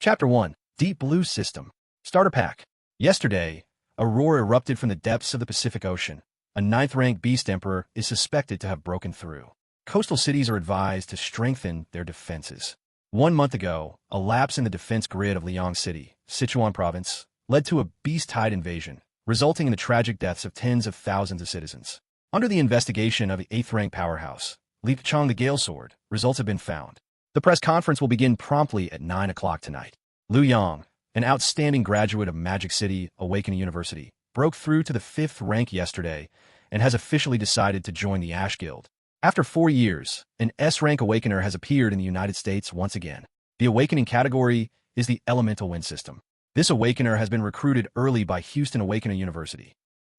Chapter 1. Deep Blue System. Starter Pack. Yesterday, a roar erupted from the depths of the Pacific Ocean. A ninth-rank beast emperor is suspected to have broken through. Coastal cities are advised to strengthen their defenses. 1 month ago, a lapse in the defense grid of Liang City, Sichuan province, led to a beast-tide invasion, resulting in the tragic deaths of tens of thousands of citizens. Under the investigation of the 8th-rank powerhouse, Li Chang the Gale Sword, results have been found. The press conference will begin promptly at 9 o'clock tonight. Liu Yang, an outstanding graduate of Magic City Awakening University, broke through to the 5th rank yesterday and has officially decided to join the Ash Guild. After 4 years, an S-rank Awakener has appeared in the United States once again. The Awakening category is the Elemental Wind System. This Awakener has been recruited early by Houston Awakening University.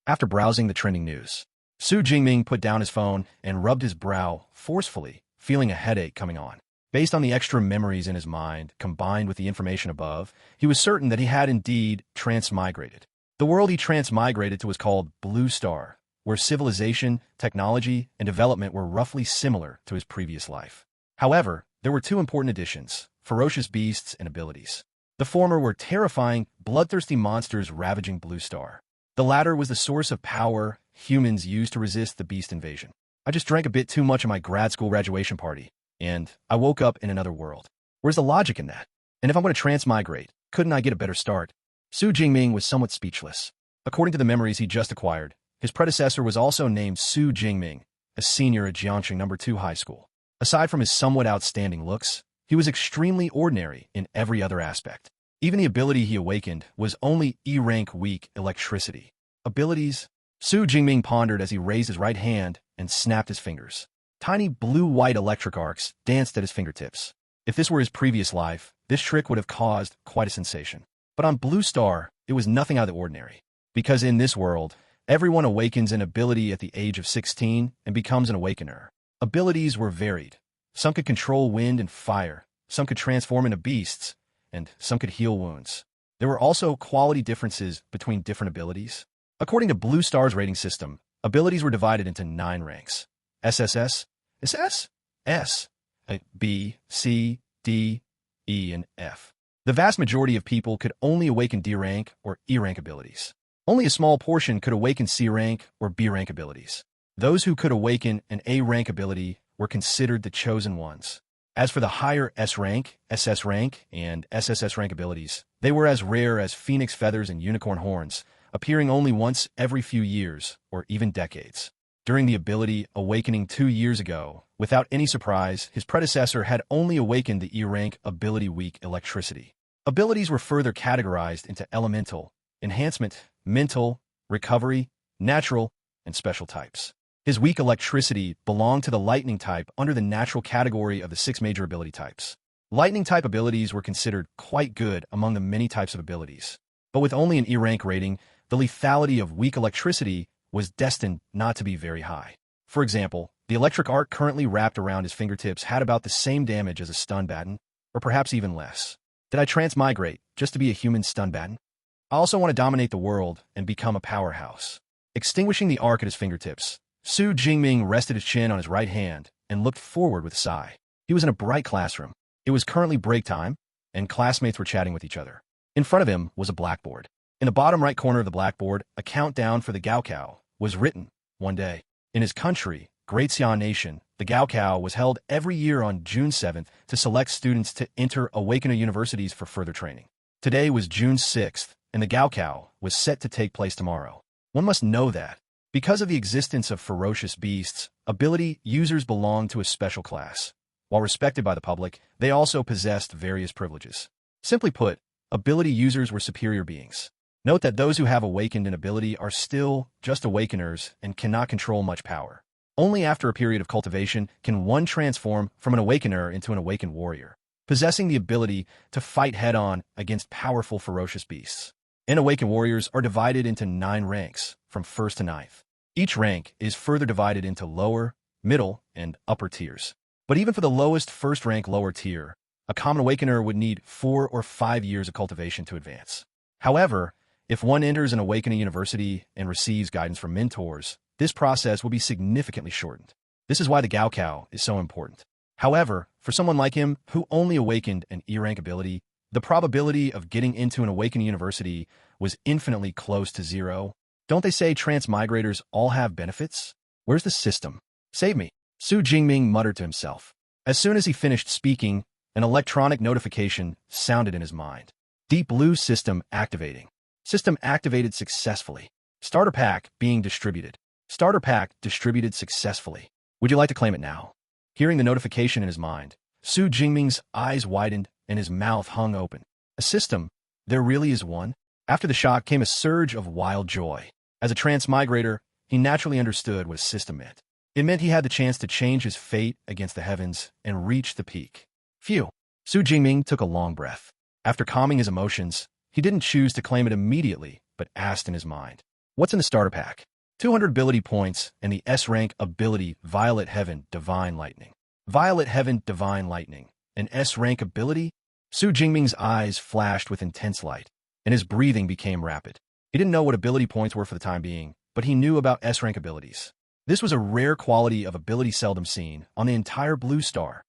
After browsing the trending news, Xu Jingming put down his phone and rubbed his brow forcefully, feeling a headache coming on. Based on the extra memories in his mind, combined with the information above, he was certain that he had indeed transmigrated. The world he transmigrated to was called Blue Star, where civilization, technology, and development were roughly similar to his previous life. However, there were two important additions: ferocious beasts and abilities. The former were terrifying, bloodthirsty monsters ravaging Blue Star. The latter was the source of power humans used to resist the beast invasion. I just drank a bit too much at my grad school graduation party, and I woke up in another world. Where's the logic in that? And if I'm going to transmigrate, couldn't I get a better start? Xu Jingming was somewhat speechless. According to the memories he just acquired, his predecessor was also named Xu Jingming, a senior at Jiangxing No. 2 High School. Aside from his somewhat outstanding looks, he was extremely ordinary in every other aspect. Even the ability he awakened was only E-rank weak electricity. Abilities? Xu Jingming pondered as he raised his right hand and snapped his fingers. Tiny blue-white electric arcs danced at his fingertips. If this were his previous life, this trick would have caused quite a sensation. But on Blue Star, it was nothing out of the ordinary. Because in this world, everyone awakens an ability at the age of 16 and becomes an awakener. Abilities were varied. Some could control wind and fire, some could transform into beasts, and some could heal wounds. There were also quality differences between different abilities. According to Blue Star's rating system, abilities were divided into 9 ranks: SSS, S, B, C, D, E, and F. The vast majority of people could only awaken D-rank or E-rank abilities. Only a small portion could awaken C-rank or B-rank abilities. Those who could awaken an A-rank ability were considered the chosen ones. As for the higher S-rank, SS rank, and SSS rank abilities, they were as rare as phoenix feathers and unicorn horns, appearing only once every few years or even decades. During the ability awakening 2 years ago, without any surprise, his predecessor had only awakened the E-rank ability weak electricity. Abilities were further categorized into elemental, enhancement, mental, recovery, natural, and special types. His weak electricity belonged to the lightning type under the natural category of the 6 major ability types. Lightning type abilities were considered quite good among the many types of abilities. But with only an E-rank rating, the lethality of weak electricity was destined not to be very high. For example, the electric arc currently wrapped around his fingertips had about the same damage as a stun baton, or perhaps even less. Did I transmigrate just to be a human stun baton? I also want to dominate the world and become a powerhouse. Extinguishing the arc at his fingertips, Xu Jingming rested his chin on his right hand and looked forward with a sigh. He was in a bright classroom. It was currently break time, and classmates were chatting with each other. In front of him was a blackboard. In the bottom right corner of the blackboard, a countdown for the Gaokao was written. One day, in his country, Great Xian Nation, the Gaokao was held every year on June 7th to select students to enter Awakener universities for further training. Today was June 6th, and the Gaokao was set to take place tomorrow. One must know that, because of the existence of ferocious beasts, ability users belong to a special class. While respected by the public, they also possessed various privileges. Simply put, ability users were superior beings. Note that those who have awakened an ability are still just awakeners and cannot control much power. Only after a period of cultivation can one transform from an awakener into an awakened warrior, possessing the ability to fight head-on against powerful ferocious beasts. And awakened warriors are divided into 9 ranks, from 1st to 9th. Each rank is further divided into lower, middle, and upper tiers. But even for the lowest 1st rank lower tier, a common awakener would need 4 or 5 years of cultivation to advance. However, if one enters an awakening university and receives guidance from mentors, this process will be significantly shortened. This is why the Gaokao is so important. However, for someone like him who only awakened an E-rank ability, The probability of getting into an awakened university was infinitely close to zero. Don't they say transmigrators all have benefits? Where's the system? Save me. Xu Jingming muttered to himself. As soon as he finished speaking, an electronic notification sounded in his mind. Deep Blue system activating. System activated successfully. Starter pack being distributed. Starter pack distributed successfully. Would you like to claim it now? Hearing the notification in his mind, Xu Jingming's eyes widened and his mouth hung open. A system? There really is one? After the shock came a surge of wild joy. As a transmigrator, he naturally understood what a system meant. It meant he had the chance to change his fate against the heavens and reach the peak. Phew. Xu Jingming took a long breath. After calming his emotions, he didn't choose to claim it immediately, but asked in his mind, what's in the starter pack? 200 ability points and the S-rank ability Violet Heaven Divine Lightning. Violet Heaven Divine Lightning. An S-rank ability? Xu Jingming's eyes flashed with intense light, and his breathing became rapid. He didn't know what ability points were for the time being, but he knew about S-rank abilities. This was a rare quality of ability seldom seen on the entire Blue Star.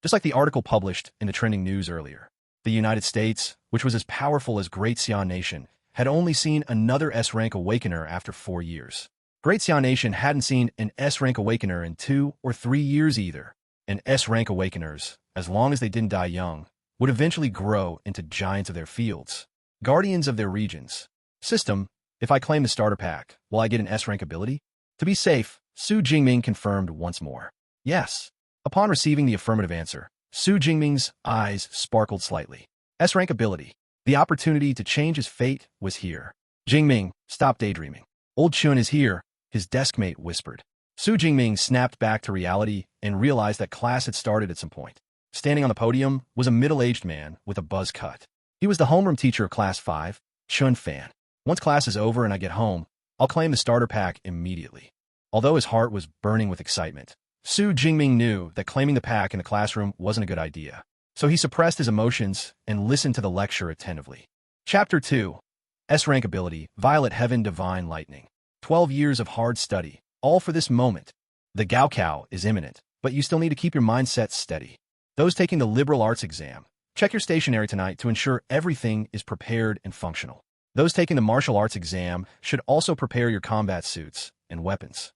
Just like the article published in the trending news earlier, the United States, which was as powerful as Great Xia Nation, had only seen another S-rank awakener after 4 years. Great Xia Nation hadn't seen an S-rank awakener in 2 or 3 years either. And S-rank awakeners, as long as they didn't die young, would eventually grow into giants of their fields, guardians of their regions. System, if I claim the starter pack, will I get an S-rank ability? To be safe, Xu Jingming confirmed once more. Yes. Upon receiving the affirmative answer, Xu Jingming's eyes sparkled slightly. S-rank ability. The opportunity to change his fate was here. Jingming, stop daydreaming. Old Chun is here, his deskmate whispered. Xu Jingming snapped back to reality and realized that class had started at some point. Standing on the podium was a middle-aged man with a buzz cut. He was the homeroom teacher of Class 5, Chun Fan. Once class is over and I get home, I'll claim the starter pack immediately. Although his heart was burning with excitement, Xu Jingming knew that claiming the pack in the classroom wasn't a good idea. So he suppressed his emotions and listened to the lecture attentively. Chapter 2. S-rank ability, Violet Heaven Divine Lightning. 12 years of hard study, all for this moment. The Gaokao is imminent, but you still need to keep your mindset steady. Those taking the liberal arts exam, check your stationery tonight to ensure everything is prepared and functional. Those taking the martial arts exam should also prepare your combat suits and weapons.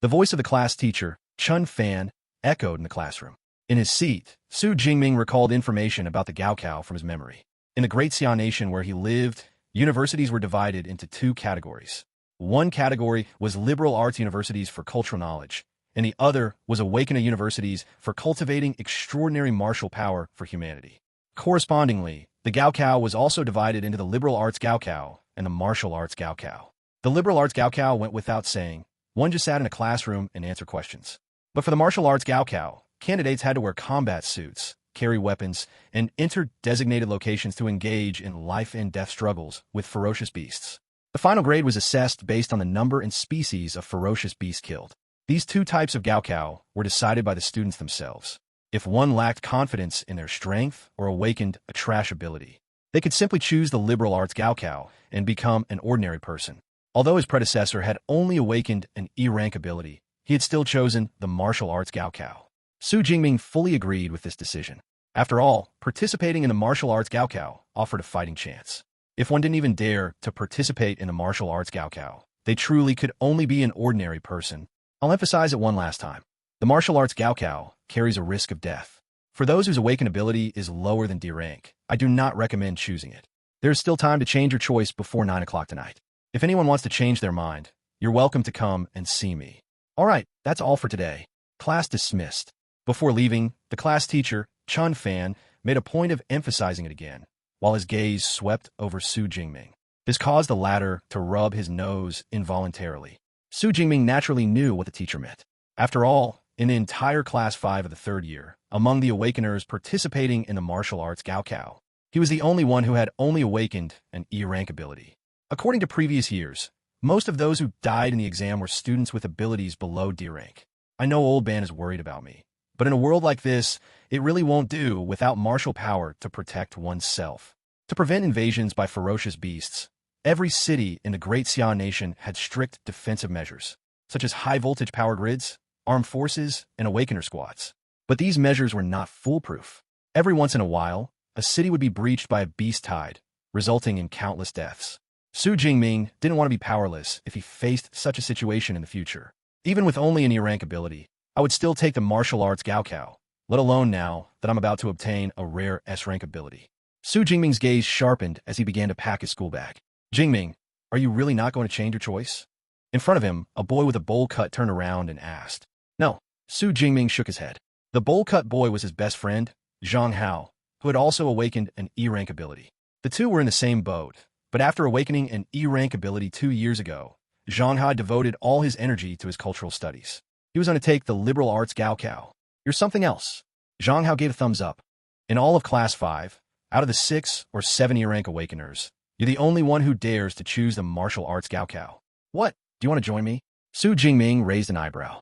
The voice of the class teacher, Chun Fan, echoed in the classroom. In his seat, Xu Jingming recalled information about the Gaokao from his memory. In the Great Xia Nation where he lived, universities were divided into 2 categories. One category was liberal arts universities for cultural knowledge, and the other was awakener universities for cultivating extraordinary martial power for humanity. Correspondingly, the Gaokao was also divided into the liberal arts Gaokao and the martial arts Gaokao. The liberal arts Gaokao went without saying. One just sat in a classroom and answered questions. But for the martial arts Gaokao, candidates had to wear combat suits, carry weapons, and enter designated locations to engage in life-and-death struggles with ferocious beasts. The final grade was assessed based on the number and species of ferocious beasts killed. These 2 types of Gaokao were decided by the students themselves. If one lacked confidence in their strength or awakened a trash ability, they could simply choose the liberal arts Gaokao and become an ordinary person. Although his predecessor had only awakened an E-rank ability, he had still chosen the martial arts Gaokao. Xu Jingming fully agreed with this decision. After all, participating in the martial arts Gaokao offered a fighting chance. If one didn't even dare to participate in the martial arts Gaokao, they truly could only be an ordinary person. I'll emphasize it one last time. The martial arts Gaokao carries a risk of death. For those whose awakened ability is lower than D rank, I do not recommend choosing it. There is still time to change your choice before 9 o'clock tonight. If anyone wants to change their mind, you're welcome to come and see me. All right, that's all for today. Class dismissed. Before leaving, the class teacher, Chun Fan, made a point of emphasizing it again, while his gaze swept over Xu Jingming. This caused the latter to rub his nose involuntarily. Xu Jingming naturally knew what the teacher meant. After all, in the entire Class 5 of the 3rd year, among the awakeners participating in the martial arts Gaokao, he was the only one who had only awakened an E-rank ability. According to previous years, most of those who died in the exam were students with abilities below D rank. I know Old Man is worried about me, but in a world like this, it really won't do without martial power to protect oneself. To prevent invasions by ferocious beasts, every city in the Great Xia Nation had strict defensive measures, such as high-voltage power grids, armed forces, and awakener squads. But these measures were not foolproof. Every once in a while, a city would be breached by a beast tide, resulting in countless deaths. Xu Jingming didn't want to be powerless if he faced such a situation in the future. Even with only an E-rank ability, I would still take the martial arts Gaokao, let alone now that I'm about to obtain a rare S-rank ability. Xu Jingming's gaze sharpened as he began to pack his school bag. Jingming, are you really not going to change your choice? In front of him, a boy with a bowl cut turned around and asked. No. Xu Jingming shook his head. The bowl cut boy was his best friend, Zhang Hao, who had also awakened an E-rank ability. The two were in the same boat, but after awakening an E-rank ability 2 years ago, Zhang Hao devoted all his energy to his cultural studies. He was going to take the liberal arts Gaokao. You're something else. Zhang Hao gave a thumbs up. In all of Class 5, out of the 6 or 7 E-rank awakeners, you're the only one who dares to choose the martial arts Gaokao. What? Do you want to join me? Xu Jingming raised an eyebrow.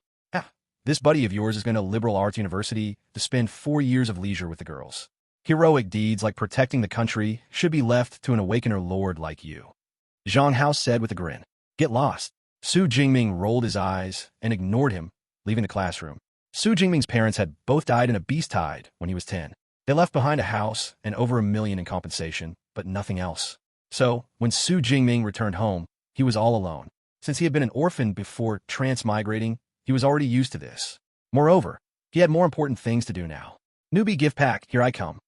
This buddy of yours is going to liberal arts university to spend 4 years of leisure with the girls. Heroic deeds like protecting the country should be left to an awakener lord like you. Zhang Hao said with a grin. Get lost. Xu Jingming rolled his eyes and ignored him, leaving the classroom. Xu Jingming's parents had both died in a beast tide when he was 10. They left behind a house and over $1 million in compensation, but nothing else. So, when Xu Jingming returned home, he was all alone. Since he had been an orphan before transmigrating, he was already used to this. Moreover, he had more important things to do now. Newbie gift pack, here I come.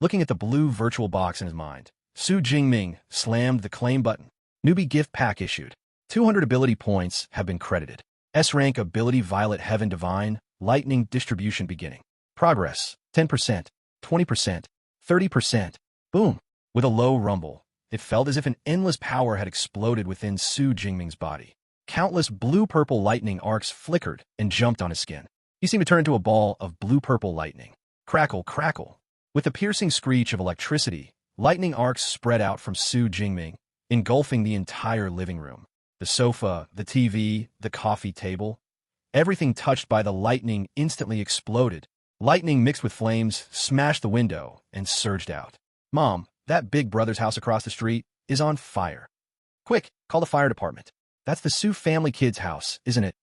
Looking at the blue virtual box in his mind, Xu Jingming slammed the claim button. Newbie gift pack issued. 200 ability points have been credited. S-rank ability Violet Heaven Divine, lightning distribution beginning. Progress, 10%, 20%, 30%. Boom. With a low rumble, it felt as if an endless power had exploded within Xu Jingming's body. Countless blue-purple lightning arcs flickered and jumped on his skin. He seemed to turn into a ball of blue-purple lightning. Crackle, crackle. With the piercing screech of electricity, lightning arcs spread out from Xu Jingming, engulfing the entire living room. The sofa, the TV, the coffee table. Everything touched by the lightning instantly exploded. Lightning mixed with flames smashed the window and surged out. Mom, that big brother's house across the street is on fire. Quick, call the fire department. That's the Xu family kid's house, isn't it?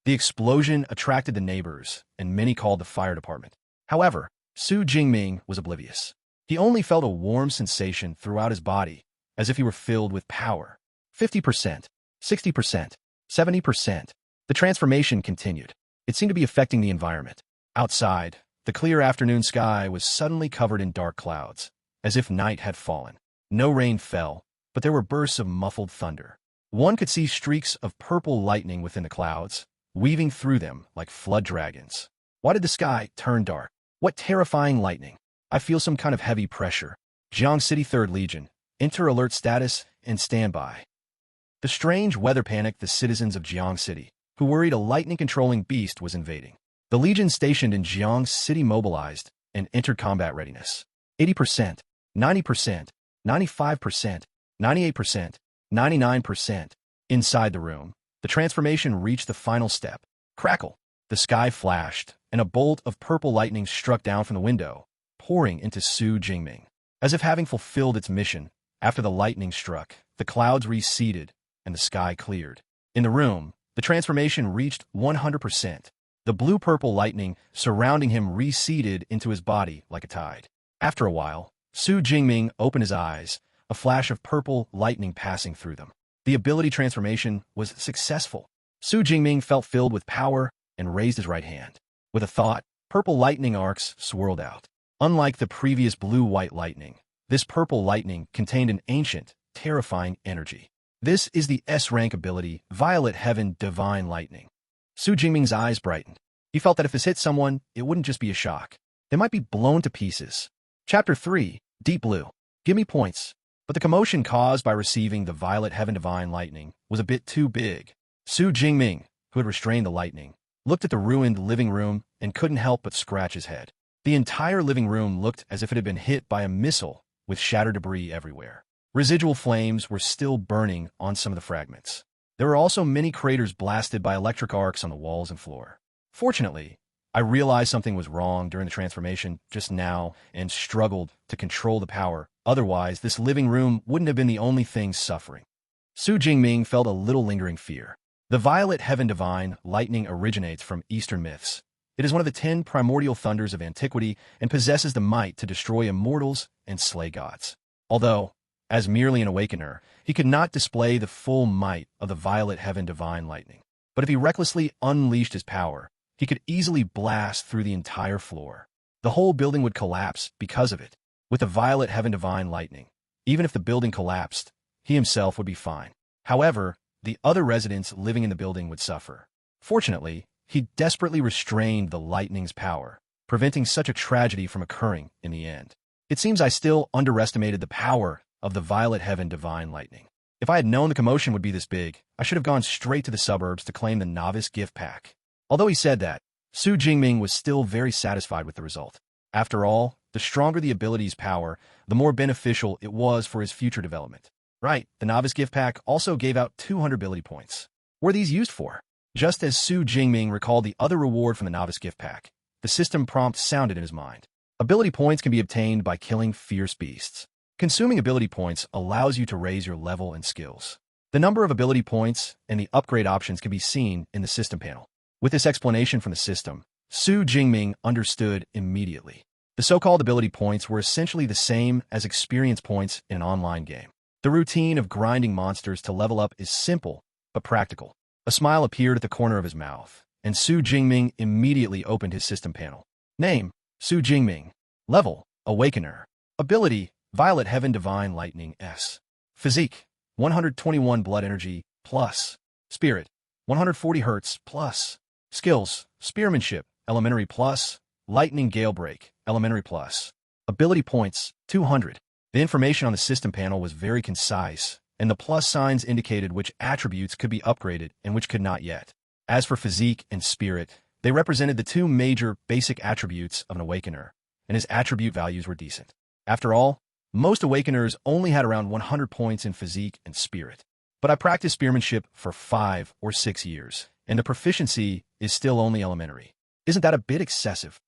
The explosion attracted the neighbors, and many called the fire department. However, Xu Jingming was oblivious. He only felt a warm sensation throughout his body, as if he were filled with power. 50%, 60%, 70%. The transformation continued. It seemed to be affecting the environment. Outside, the clear afternoon sky was suddenly covered in dark clouds, as if night had fallen. No rain fell, but there were bursts of muffled thunder. One could see streaks of purple lightning within the clouds, weaving through them like flood dragons. Why did the sky turn dark? What terrifying lightning! I feel some kind of heavy pressure. Jiang City 3rd Legion, enter alert status and standby. The strange weather panicked the citizens of Jiang City, who worried a lightning-controlling beast was invading. The Legion stationed in Jiang City mobilized and entered combat readiness. 80%, 90%, 95%, 98%, 99%. Inside the room, the transformation reached the final step. Crackle! The sky flashed, and a bolt of purple lightning struck down from the window, pouring into Xu Jingming. As if having fulfilled its mission, after the lightning struck, the clouds receded, and the sky cleared. In the room, the transformation reached 100%. The blue-purple lightning surrounding him receded into his body like a tide. After a while, Xu Jingming opened his eyes, a flash of purple lightning passing through them. The ability transformation was successful. Xu Jingming felt filled with power and raised his right hand. With a thought, purple lightning arcs swirled out. Unlike the previous blue-white lightning, this purple lightning contained an ancient, terrifying energy. This is the S-rank ability, Violet Heaven Divine Lightning. Xu Jingming's eyes brightened. He felt that if this hit someone, it wouldn't just be a shock. They might be blown to pieces. Chapter 3, Deep Blue. Give me points. But the commotion caused by receiving the Violet Heaven Divine Lightning was a bit too big. Xu Jingming, who had restrained the lightning, looked at the ruined living room and couldn't help but scratch his head. The entire living room looked as if it had been hit by a missile, with shattered debris everywhere. Residual flames were still burning on some of the fragments. There were also many craters blasted by electric arcs on the walls and floor. Fortunately, I realized something was wrong during the transformation just now and struggled to control the power. Otherwise, this living room wouldn't have been the only thing suffering. Xu Jingming felt a little lingering fear. The Violet Heaven Divine Lightning originates from Eastern myths. It is one of the 10 primordial thunders of antiquity and possesses the might to destroy immortals and slay gods. Although, as merely an awakener, he could not display the full might of the violet heaven divine lightning. But if he recklessly unleashed his power, he could easily blast through the entire floor. The whole building would collapse because of it. With the violet heaven divine lightning, even if the building collapsed, he himself would be fine. However, the other residents living in the building would suffer. Fortunately, he desperately restrained the lightning's power, preventing such a tragedy from occurring in the end. It seems I still underestimated the power of the violet heaven divine lightning. If I had known the commotion would be this big, I should have gone straight to the suburbs to claim the novice gift pack. Although he said that, Xu Jingming was still very satisfied with the result. After all, the stronger the ability's power, the more beneficial it was for his future development. Right, the novice gift pack also gave out 200 ability points. What were these used for? Just as Xu Jingming recalled the other reward from the novice gift pack, the system prompt sounded in his mind. Ability points can be obtained by killing fierce beasts. Consuming ability points allows you to raise your level and skills. The number of ability points and the upgrade options can be seen in the system panel. With this explanation from the system, Xu Jingming understood immediately. The so-called ability points were essentially the same as experience points in an online game. The routine of grinding monsters to level up is simple, but practical. A smile appeared at the corner of his mouth, and Xu Jingming immediately opened his system panel. Name, Xu Jingming. Level, Awakener. Ability, Violet Heaven Divine Lightning S. Physique, 121 Blood Energy, plus. Spirit, 140 Hertz, plus. Skills, Spearmanship, Elementary plus. Lightning Gale Break, Elementary plus. Ability points, 200. The information on the system panel was very concise, and the plus signs indicated which attributes could be upgraded and which could not yet. As for physique and spirit, they represented the two major basic attributes of an awakener, and his attribute values were decent. After all, most awakeners only had around 100 points in physique and spirit. But I practiced spearmanship for 5 or 6 years, and the proficiency is still only elementary. Isn't that a bit excessive?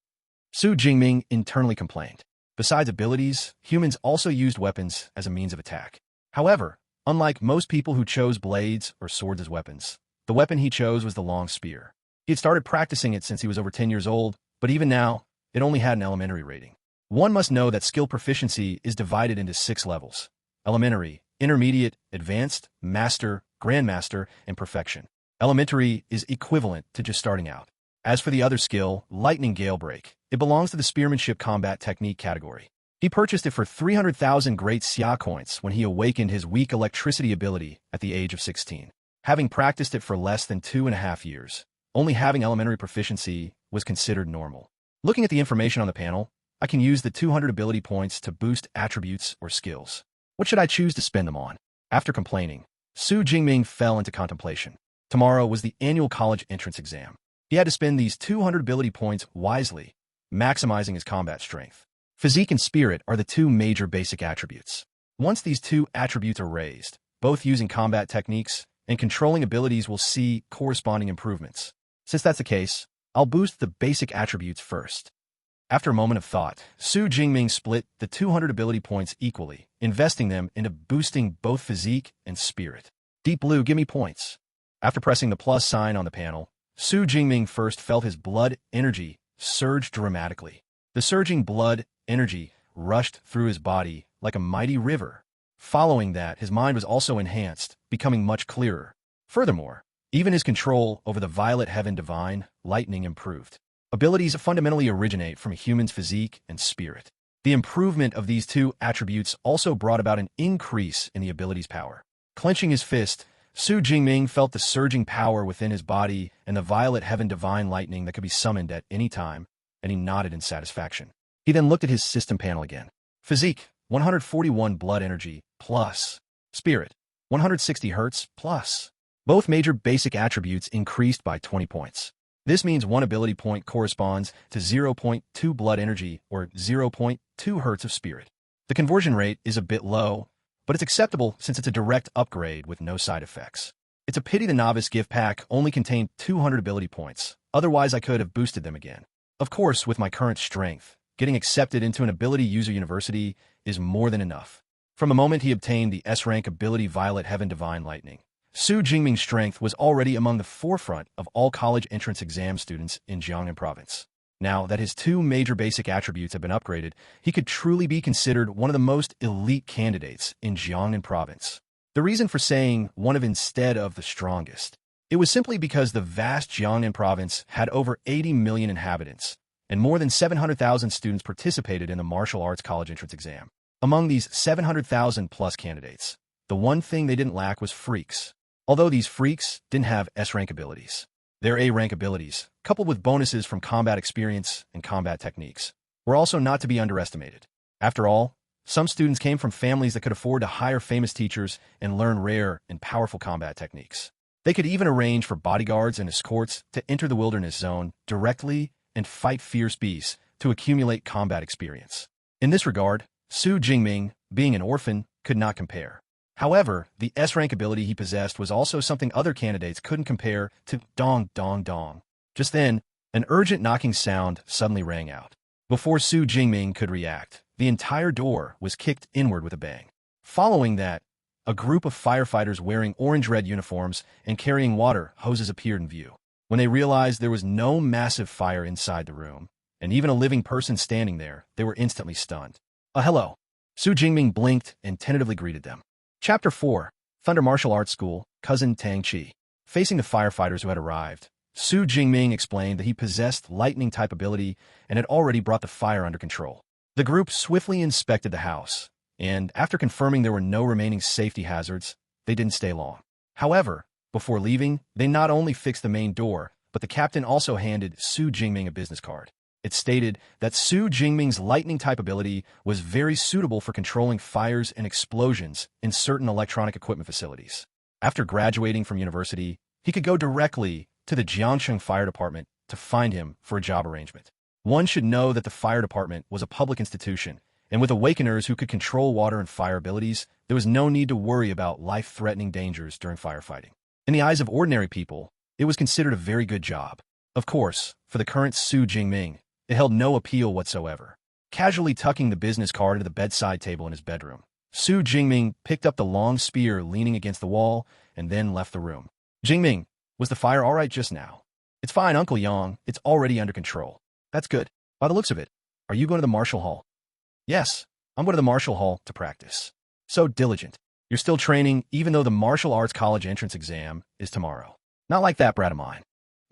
Xu Jingming internally complained. Besides abilities, humans also used weapons as a means of attack. However, unlike most people who chose blades or swords as weapons, the weapon he chose was the long spear. He had started practicing it since he was over 10 years old, but even now, it only had an elementary rating. One must know that skill proficiency is divided into 6 levels: elementary, intermediate, advanced, master, grandmaster, and perfection. Elementary is equivalent to just starting out. As for the other skill, Lightning Gale Break, it belongs to the Spearmanship Combat Technique category. He purchased it for 300,000 Great Xia coins when he awakened his weak electricity ability at the age of 16. Having practiced it for less than 2.5 years, only having elementary proficiency was considered normal. Looking at the information on the panel, I can use the 200 ability points to boost attributes or skills. What should I choose to spend them on? After complaining, Xu Jingming fell into contemplation. Tomorrow was the annual college entrance exam. He had to spend these 200 ability points wisely, maximizing his combat strength. Physique and spirit are the two major basic attributes. Once these two attributes are raised, both using combat techniques and controlling abilities will see corresponding improvements. Since that's the case, I'll boost the basic attributes first. After a moment of thought, Xu Jingming split the 200 ability points equally, investing them into boosting both physique and spirit. Deep Blue, give me points. After pressing the plus sign on the panel, Xu Jingming first felt his blood energy surge dramatically. The surging blood energy rushed through his body like a mighty river. Following that, his mind was also enhanced, becoming much clearer. Furthermore, even his control over the Violet Heaven Divine Lightning improved. Abilities fundamentally originate from a human's physique and spirit. The improvement of these two attributes also brought about an increase in the ability's power. Clenching his fist, Xu Jingming felt the surging power within his body and the Violet Heaven Divine Lightning that could be summoned at any time, and he nodded in satisfaction. He then looked at his system panel again. Physique, 141 Blood Energy, plus. Spirit, 160 Hertz, plus. Both major basic attributes increased by 20 points. This means one ability point corresponds to 0.2 Blood Energy or 0.2 Hertz of Spirit. The conversion rate is a bit low, but it's acceptable since it's a direct upgrade with no side effects. It's a pity the novice gift pack only contained 200 ability points, otherwise I could have boosted them again. Of course, with my current strength, getting accepted into an ability user university is more than enough. From the moment he obtained the S-rank ability Violet Heaven Divine Lightning, Xu Jingming's strength was already among the forefront of all college entrance exam students in Jiangnan province. Now that his two major basic attributes have been upgraded, he could truly be considered one of the most elite candidates in Jiangnan province. The reason for saying one of instead of the strongest, it was simply because the vast Jiangnan province had over 80 million inhabitants, and more than 700,000 students participated in the martial arts college entrance exam. Among these 700,000 plus candidates, the one thing they didn't lack was freaks. Although these freaks didn't have S-rank abilities, their A-rank abilities, coupled with bonuses from combat experience and combat techniques, were also not to be underestimated. After all, some students came from families that could afford to hire famous teachers and learn rare and powerful combat techniques. They could even arrange for bodyguards and escorts to enter the wilderness zone directly and fight fierce beasts to accumulate combat experience. In this regard, Xu Jingming, being an orphan, could not compare. However, the S-rank ability he possessed was also something other candidates couldn't compare to. Dong, dong, dong. Just then, an urgent knocking sound suddenly rang out. Before Xu Jingming could react, the entire door was kicked inward with a bang. Following that, a group of firefighters wearing orange-red uniforms and carrying water hoses appeared in view. When they realized there was no massive fire inside the room, and even a living person standing there, they were instantly stunned. Hello. Xu Jingming blinked and tentatively greeted them. Chapter 4, Thunder Martial Arts School, Cousin Tang Chi. Facing the firefighters who had arrived, Xu Jingming explained that he possessed lightning-type ability and had already brought the fire under control. The group swiftly inspected the house, and after confirming there were no remaining safety hazards, they didn't stay long. However, before leaving, they not only fixed the main door, but the captain also handed Xu Jingming a business card. It stated that Xu Jingming's lightning-type ability was very suitable for controlling fires and explosions in certain electronic equipment facilities. After graduating from university, he could go directly to the Jiangcheng Fire Department to find him for a job arrangement. One should know that the fire department was a public institution, and with awakeners who could control water and fire abilities, there was no need to worry about life-threatening dangers during firefighting. In the eyes of ordinary people, it was considered a very good job. Of course, for the current Xu Jingming, it held no appeal whatsoever. Casually tucking the business card into the bedside table in his bedroom, Xu Jingming picked up the long spear leaning against the wall and then left the room. Jingming, was the fire all right just now? It's fine, Uncle Yang. It's already under control. That's good. By the looks of it, are you going to the martial hall? Yes, I'm going to the martial hall to practice. So diligent. You're still training even though the martial arts college entrance exam is tomorrow. Not like that, brat of mine.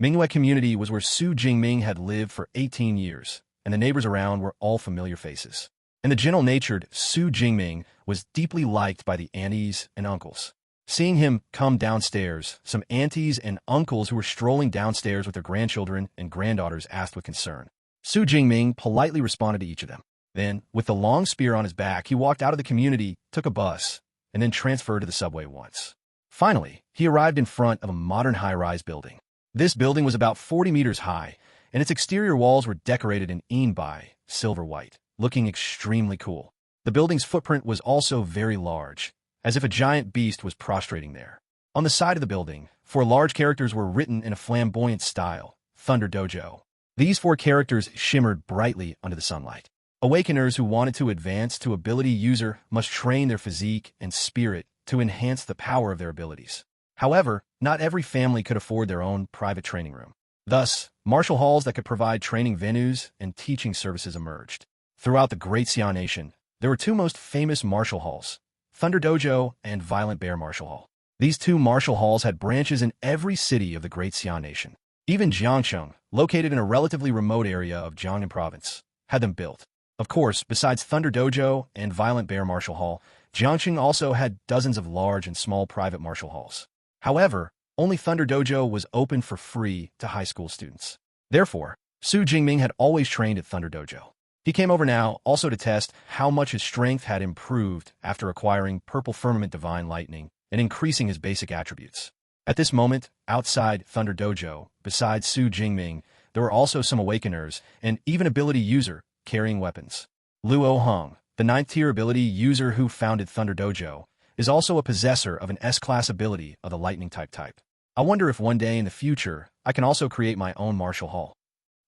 Mingyue community was where Xu Jingming had lived for 18 years, and the neighbors around were all familiar faces. And the gentle-natured Xu Jingming was deeply liked by the aunties and uncles. Seeing him come downstairs, some aunties and uncles who were strolling downstairs with their grandchildren and granddaughters asked with concern. Xu Jingming politely responded to each of them. Then, with the long spear on his back, he walked out of the community, took a bus, and then transferred to the subway once. Finally, he arrived in front of a modern high-rise building. This building was about 40 meters high, and its exterior walls were decorated in Yinbai, silver white, looking extremely cool. The building's footprint was also very large, as if a giant beast was prostrating there. On the side of the building, 4 large characters were written in a flamboyant style, Thunder Dojo. These 4 characters shimmered brightly under the sunlight. Awakeners who wanted to advance to ability user must train their physique and spirit to enhance the power of their abilities. However, not every family could afford their own private training room. Thus, martial halls that could provide training venues and teaching services emerged. Throughout the Great Xian Nation, there were 2 most famous martial halls, Thunder Dojo and Violent Bear Martial Hall. These 2 martial halls had branches in every city of the Great Xian Nation. Even Jiangcheng, located in a relatively remote area of Jiangnan province, had them built. Of course, besides Thunder Dojo and Violent Bear Martial Hall, Jiangcheng also had dozens of large and small private martial halls. However, only Thunder Dojo was open for free to high school students. Therefore, Xu Jingming had always trained at Thunder Dojo. He came over now also to test how much his strength had improved after acquiring Purple Firmament Divine Lightning and increasing his basic attributes. At this moment, outside Thunder Dojo, besides Xu Jingming, there were also some Awakeners and even ability user carrying weapons. Luo Hong, the 9th-tier ability user who founded Thunder Dojo, is also a possessor of an S-class ability of the lightning type. I wonder if one day in the future I can also create my own martial hall.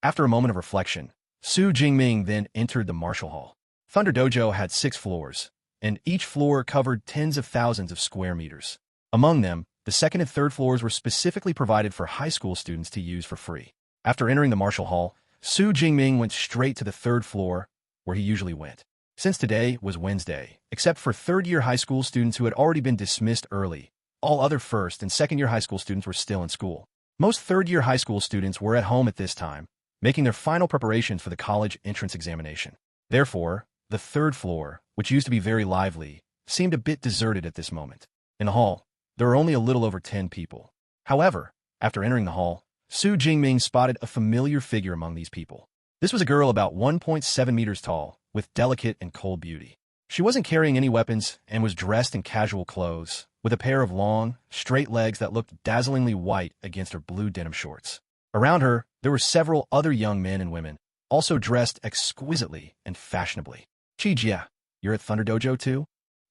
After a moment of reflection, Xu Jingming then entered the martial hall. Thunder Dojo had 6 floors, and each floor covered tens of thousands of square meters. Among them, The second and third floors were specifically provided for high school students to use for free. After entering the martial hall, Xu Jingming went straight to the third floor, where he usually went. Since today was Wednesday, except for third-year high school students who had already been dismissed early, all other first- and second-year high school students were still in school. Most third-year high school students were at home at this time, making their final preparations for the college entrance examination. Therefore, the third floor, which used to be very lively, seemed a bit deserted at this moment. In the hall, there were only a little over 10 people. However, after entering the hall, Xu Jingming spotted a familiar figure among these people. This was a girl about 1.7 meters tall, with delicate and cold beauty. She wasn't carrying any weapons and was dressed in casual clothes, with a pair of long, straight legs that looked dazzlingly white against her blue denim shorts. Around her, there were several other young men and women, also dressed exquisitely and fashionably. Qi Jia, you're at Thunder Dojo too?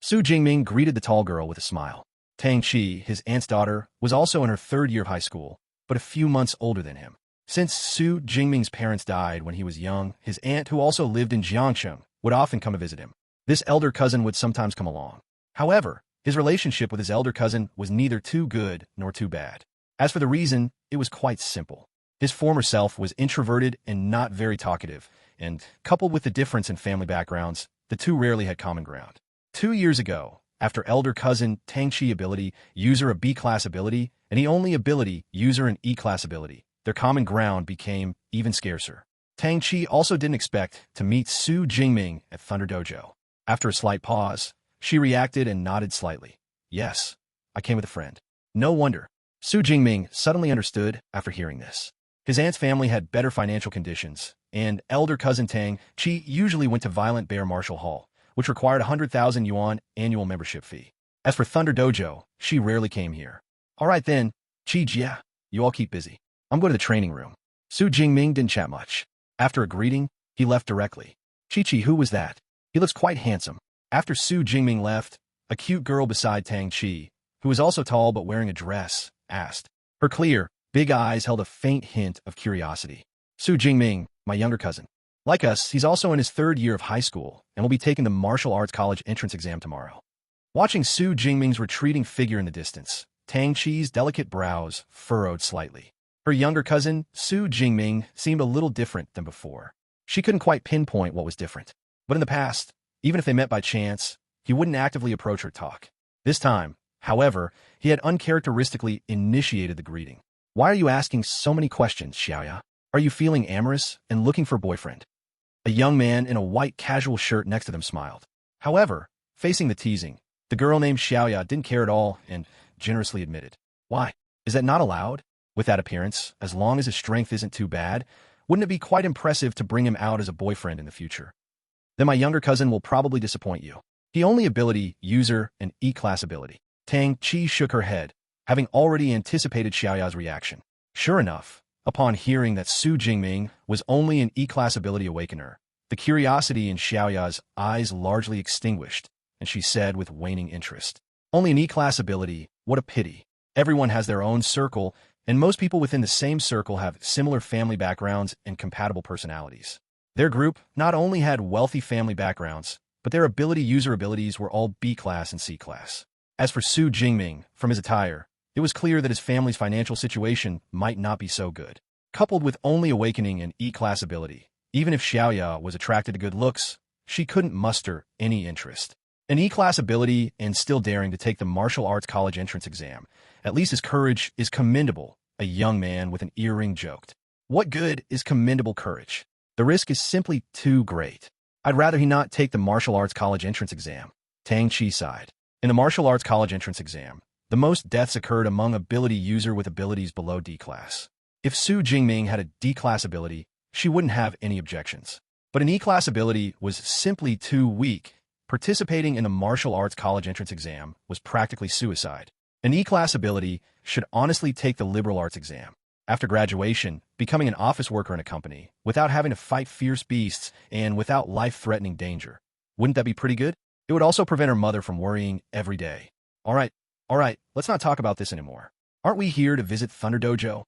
Xu Jingming greeted the tall girl with a smile. Tang Qi, his aunt's daughter, was also in her third year of high school, but a few months older than him. Since Xu Jingming's parents died when he was young, his aunt, who also lived in Jiangcheng, would often come to visit him. This elder cousin would sometimes come along. However, his relationship with his elder cousin was neither too good nor too bad. As for the reason, it was quite simple. His former self was introverted and not very talkative, and, coupled with the difference in family backgrounds, the two rarely had common ground. 2 years ago, after elder cousin Tang Qi ability, user a B-class ability, and he only ability, user an E-class ability, their common ground became even scarcer. Tang Qi also didn't expect to meet Xu Jingming at Thunder Dojo. After a slight pause, she reacted and nodded slightly. Yes, I came with a friend. No wonder. Xu Jingming suddenly understood after hearing this. His aunt's family had better financial conditions, and elder cousin Tang Qi usually went to Violent Bear Martial Hall, which required 100,000 yuan annual membership fee. As for Thunder Dojo, she rarely came here. All right then, Qi Jia, you all keep busy. I'm going to the training room. Xu Jingming didn't chat much. After a greeting, he left directly. Chi, who was that? He looks quite handsome. After Xu Jingming left, a cute girl beside Tang Qi, who was also tall but wearing a dress, asked. Her clear, big eyes held a faint hint of curiosity. Xu Jingming, my younger cousin. Like us, he's also in his third year of high school and will be taking the martial arts college entrance exam tomorrow. Watching Xu Jingming's retreating figure in the distance, Tang Qi's delicate brows furrowed slightly. Her younger cousin, Xu Jingming, seemed a little different than before. She couldn't quite pinpoint what was different. But in the past, even if they met by chance, he wouldn't actively approach her talk. This time, however, he had uncharacteristically initiated the greeting. Why are you asking so many questions, Xiaoya? Are you feeling amorous and looking for a boyfriend? A young man in a white casual shirt next to them smiled. However, facing the teasing, the girl named Xiaoya didn't care at all and generously admitted. Why? Is that not allowed? With that appearance, as long as his strength isn't too bad, wouldn't it be quite impressive to bring him out as a boyfriend in the future? Then my younger cousin will probably disappoint you. He only ability, user, and E-class ability. Tang Qi shook her head, having already anticipated Xiaoya's reaction. Sure enough, upon hearing that Xu Jingming was only an E-class ability awakener, the curiosity in Xiaoya's eyes largely extinguished, and she said with waning interest. Only an E-class ability, what a pity. Everyone has their own circle, and most people within the same circle have similar family backgrounds and compatible personalities. Their group not only had wealthy family backgrounds, but their user abilities were all B-class and C-class. As for Xu Jingming, from his attire, it was clear that his family's financial situation might not be so good. Coupled with only awakening an E-class ability, even if Xiaoya was attracted to good looks, she couldn't muster any interest. An E-class ability and still daring to take the martial arts college entrance exam. At least his courage is commendable, a young man with an earring joked. What good is commendable courage? The risk is simply too great. I'd rather he not take the martial arts college entrance exam. Tang Qi sighed. In the martial arts college entrance exam, the most deaths occurred among ability user with abilities below D-class. If Xu Jingming had a D-class ability, she wouldn't have any objections. But an E-class ability was simply too weak. Participating in the martial arts college entrance exam was practically suicide. An E-class ability should honestly take the liberal arts exam. After graduation, becoming an office worker in a company, without having to fight fierce beasts and without life-threatening danger. Wouldn't that be pretty good? It would also prevent her mother from worrying every day. All right, let's not talk about this anymore. Aren't we here to visit Thunder Dojo?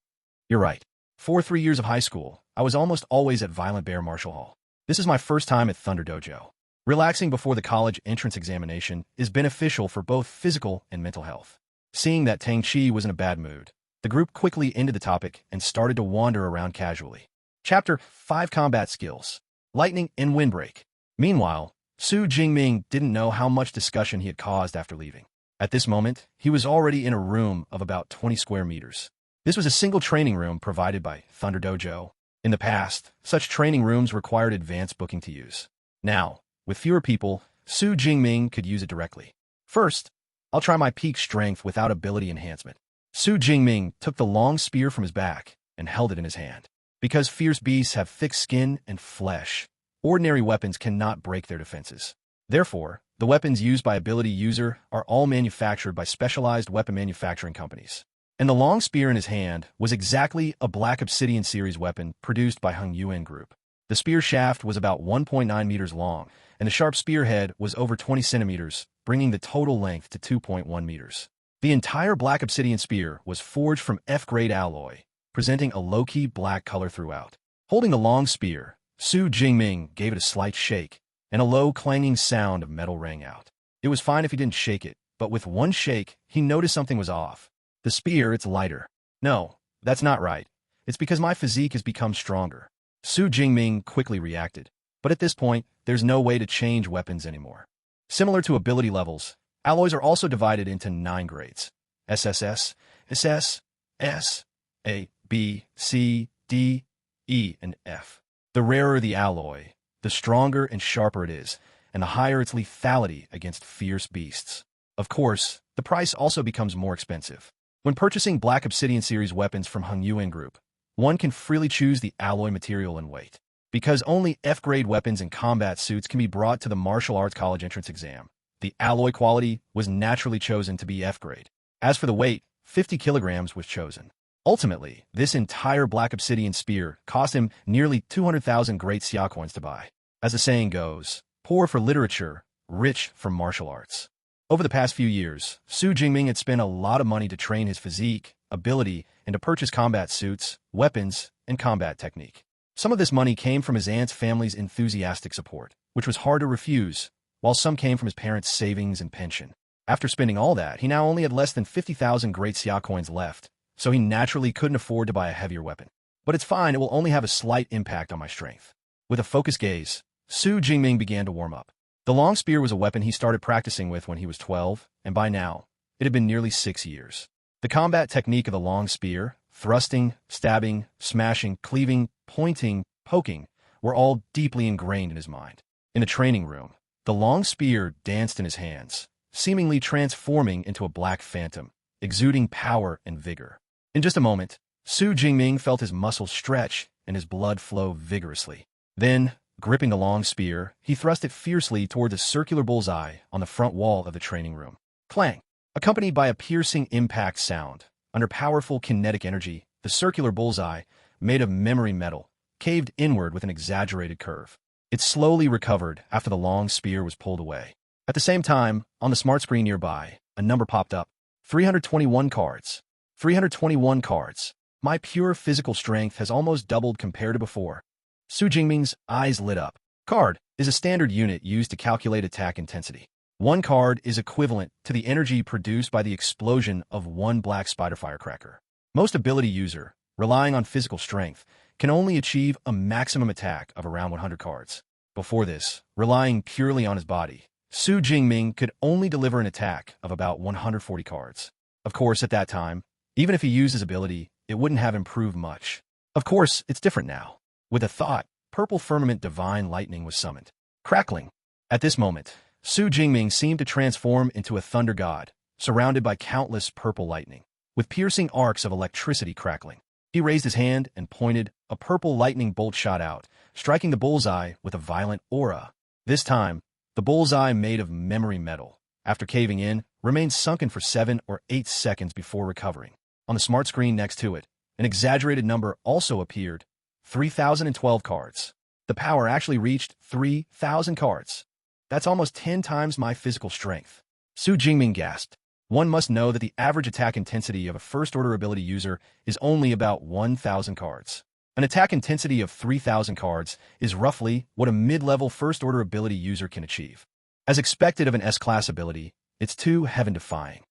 You're right. For 3 years of high school, I was almost always at Violent Bear Martial Hall. This is my first time at Thunder Dojo. Relaxing before the college entrance examination is beneficial for both physical and mental health. Seeing that Tang Chi was in a bad mood, the group quickly ended the topic and started to wander around casually. Chapter 5 Combat Skills. Lightning and Windbreak. Meanwhile, Xu Jingming didn't know how much discussion he had caused after leaving. At this moment, he was already in a room of about 20 square meters. This was a single training room provided by Thunder Dojo. In the past, such training rooms required advanced booking to use. Now, with fewer people, Xu Jingming could use it directly. First, I'll try my peak strength without ability enhancement. Xu Jingming took the long spear from his back and held it in his hand. Because fierce beasts have thick skin and flesh, ordinary weapons cannot break their defenses. Therefore, the weapons used by ability user are all manufactured by specialized weapon manufacturing companies. And the long spear in his hand was exactly a Black Obsidian series weapon produced by Yun Group. The spear shaft was about 1.9 meters long, and the sharp spearhead was over 20 centimeters, bringing the total length to 2.1 meters. The entire Black Obsidian spear was forged from F-grade alloy, presenting a low-key black color throughout. Holding the long spear, Xu Jingming gave it a slight shake, and a low clanging sound of metal rang out. It was fine if he didn't shake it, but with one shake, he noticed something was off. The spear, it's lighter. No, that's not right. It's because my physique has become stronger. Xu Jingming quickly reacted, but at this point, there's no way to change weapons anymore. Similar to ability levels, alloys are also divided into 9 grades: SSS, SS, S, A, B, C, D, E, and F. The rarer the alloy, the stronger and sharper it is, and the higher its lethality against fierce beasts. Of course, the price also becomes more expensive. When purchasing Black Obsidian series weapons from Yun Group, one can freely choose the alloy material and weight. Because only F-grade weapons and combat suits can be brought to the martial arts college entrance exam, the alloy quality was naturally chosen to be F-grade. As for the weight, 50 kilograms was chosen. Ultimately, this entire Black Obsidian spear cost him nearly 200,000 great Xia coins to buy. As the saying goes, poor for literature, rich for martial arts. Over the past few years, Xu Jingming had spent a lot of money to train his physique, ability, and to purchase combat suits, weapons, and combat technique. Some of this money came from his aunt's family's enthusiastic support, which was hard to refuse, while some came from his parents' savings and pension. After spending all that, he now only had less than 50,000 great Xia coins left, so he naturally couldn't afford to buy a heavier weapon. But it's fine, it will only have a slight impact on my strength. With a focused gaze, Xu Jingming began to warm up. The long spear was a weapon he started practicing with when he was 12, and by now, it had been nearly 6 years. The combat technique of the long spear, thrusting, stabbing, smashing, cleaving, pointing, poking, were all deeply ingrained in his mind. In the training room, the long spear danced in his hands, seemingly transforming into a black phantom, exuding power and vigor. In just a moment, Xu Jingming felt his muscles stretch and his blood flow vigorously. Then, gripping the long spear, he thrust it fiercely toward the circular bullseye on the front wall of the training room. Clang! Accompanied by a piercing impact sound, under powerful kinetic energy, the circular bullseye, made of memory metal, caved inward with an exaggerated curve. It slowly recovered after the long spear was pulled away. At the same time, on the smart screen nearby, a number popped up. 321 cards. 321 cards. My pure physical strength has almost doubled compared to before. Xu Jingming's eyes lit up. Card is a standard unit used to calculate attack intensity. 1 card is equivalent to the energy produced by the explosion of 1 black spider firecracker. Most ability user, relying on physical strength, can only achieve a maximum attack of around 100 cards. Before this, relying purely on his body, Xu Jingming could only deliver an attack of about 140 cards. Of course, at that time, even if he used his ability, it wouldn't have improved much. Of course, it's different now. With a thought, purple firmament divine lightning was summoned. Crackling. At this moment, Xu Jingming seemed to transform into a thunder god, surrounded by countless purple lightning, with piercing arcs of electricity crackling. He raised his hand and pointed, a purple lightning bolt shot out, striking the bullseye with a violent aura. This time, the bullseye made of memory metal, after caving in, remained sunken for 7 or 8 seconds before recovering. On the smart screen next to it, an exaggerated number also appeared, 3,012 cards. The power actually reached 3,000 cards. That's almost 10 times my physical strength. Xu Jingming gasped. One must know that the average attack intensity of a first-order ability user is only about 1,000 cards. An attack intensity of 3,000 cards is roughly what a mid-level first-order ability user can achieve. As expected of an S-class ability, it's too heaven-defying.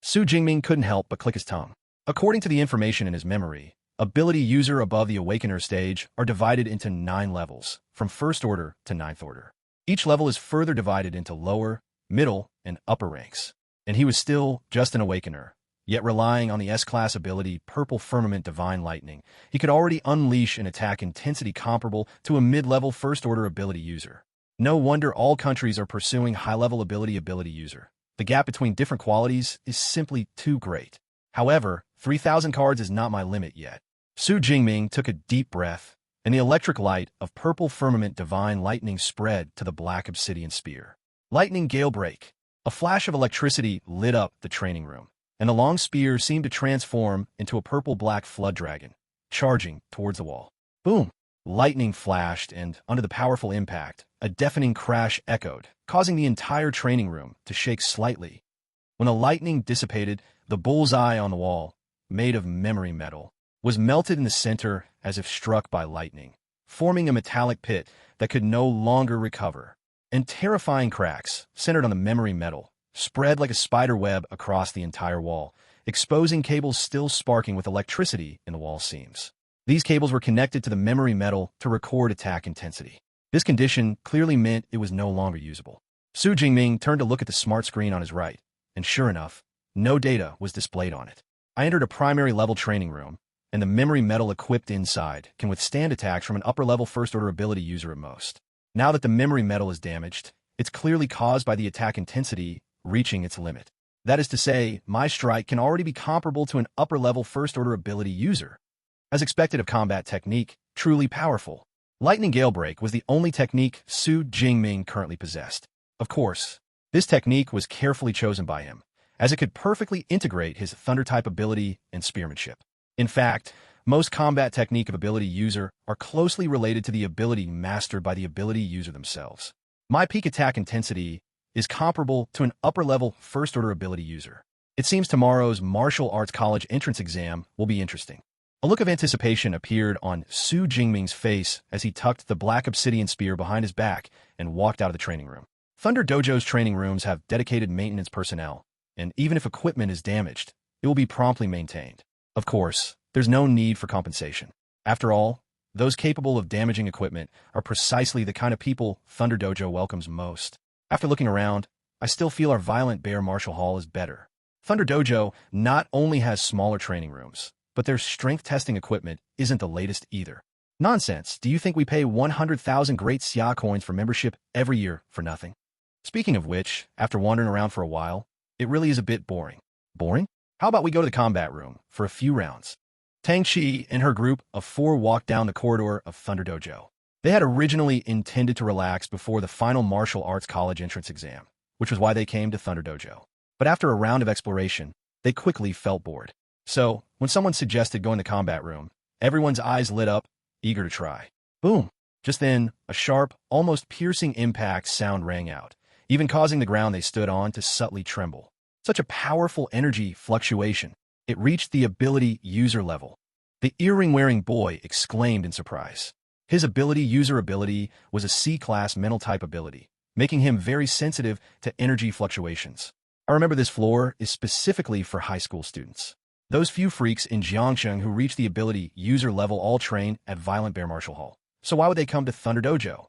Xu Jingming couldn't help but click his tongue. According to the information in his memory, ability user above the awakener stage are divided into 9 levels, from first order to ninth order. Each level is further divided into lower, middle, and upper ranks. And he was still just an awakener, yet relying on the S-class ability Purple Firmament Divine Lightning, he could already unleash an attack intensity comparable to a mid-level first-order ability user. No wonder all countries are pursuing high-level ability user. The gap between different qualities is simply too great. However, 3,000 cards is not my limit yet. Xu Jingming took a deep breath, and the electric light of Purple Firmament Divine Lightning spread to the black obsidian spear. Lightning Gale Break. A flash of electricity lit up the training room, and the long spear seemed to transform into a purple-black flood dragon, charging towards the wall. Boom! Lightning flashed, and, under the powerful impact, a deafening crash echoed, causing the entire training room to shake slightly. When the lightning dissipated, the bullseye on the wall, made of memory metal, was melted in the center as if struck by lightning, forming a metallic pit that could no longer recover. And terrifying cracks, centered on the memory metal, spread like a spider web across the entire wall, exposing cables still sparking with electricity in the wall seams. These cables were connected to the memory metal to record attack intensity. This condition clearly meant it was no longer usable. Xu Jingming turned to look at the smart screen on his right, and sure enough, no data was displayed on it. I entered a primary level training room, and the memory metal equipped inside can withstand attacks from an upper-level first-order ability user at most. Now that the memory metal is damaged, it's clearly caused by the attack intensity reaching its limit. That is to say, my strike can already be comparable to an upper-level first-order ability user. As expected of combat technique, truly powerful. Lightning Gale Break was the only technique Xu Jingming currently possessed. Of course, this technique was carefully chosen by him, as it could perfectly integrate his Thunder-type ability and spearmanship. In fact, most combat technique of ability user are closely related to the ability mastered by the ability user themselves. My peak attack intensity is comparable to an upper-level first-order ability user. It seems tomorrow's martial arts college entrance exam will be interesting. A look of anticipation appeared on Xu Jingming's face as he tucked the black obsidian spear behind his back and walked out of the training room. Thunder Dojo's training rooms have dedicated maintenance personnel, and even if equipment is damaged, it will be promptly maintained. Of course, there's no need for compensation. After all, those capable of damaging equipment are precisely the kind of people Thunder Dojo welcomes most. After looking around, I still feel our Violent Bear Martial Hall is better. Thunder Dojo not only has smaller training rooms, but their strength testing equipment isn't the latest either. Nonsense. Do you think we pay 100,000 great Xia coins for membership every year for nothing? Speaking of which, after wandering around for a while, it really is a bit boring. Boring? How about we go to the combat room for a few rounds? Tang Chi and her group of 4 walked down the corridor of Thunder Dojo. They had originally intended to relax before the final martial arts college entrance exam, which was why they came to Thunder Dojo. But after a round of exploration, they quickly felt bored. So, when someone suggested going to the combat room, everyone's eyes lit up, eager to try. Boom! Just then, a sharp, almost piercing impact sound rang out, even causing the ground they stood on to subtly tremble. Such a powerful energy fluctuation. It reached the ability user level. The earring-wearing boy exclaimed in surprise. His ability user ability was a C-class mental type ability, making him very sensitive to energy fluctuations. I remember this floor is specifically for high school students. Those few freaks in Jiangsheng who reach the ability user level all train at Violent Bear Martial Hall. So why would they come to Thunder Dojo?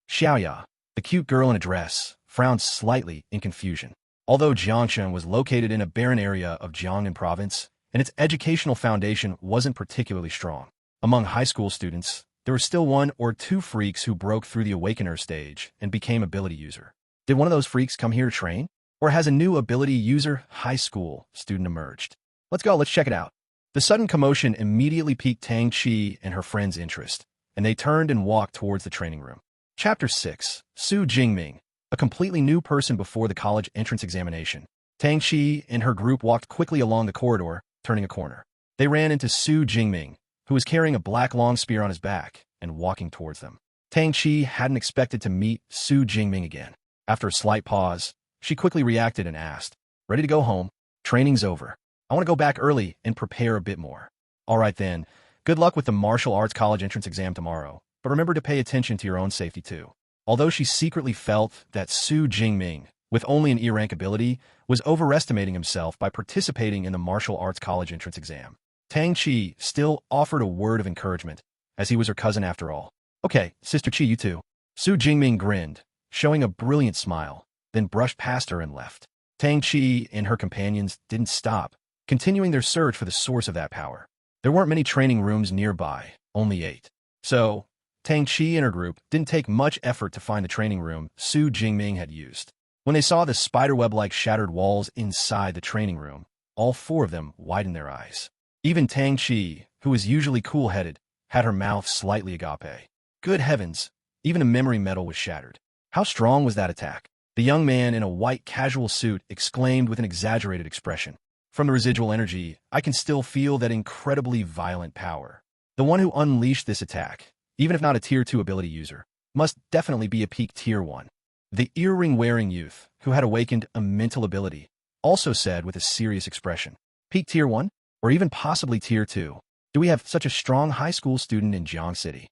Xiaoya, the cute girl in a dress, frowned slightly in confusion. Although Jiangsheng was located in a barren area of Jiangnan province, and its educational foundation wasn't particularly strong, among high school students, there were still 1 or 2 freaks who broke through the Awakener stage and became ability user. Did one of those freaks come here to train? Or has a new ability user high school student emerged? Let's go, let's check it out. The sudden commotion immediately piqued Tang Chi and her friend's interest, and they turned and walked towards the training room. Chapter 6. Xu Jingming, a completely new person before the college entrance examination. Tang Chi and her group walked quickly along the corridor, turning a corner. They ran into Xu Jingming, who was carrying a black long spear on his back and walking towards them. Tang Chi hadn't expected to meet Xu Jingming again. After a slight pause, she quickly reacted and asked, "Ready to go home? Training's over. I want to go back early and prepare a bit more." "All right then. Good luck with the martial arts college entrance exam tomorrow, but remember to pay attention to your own safety too." Although she secretly felt that Xu Jingming, with only an E-rank ability, was overestimating himself by participating in the martial arts college entrance exam. Tang Chi still offered a word of encouragement, as he was her cousin after all. Okay, Sister Chi, you too. Xu Jingming grinned, showing a brilliant smile, then brushed past her and left. Tang Chi and her companions didn't stop, continuing their search for the source of that power. There weren't many training rooms nearby, only 8. So, Tang Chi and her group didn't take much effort to find the training room Xu Jingming had used. When they saw the spiderweb-like shattered walls inside the training room, all 4 of them widened their eyes. Even Tang Chi, who was usually cool-headed, had her mouth slightly agape. Good heavens, even a memory medal was shattered. How strong was that attack? The young man in a white casual suit exclaimed with an exaggerated expression. From the residual energy, I can still feel that incredibly violent power. The one who unleashed this attack, even if not a Tier 2 ability user, must definitely be a peak Tier 1. The earring-wearing youth, who had awakened a mental ability, also said with a serious expression, peak Tier 1? Or even possibly Tier 2? Do we have such a strong high school student in Jiang City?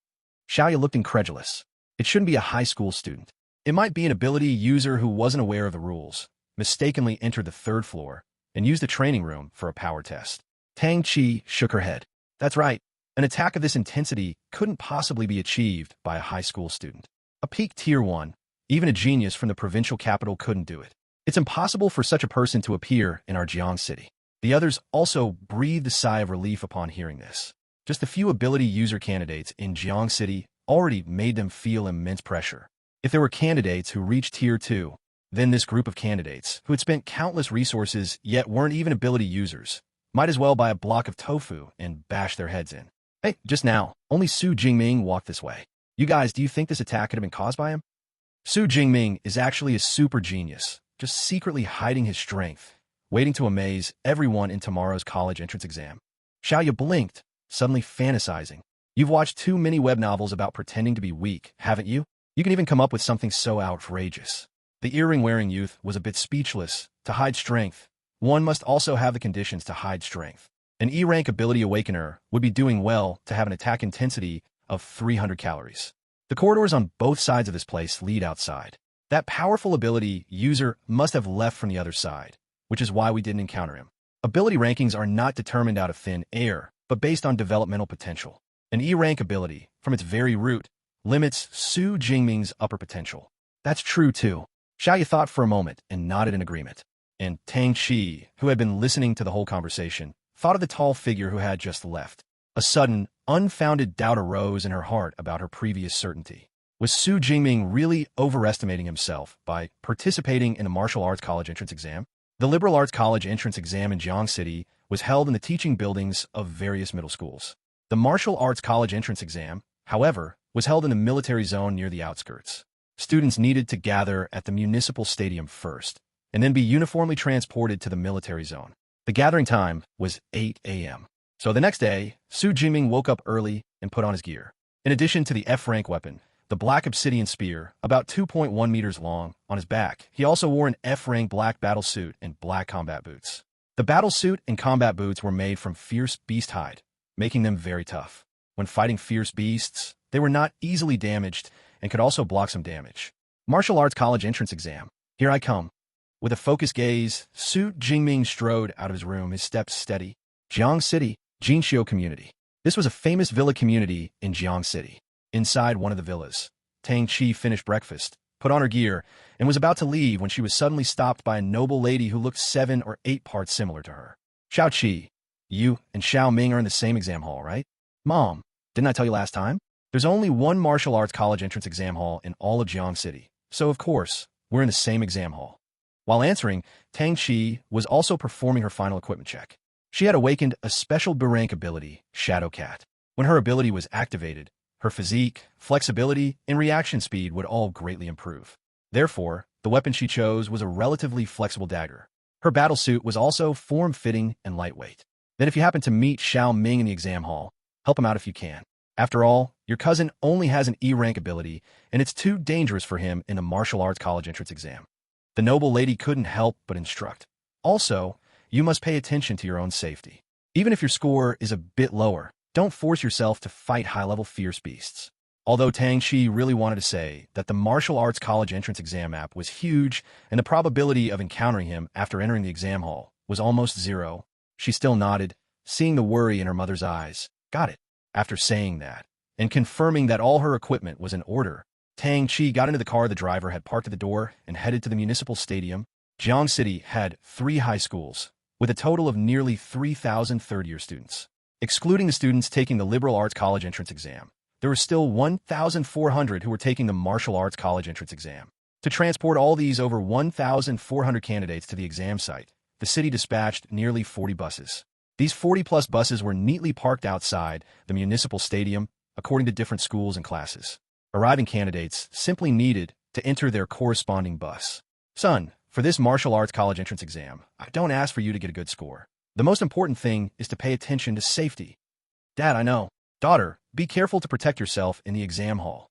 Xiaoya looked incredulous. It shouldn't be a high school student. It might be an ability user who wasn't aware of the rules, mistakenly entered the 3rd floor, and used the training room for a power test. Tang Chi shook her head. That's right. An attack of this intensity couldn't possibly be achieved by a high school student. A peak Tier 1, even a genius from the provincial capital couldn't do it. It's impossible for such a person to appear in our Jiang City. The others also breathed a sigh of relief upon hearing this. Just a few ability user candidates in Jiang City already made them feel immense pressure. If there were candidates who reached Tier 2, then this group of candidates, who had spent countless resources yet weren't even ability users, might as well buy a block of tofu and bash their heads in. Hey, just now, only Xu Jingming walked this way. You guys, do you think this attack could have been caused by him? Xu Jingming is actually a super genius, just secretly hiding his strength, waiting to amaze everyone in tomorrow's college entrance exam. Xiaoya blinked, suddenly fantasizing. You've watched too many web novels about pretending to be weak, haven't you? You can even come up with something so outrageous. The earring-wearing youth was a bit speechless. To hide strength, one must also have the conditions to hide strength. An E-rank ability awakener would be doing well to have an attack intensity of 300 calories. The corridors on both sides of this place lead outside. That powerful ability user must have left from the other side, which is why we didn't encounter him. Ability rankings are not determined out of thin air, but based on developmental potential. An E-rank ability, from its very root, limits Xu Jingming's upper potential. That's true too. Xiaoya thought for a moment and nodded in agreement. And Tang Chi, who had been listening to the whole conversation, thought of the tall figure who had just left. A sudden, unfounded doubt arose in her heart about her previous certainty. Was Xu Jingming really overestimating himself by participating in the martial arts college entrance exam? The liberal arts college entrance exam in Jiang City was held in the teaching buildings of various middle schools. The martial arts college entrance exam, however, was held in the military zone near the outskirts. Students needed to gather at the municipal stadium first, and then be uniformly transported to the military zone. The gathering time was 8 a.m. So the next day, Xu Jingming woke up early and put on his gear. In addition to the F-rank weapon, the black obsidian spear, about 2.1 meters long, on his back, he also wore an F-rank black battle suit and black combat boots. The battle suit and combat boots were made from fierce beast hide, making them very tough. When fighting fierce beasts, they were not easily damaged and could also block some damage. Martial arts college entrance exam. Here I come. With a focused gaze, Xu Jingming strode out of his room, his steps steady. Jiang City, Jinxiu community. This was a famous villa community in Jiang City. Inside one of the villas, Tang Chi finished breakfast, put on her gear, and was about to leave when she was suddenly stopped by a noble lady who looked 7 or 8 parts similar to her. Xiao Qi, you and Xiao Ming are in the same exam hall, right? Mom, didn't I tell you last time? There's only one martial arts college entrance exam hall in all of Jiang City, so of course, we're in the same exam hall. While answering, Tang Chi was also performing her final equipment check. She had awakened a special B-rank ability, Shadow Cat. When her ability was activated, her physique, flexibility, and reaction speed would all greatly improve. Therefore, the weapon she chose was a relatively flexible dagger. Her battle suit was also form-fitting and lightweight. Then if you happen to meet Xiao Ming in the exam hall, help him out if you can. After all, your cousin only has an E-rank ability, and it's too dangerous for him in the martial arts college entrance exam. The noble lady couldn't help but instruct. Also, you must pay attention to your own safety. Even if your score is a bit lower, don't force yourself to fight high-level fierce beasts. Although Tang Shi really wanted to say that the martial arts college entrance exam app was huge and the probability of encountering him after entering the exam hall was almost zero, she still nodded, seeing the worry in her mother's eyes. Got it. After saying that, and confirming that all her equipment was in order, Tang Chi got into the car the driver had parked at the door and headed to the municipal stadium. Jiang City had 3 high schools, with a total of nearly 3,000 third-year students. Excluding the students taking the liberal arts college entrance exam, there were still 1,400 who were taking the martial arts college entrance exam. To transport all these over 1,400 candidates to the exam site, the city dispatched nearly 40 buses. These 40-plus buses were neatly parked outside the municipal stadium, according to different schools and classes. Arriving candidates simply needed to enter their corresponding bus. Son, for this martial arts college entrance exam, I don't ask for you to get a good score. The most important thing is to pay attention to safety. Dad, I know. Daughter, be careful to protect yourself in the exam hall.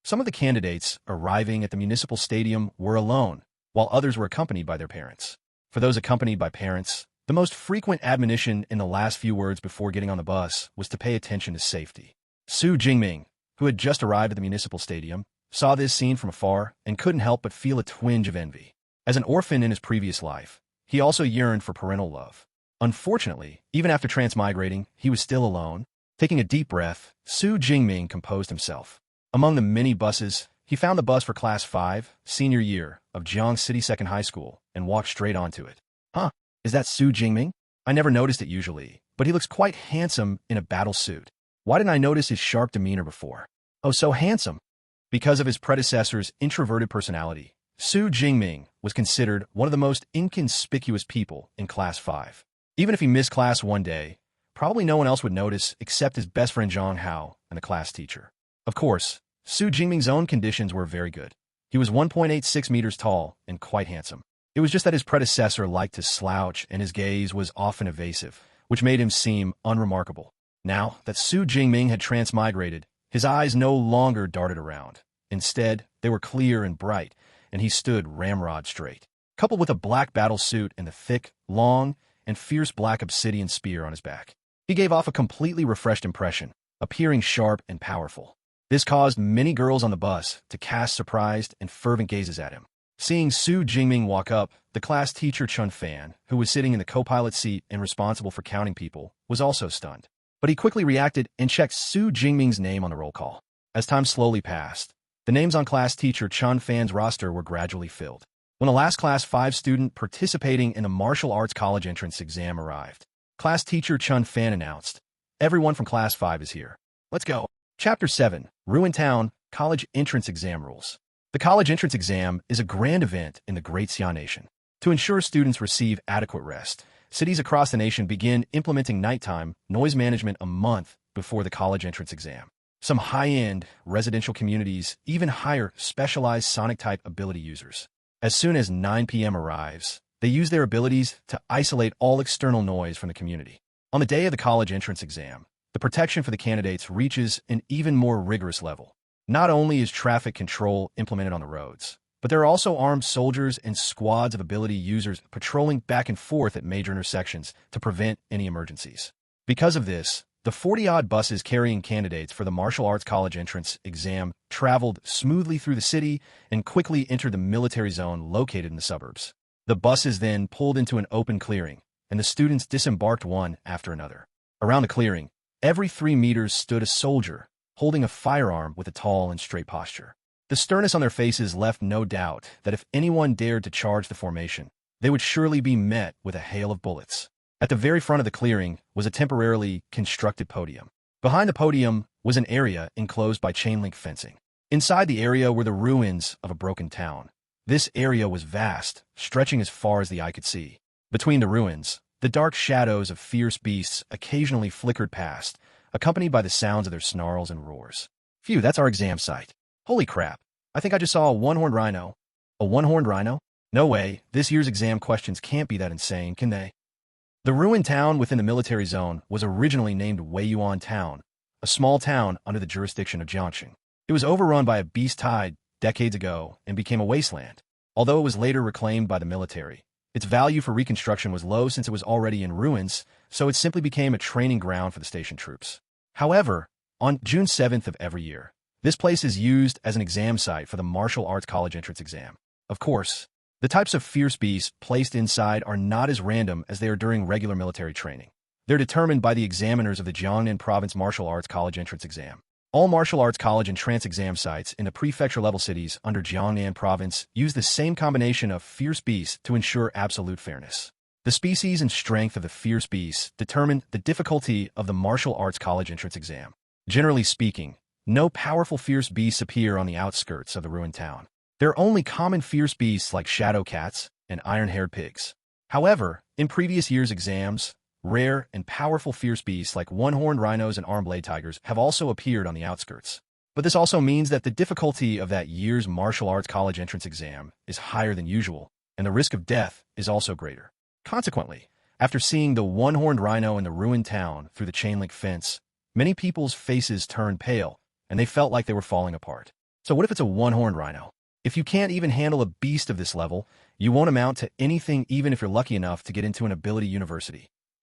Some of the candidates arriving at the municipal stadium were alone, while others were accompanied by their parents. For those accompanied by parents, the most frequent admonition in the last few words before getting on the bus was to pay attention to safety. Xu Jingming, who had just arrived at the municipal stadium, saw this scene from afar and couldn't help but feel a twinge of envy. As an orphan in his previous life, he also yearned for parental love. Unfortunately, even after transmigrating, he was still alone. Taking a deep breath, Xu Jingming composed himself. Among the many buses, he found the bus for Class 5, senior year, of Jiang City Second High School, and walked straight onto it. Huh, is that Xu Jingming? I never noticed it usually, but he looks quite handsome in a battle suit. Why didn't I notice his sharp demeanor before? Oh, so handsome. Because of his predecessor's introverted personality, Xu Jingming was considered one of the most inconspicuous people in Class 5. Even if he missed class one day, probably no one else would notice except his best friend Zhang Hao and the class teacher. Of course, Xu Jingming's own conditions were very good. He was 1.86 meters tall and quite handsome. It was just that his predecessor liked to slouch and his gaze was often evasive, which made him seem unremarkable. Now that Xu Jingming had transmigrated, his eyes no longer darted around. Instead, they were clear and bright, and he stood ramrod straight. Coupled with a black battle suit and the thick, long, and fierce black obsidian spear on his back, he gave off a completely refreshed impression, appearing sharp and powerful. This caused many girls on the bus to cast surprised and fervent gazes at him. Seeing Xu Jingming walk up, the class teacher Chun Fan, who was sitting in the co-pilot seat and responsible for counting people, was also stunned. But he quickly reacted and checked Xu Jingming's name on the roll call. As time slowly passed, the names on class teacher Chun Fan's roster were gradually filled. When the last Class 5 student participating in the martial arts college entrance exam arrived, class teacher Chun Fan announced, "Everyone from Class 5 is here. Let's go." Chapter 7, Ruined Town, College Entrance Exam Rules. The college entrance exam is a grand event in the Great Xia Nation. To ensure students receive adequate rest, cities across the nation begin implementing nighttime noise management a month before the college entrance exam. Some high-end residential communities even hire specialized sonic-type ability users. As soon as 9 p.m. arrives, they use their abilities to isolate all external noise from the community. On the day of the college entrance exam, the protection for the candidates reaches an even more rigorous level. Not only is traffic control implemented on the roads, but there are also armed soldiers and squads of ability users patrolling back and forth at major intersections to prevent any emergencies. Because of this, the 40-odd buses carrying candidates for the martial arts college entrance exam traveled smoothly through the city and quickly entered the military zone located in the suburbs. The buses then pulled into an open clearing, and the students disembarked one after another. Around the clearing, every 3 meters stood a soldier, holding a firearm with a tall and straight posture. The sternness on their faces left no doubt that if anyone dared to charge the formation, they would surely be met with a hail of bullets. At the very front of the clearing was a temporarily constructed podium. Behind the podium was an area enclosed by chain-link fencing. Inside the area were the ruins of a broken town. This area was vast, stretching as far as the eye could see. Between the ruins, the dark shadows of fierce beasts occasionally flickered past, accompanied by the sounds of their snarls and roars. Phew, that's our exam site. Holy crap, I think I just saw a one-horned rhino. A one-horned rhino? No way, this year's exam questions can't be that insane, can they? The ruined town within the military zone was originally named Weiyuan Town, a small town under the jurisdiction of Jiangxing. It was overrun by a beast tide decades ago and became a wasteland. Although it was later reclaimed by the military, its value for reconstruction was low since it was already in ruins, so it simply became a training ground for the station troops. However, on June 7th of every year, This place is used as an exam site for the martial arts college entrance exam. Of course, the types of fierce beasts placed inside are not as random as they are during regular military training. They're determined by the examiners of the Jiangnan Province Martial Arts College entrance exam. All martial arts college and trance exam sites in the prefecture-level cities under Jiangnan Province use the same combination of fierce beasts to ensure absolute fairness. The species and strength of the fierce beasts determine the difficulty of the martial arts college entrance exam. Generally speaking, no powerful fierce beasts appear on the outskirts of the ruined town. There are only common fierce beasts like shadow cats and iron-haired pigs. However, in previous years' exams, rare and powerful fierce beasts like one-horned rhinos and arm-blade tigers have also appeared on the outskirts. But this also means that the difficulty of that year's martial arts college entrance exam is higher than usual, and the risk of death is also greater. Consequently, after seeing the one-horned rhino in the ruined town through the chain-link fence, many people's faces turned pale, and they felt like they were falling apart. So what if it's a one-horned rhino? If you can't even handle a beast of this level, you won't amount to anything even if you're lucky enough to get into an ability university.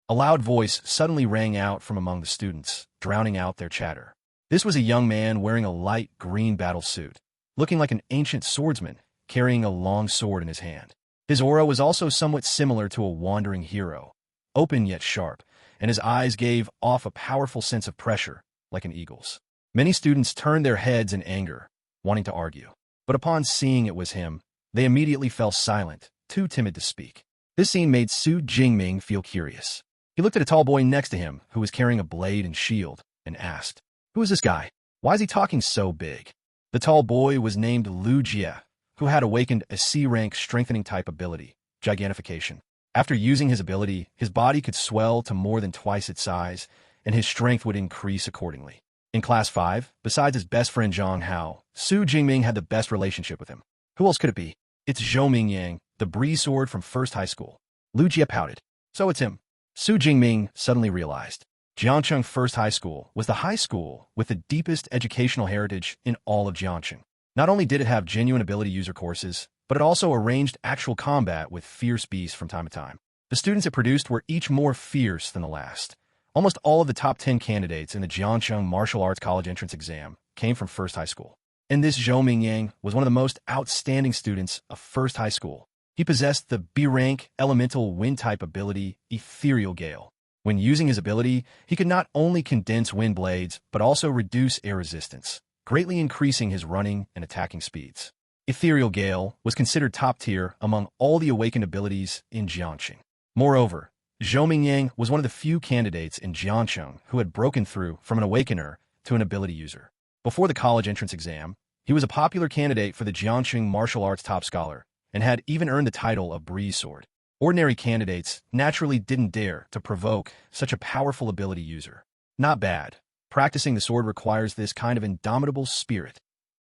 A loud voice suddenly rang out from among the students, drowning out their chatter. This was a young man wearing a light green battle suit, looking like an ancient swordsman, carrying a long sword in his hand. His aura was also somewhat similar to a wandering hero, open yet sharp, and his eyes gave off a powerful sense of pressure, like an eagle's. Many students turned their heads in anger, wanting to argue. But upon seeing it was him, they immediately fell silent, too timid to speak. This scene made Xu Jingming feel curious. He looked at a tall boy next to him who was carrying a blade and shield and asked, "Who is this guy? Why is he talking so big?" The tall boy was named Lu Jie, who had awakened a C-rank strengthening type ability, gigantification. After using his ability, his body could swell to more than twice its size, and his strength would increase accordingly. In Class 5, besides his best friend Zhang Hao, Xu Jingming had the best relationship with him. Who else could it be? It's Zhou Mingyang, the breeze sword from first high school. Lu Jie pouted. So it's him. Xu Jingming suddenly realized. Jiangcheng First High School was the high school with the deepest educational heritage in all of Jiangcheng. Not only did it have genuine ability user courses, but it also arranged actual combat with fierce beasts from time to time. The students it produced were each more fierce than the last. Almost all of the top 10 candidates in the Jiangcheng Martial Arts College entrance exam came from First High School. And this Zhou Mingyang was one of the most outstanding students of First High School. He possessed the B-rank elemental wind-type ability, Ethereal Gale. When using his ability, he could not only condense wind blades, but also reduce air resistance, greatly increasing his running and attacking speeds. Ethereal Gale was considered top tier among all the awakened abilities in Jiangcheng. Moreover, Zhou Mingyang was one of the few candidates in Jiangcheng who had broken through from an awakener to an ability user. Before the college entrance exam, he was a popular candidate for the Jiangcheng Martial Arts Top Scholar, and had even earned the title of Breeze Sword. Ordinary candidates naturally didn't dare to provoke such a powerful ability user. Not bad. Practicing the sword requires this kind of indomitable spirit.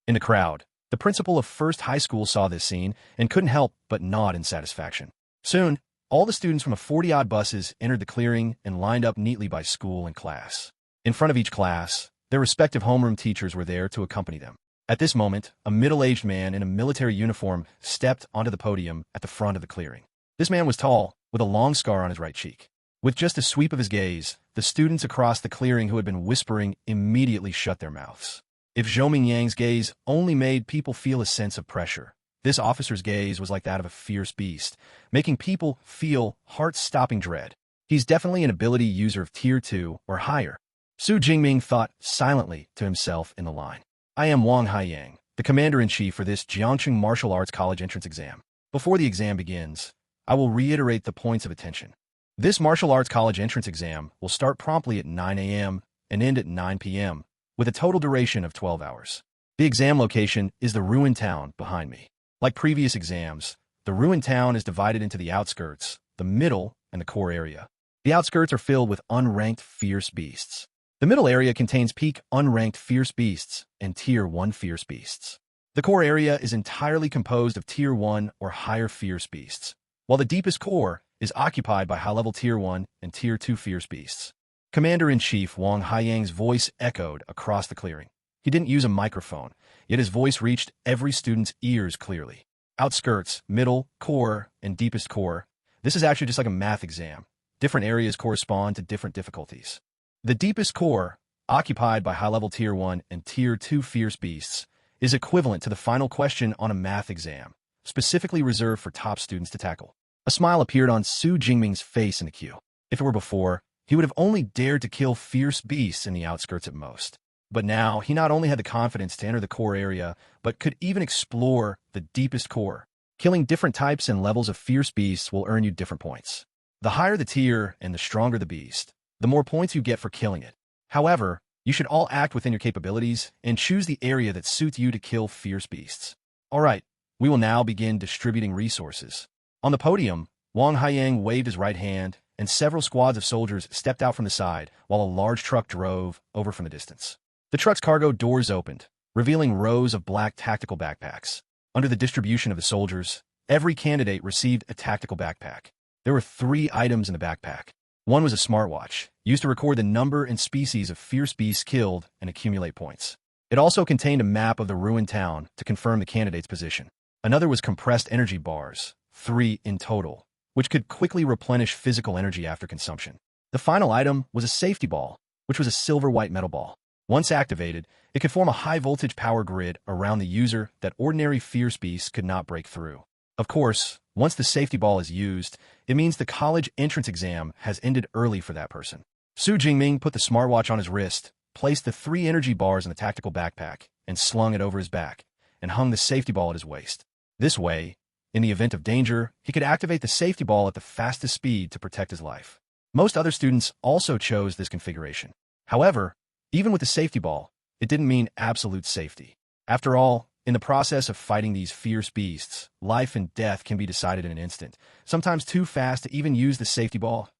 In the crowd, the principal of First High School saw this scene and couldn't help but nod in satisfaction. Soon, all the students from 40-odd buses entered the clearing and lined up neatly by school and class. In front of each class, their respective homeroom teachers were there to accompany them. At this moment, a middle-aged man in a military uniform stepped onto the podium at the front of the clearing. This man was tall, with a long scar on his right cheek. With just a sweep of his gaze, the students across the clearing who had been whispering immediately shut their mouths. If Zhou Mingyang's gaze only made people feel a sense of pressure, this officer's gaze was like that of a fierce beast, making people feel heart-stopping dread. He's definitely an ability user of Tier 2 or higher. Xu Jingming thought silently to himself in the line. I am Wang Haiyang, the commander-in-chief for this Jiangcheng Martial Arts College entrance exam. Before the exam begins, I will reiterate the points of attention. This Martial Arts College entrance exam will start promptly at 9 a.m. and end at 9 p.m., with a total duration of 12 hours. The exam location is the ruined town behind me. Like previous exams, the ruined town is divided into the outskirts, the middle, and the core area. The outskirts are filled with unranked fierce beasts. The middle area contains peak unranked fierce beasts and Tier 1 fierce beasts. The core area is entirely composed of Tier 1 or higher fierce beasts, while the deepest core is occupied by high-level Tier 1 and Tier 2 fierce beasts. Commander-in-Chief Wang Haiyang's voice echoed across the clearing. He didn't use a microphone, yet his voice reached every student's ears clearly. Outskirts, middle, core, and deepest core. This is actually just like a math exam. Different areas correspond to different difficulties. The deepest core occupied by high-level Tier 1 and Tier 2 fierce beasts, is equivalent to the final question on a math exam, specifically reserved for top students to tackle. A smile appeared on Xu Jingming's face in the queue. If it were before, he would have only dared to kill fierce beasts in the outskirts at most. But now, he not only had the confidence to enter the core area, but could even explore the deepest core. Killing different types and levels of fierce beasts will earn you different points. The higher the tier and the stronger the beast, the more points you get for killing it. However, you should all act within your capabilities and choose the area that suits you to kill fierce beasts. Alright, we will now begin distributing resources. On the podium, Wang Haiyang waved his right hand, and several squads of soldiers stepped out from the side while a large truck drove over from the distance. The truck's cargo doors opened, revealing rows of black tactical backpacks. Under the distribution of the soldiers, every candidate received a tactical backpack. There were 3 items in the backpack. One was a smartwatch, used to record the number and species of fierce beasts killed and accumulate points. It also contained a map of the ruined town to confirm the candidate's position. Another was compressed energy bars, 3 in total, which could quickly replenish physical energy after consumption. The final item was a safety ball, which was a silver-white metal ball. Once activated, it could form a high-voltage power grid around the user that ordinary fierce beasts could not break through. Of course, once the safety ball is used, it means the college entrance exam has ended early for that person. Xu Jingming put the smartwatch on his wrist, placed the 3 energy bars in the tactical backpack, and slung it over his back, and hung the safety ball at his waist. This way, in the event of danger, he could activate the safety ball at the fastest speed to protect his life. Most other students also chose this configuration. However, even with the safety ball, it didn't mean absolute safety. After all, in the process of fighting these fierce beasts, life and death can be decided in an instant, sometimes too fast to even use the safety ball.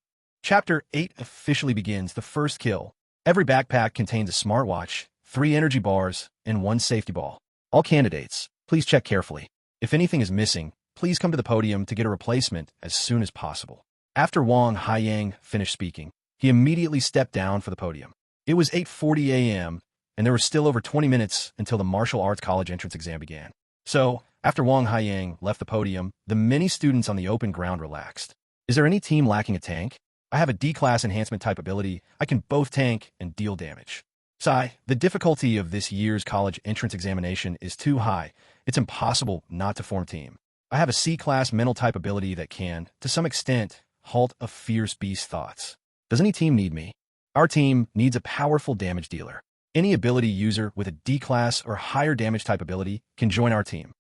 Chapter 8 officially begins the first kill. Every backpack contains a smartwatch, 3 energy bars, and 1 safety ball. All candidates, please check carefully. If anything is missing, please come to the podium to get a replacement as soon as possible. After Wang Haiyang finished speaking, he immediately stepped down for the podium. It was 8:40 a.m., and there were still over 20 minutes until the martial arts college entrance exam began. So, after Wang Haiyang left the podium, the many students on the open ground relaxed. Is there any team lacking a tank? I have a D-class enhancement type ability. I can both tank and deal damage. Sigh, the difficulty of this year's college entrance examination is too high. It's impossible not to form team. I have a C-class mental type ability that can, to some extent, halt a fierce beast's thoughts. Does any team need me? Our team needs a powerful damage dealer. Any ability user with a D-class or higher damage type ability can join our team.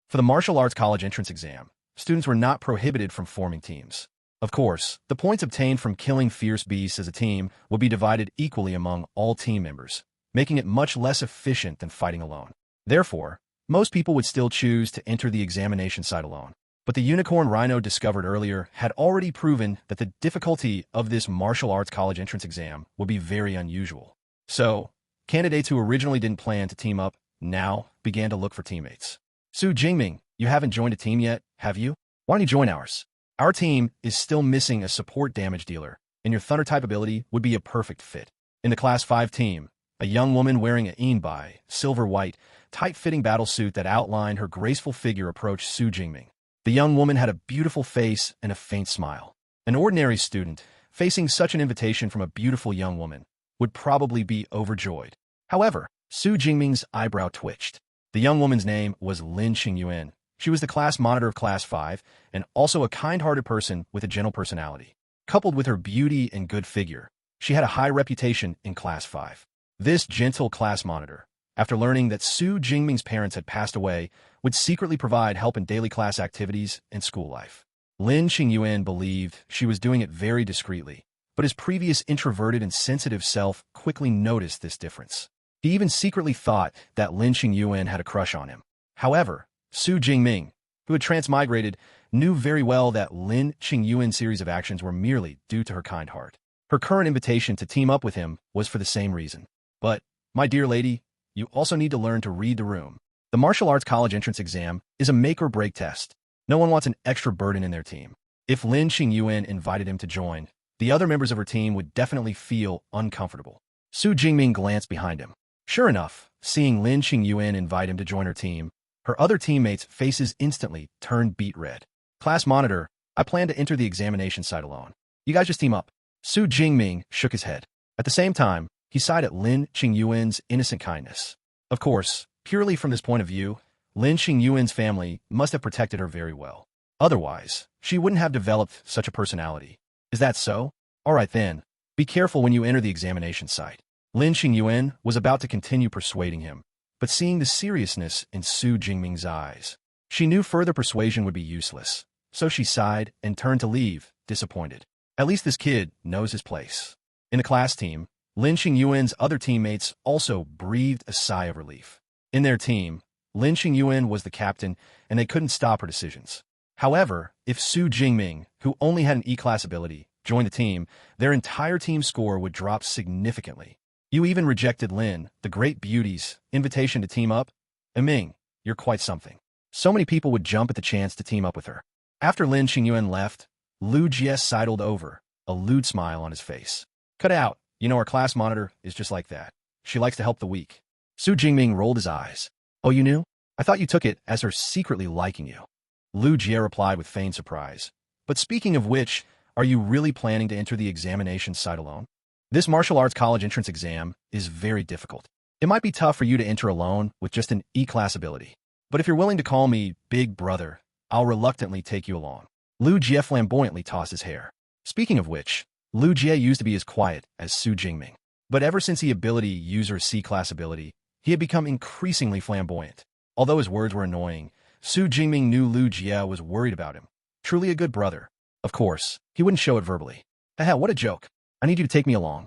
For the martial arts college entrance exam, students were not prohibited from forming teams. Of course, the points obtained from killing fierce beasts as a team will be divided equally among all team members, making it much less efficient than fighting alone. Therefore, most people would still choose to enter the examination site alone. But the unicorn rhino discovered earlier had already proven that the difficulty of this martial arts college entrance exam would be very unusual. So, candidates who originally didn't plan to team up now began to look for teammates. Xu Jingming, you haven't joined a team yet, have you? Why don't you join ours? Our team is still missing a support damage dealer, and your Thunder type ability would be a perfect fit. In the Class 5 team, a young woman wearing a silver-white, tight-fitting battlesuit that outlined her graceful figure approached Xu Jingming. The young woman had a beautiful face and a faint smile. An ordinary student, facing such an invitation from a beautiful young woman, would probably be overjoyed. However, Xu Jingming's eyebrow twitched. The young woman's name was Lin Qingyuan. She was the class monitor of Class 5 and also a kind-hearted person with a gentle personality. Coupled with her beauty and good figure, she had a high reputation in Class 5. This gentle class monitor, after learning that Xu Jingming's parents had passed away, would secretly provide help in daily class activities and school life. Lin Qingyuan believed she was doing it very discreetly, but his previous introverted and sensitive self quickly noticed this difference. He even secretly thought that Lin Qingyuan had a crush on him. However, Xu Jingming, who had transmigrated, knew very well that Lin Qingyuan's series of actions were merely due to her kind heart. Her current invitation to team up with him was for the same reason. But, my dear lady, you also need to learn to read the room. The martial arts college entrance exam is a make-or-break test. No one wants an extra burden in their team. If Lin Qingyuan invited him to join, the other members of her team would definitely feel uncomfortable. Xu Jingming glanced behind him. Sure enough, seeing Lin Qingyuan invite him to join her team, her other teammates' faces instantly turned beet red. Class monitor, I plan to enter the examination site alone. You guys just team up. Xu Jingming shook his head. At the same time, He sighed at Lin Qingyuan's innocent kindness. Of course, purely from this point of view, Lin Qingyuan's family must have protected her very well. Otherwise, she wouldn't have developed such a personality. Is that so? All right then. Be careful when you enter the examination site. Lin Qingyuan was about to continue persuading him, but seeing the seriousness in Xu Jingming's eyes, she knew further persuasion would be useless. So she sighed and turned to leave, disappointed. At least this kid knows his place. In the class team, Lin Qingyuan's other teammates also breathed a sigh of relief. In their team, Lin Qingyuan was the captain, and they couldn't stop her decisions. However, if Xu Jingming, who only had an E-class ability, joined the team, their entire team score would drop significantly. You even rejected Lin, the great beauty's, invitation to team up? Ming, you're quite something. So many people would jump at the chance to team up with her. After Lin Qingyuan left, Lu Jie sidled over, a lewd smile on his face. Cut out. You know our class monitor is just like that. She likes to help the weak. Xu Jingming rolled his eyes. Oh, you knew? I thought you took it as her secretly liking you. Lu Jie replied with feigned surprise. But speaking of which, are you really planning to enter the examination site alone? This martial arts college entrance exam is very difficult. It might be tough for you to enter alone with just an E-class ability. But if you're willing to call me Big Brother, I'll reluctantly take you along. Lu Jie flamboyantly tossed his hair. Speaking of which, Lu Jie used to be as quiet as Xu Jingming. But ever since the ability user C-class ability, he had become increasingly flamboyant. Although his words were annoying, Xu Jingming knew Lu Jie was worried about him. Truly a good brother. Of course, he wouldn't show it verbally. Haha, what a joke. I need you to take me along.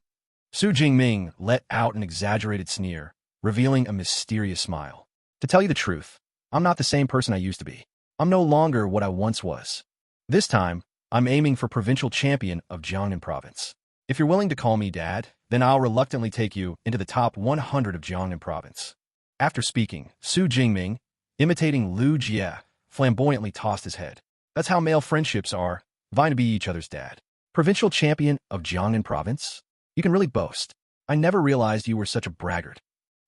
Xu Jingming let out an exaggerated sneer, revealing a mysterious smile. To tell you the truth, I'm not the same person I used to be. I'm no longer what I once was. This time, I'm aiming for provincial champion of Jiangnan province. If you're willing to call me Dad, then I'll reluctantly take you into the top 100 of Jiangnan province. After speaking, Xu Jingming, imitating Lu Jie, flamboyantly tossed his head. That's how male friendships are, vying to be each other's dad. Provincial champion of Jiangnan province? You can really boast. I never realized you were such a braggart.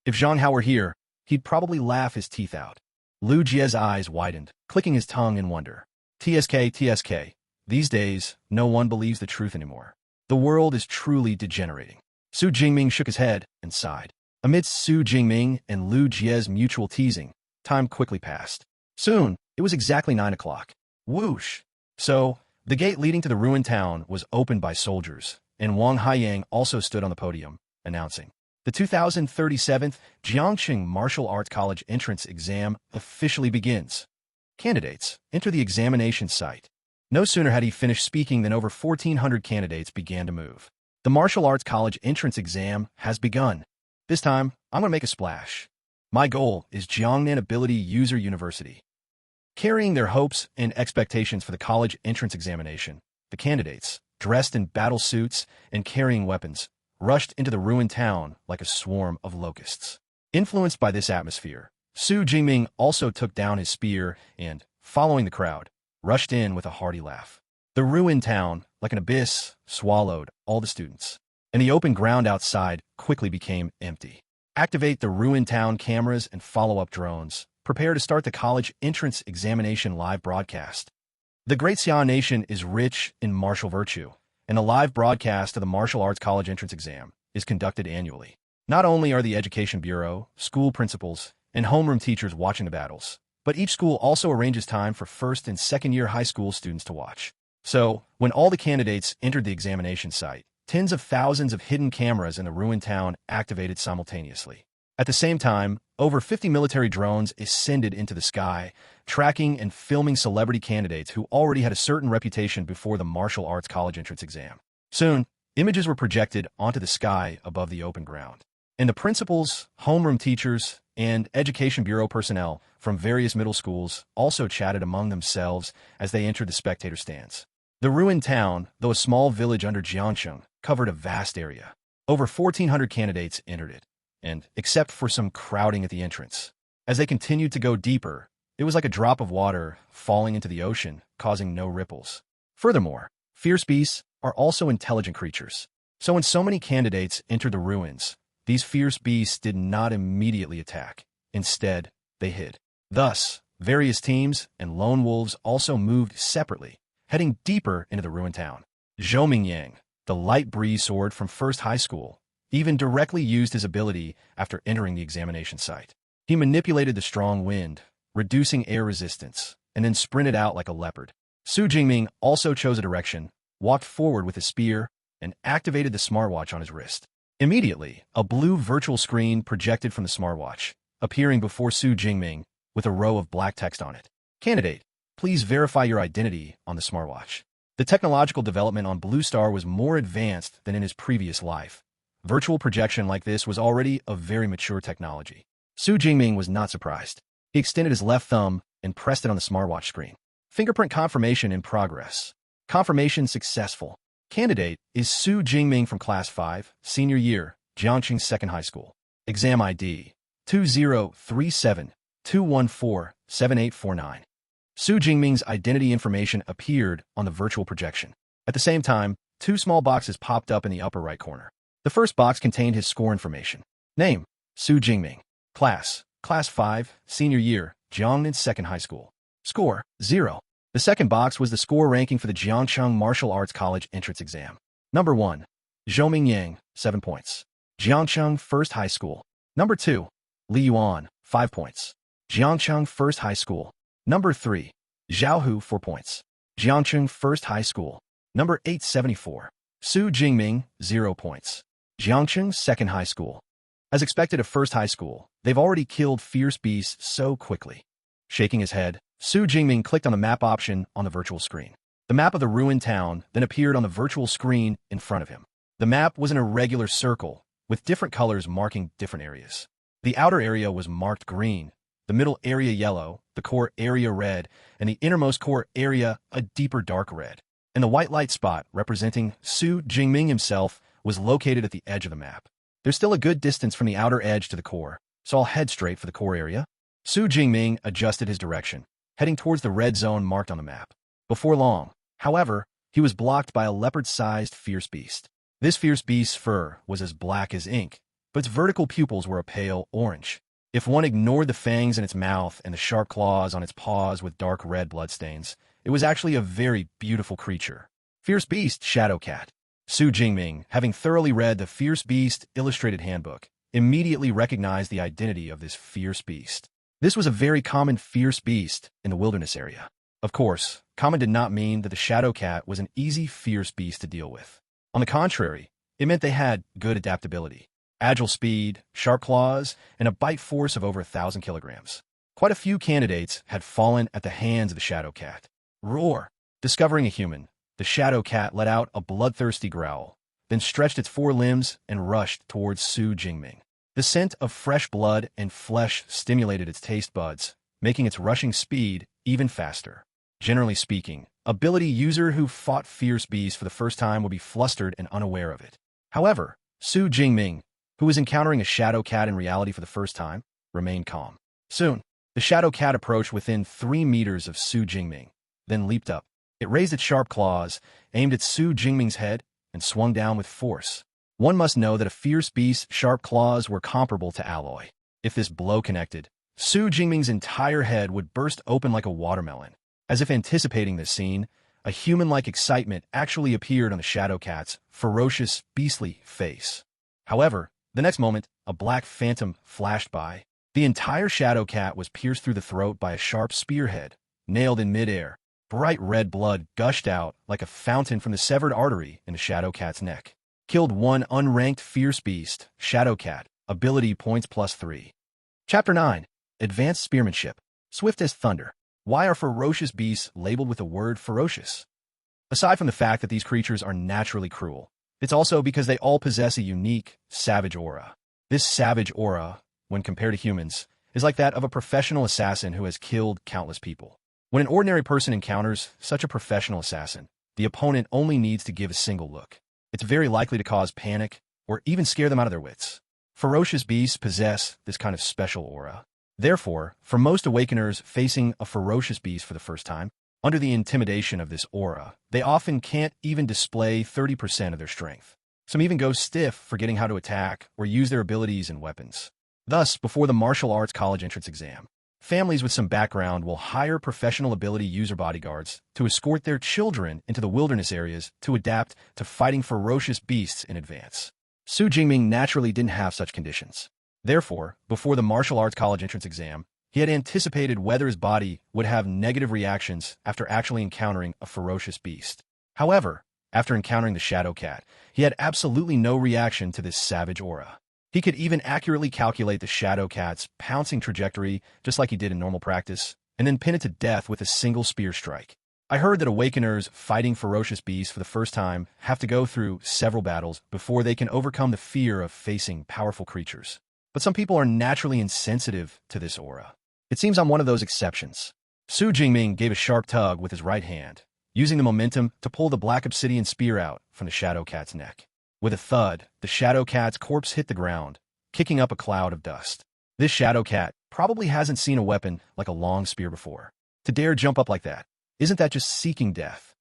If Zhang Hao were here, he'd probably laugh his teeth out. Lu Jie's eyes widened, clicking his tongue in wonder. TSK. These days, no one believes the truth anymore. The world is truly degenerating. Xu Jingming shook his head and sighed. Amidst Xu Jingming and Lu Jie's mutual teasing, time quickly passed. Soon, it was exactly 9 o'clock. Whoosh! So, the gate leading to the ruined town was opened by soldiers, and Wang Haiyang also stood on the podium, announcing, the 2037th Jiangqing Martial Arts College entrance exam officially begins. Candidates, enter the examination site. No sooner had he finished speaking than over 1,400 candidates began to move. The Martial Arts College entrance exam has begun. This time, I'm going to make a splash. My goal is Jiangnan Ability User University. Carrying their hopes and expectations for the college entrance examination, the candidates, dressed in battle suits and carrying weapons, rushed into the ruined town like a swarm of locusts. Influenced by this atmosphere, Xu Jingming also took down his spear and, following the crowd, rushed in with a hearty laugh. The ruined town, like an abyss, swallowed all the students, and the open ground outside quickly became empty. Activate the ruined town cameras and follow-up drones. Prepare to start the college entrance examination live broadcast. The Great Xia Nation is rich in martial virtue, and the live broadcast of the Martial Arts College entrance exam is conducted annually. Not only are the Education Bureau, school principals, and homeroom teachers watching the battles, but each school also arranges time for first and second-year high school students to watch. So, when all the candidates entered the examination site, tens of thousands of hidden cameras in the ruined town activated simultaneously. At the same time, over 50 military drones ascended into the sky, tracking and filming celebrity candidates who already had a certain reputation before the Martial Arts College entrance exam. Soon, images were projected onto the sky above the open ground. And the principals, homeroom teachers, and Education Bureau personnel from various middle schools also chatted among themselves as they entered the spectator stands. The ruined town, though a small village under Jiangcheng, covered a vast area. Over 1,400 candidates entered it, and, except for some crowding at the entrance, as they continued to go deeper, it was like a drop of water falling into the ocean, causing no ripples. Furthermore, fierce beasts are also intelligent creatures. So when so many candidates entered the ruins, these fierce beasts did not immediately attack. Instead, they hid. Thus, various teams and lone wolves also moved separately, heading deeper into the ruined town. Zhou Mingyang, the light breeze sword from First High School, even directly used his ability after entering the examination site. He manipulated the strong wind, reducing air resistance, and then sprinted out like a leopard. Xu Jingming also chose a direction, walked forward with his spear, and activated the smartwatch on his wrist. Immediately, a blue virtual screen projected from the smartwatch, appearing before Xu Jingming with a row of black text on it. Candidate, please verify your identity on the smartwatch. The technological development on Blue Star was more advanced than in his previous life. Virtual projection like this was already a very mature technology. Xu Jingming was not surprised. He extended his left thumb and pressed it on the smartwatch screen. Fingerprint confirmation in progress. Confirmation successful. Candidate is Xu Jingming from Class 5, Senior Year, Jiangqing Second High School. Exam ID 2037-214-7849. Xu Jingming's identity information appeared on the virtual projection. At the same time, two small boxes popped up in the upper right corner. The first box contained his score information. Name, Xu Jingming. Class 5, Senior Year, Jiangnan Second High School. Score, 0. The second box was the score ranking for the Jiangcheng Martial Arts College entrance exam. Number 1, Zhou Yang, 7 points. Jiangcheng First High School. Number 2, Li Yuan, 5 points. Jiangcheng First High School. Number 3, Zhao Hu, 4 points. Jiangcheng First High School. Number 874, Xu Jingming, 0 points. Jiangcheng Second High School. As expected of First High School, they've already killed fierce beasts so quickly. Shaking his head, Xu Jingming clicked on the map option on the virtual screen. The map of the ruined town then appeared on the virtual screen in front of him. The map was an irregular circle, with different colors marking different areas. The outer area was marked green, the middle area yellow, the core area red, and the innermost core area a deeper dark red. And the white light spot representing Xu Jingming himself was located at the edge of the map. There's still a good distance from the outer edge to the core, so I'll head straight for the core area. Xu Jingming adjusted his direction, heading towards the red zone marked on the map. Before long, however, he was blocked by a leopard-sized fierce beast. This fierce beast's fur was as black as ink, but its vertical pupils were a pale orange. If one ignored the fangs in its mouth and the sharp claws on its paws with dark red bloodstains, it was actually a very beautiful creature. Fierce Beast Shadow Cat. Xu Jingming, having thoroughly read the Fierce Beast Illustrated Handbook, immediately recognized the identity of this fierce beast. This was a very common fierce beast in the wilderness area. Of course, common did not mean that the Shadow Cat was an easy fierce beast to deal with. On the contrary, it meant they had good adaptability, agile speed, sharp claws, and a bite force of over 1,000 kilograms. Quite a few candidates had fallen at the hands of the Shadow Cat. Roar! Discovering a human, the Shadow Cat let out a bloodthirsty growl, then stretched its four limbs and rushed towards Xu Jingming. The scent of fresh blood and flesh stimulated its taste buds, making its rushing speed even faster. Generally speaking, ability user who fought fierce beasts for the first time would be flustered and unaware of it. However, Xu Jingming, who was encountering a Shadow Cat in reality for the first time, remained calm. Soon, the Shadow Cat approached within 3 meters of Xu Jingming, then leaped up. It raised its sharp claws, aimed at Xu Jingming's head, and swung down with force. One must know that a fierce beast's sharp claws were comparable to alloy. If this blow connected, Xu Jingming's entire head would burst open like a watermelon. As if anticipating this scene, a human-like excitement actually appeared on the Shadow Cat's ferocious, beastly face. However, the next moment, a black phantom flashed by. The entire Shadow Cat was pierced through the throat by a sharp spearhead, nailed in midair. Bright red blood gushed out like a fountain from the severed artery in the Shadow Cat's neck. Killed one unranked fierce beast, Shadow Cat, ability points +3. Chapter 9. Advanced Spearmanship. Swift as thunder. Why are ferocious beasts labeled with the word ferocious? Aside from the fact that these creatures are naturally cruel, it's also because they all possess a unique, savage aura. This savage aura, when compared to humans, is like that of a professional assassin who has killed countless people. When an ordinary person encounters such a professional assassin, the opponent only needs to give a single look. It's very likely to cause panic or even scare them out of their wits. Ferocious beasts possess this kind of special aura. Therefore, for most awakeners facing a ferocious beast for the first time, under the intimidation of this aura, they often can't even display 30% of their strength. Some even go stiff, forgetting how to attack or use their abilities and weapons. Thus, before the martial arts college entrance exam, families with some background will hire professional ability user bodyguards to escort their children into the wilderness areas to adapt to fighting ferocious beasts in advance. Xu Jingming naturally didn't have such conditions. Therefore, before the martial arts college entrance exam, he had anticipated whether his body would have negative reactions after actually encountering a ferocious beast. However, after encountering the shadow cat, he had absolutely no reaction to this savage aura. He could even accurately calculate the shadow cat's pouncing trajectory just like he did in normal practice, and then pin it to death with a single spear strike. I heard that awakeners fighting ferocious beasts for the first time have to go through several battles before they can overcome the fear of facing powerful creatures. But some people are naturally insensitive to this aura. It seems I'm one of those exceptions. Xu Jingming gave a sharp tug with his right hand, using the momentum to pull the black obsidian spear out from the shadow cat's neck. With a thud, the shadow cat's corpse hit the ground, kicking up a cloud of dust. This shadow cat probably hasn't seen a weapon like a long spear before. To dare jump up like that, isn't that just seeking death?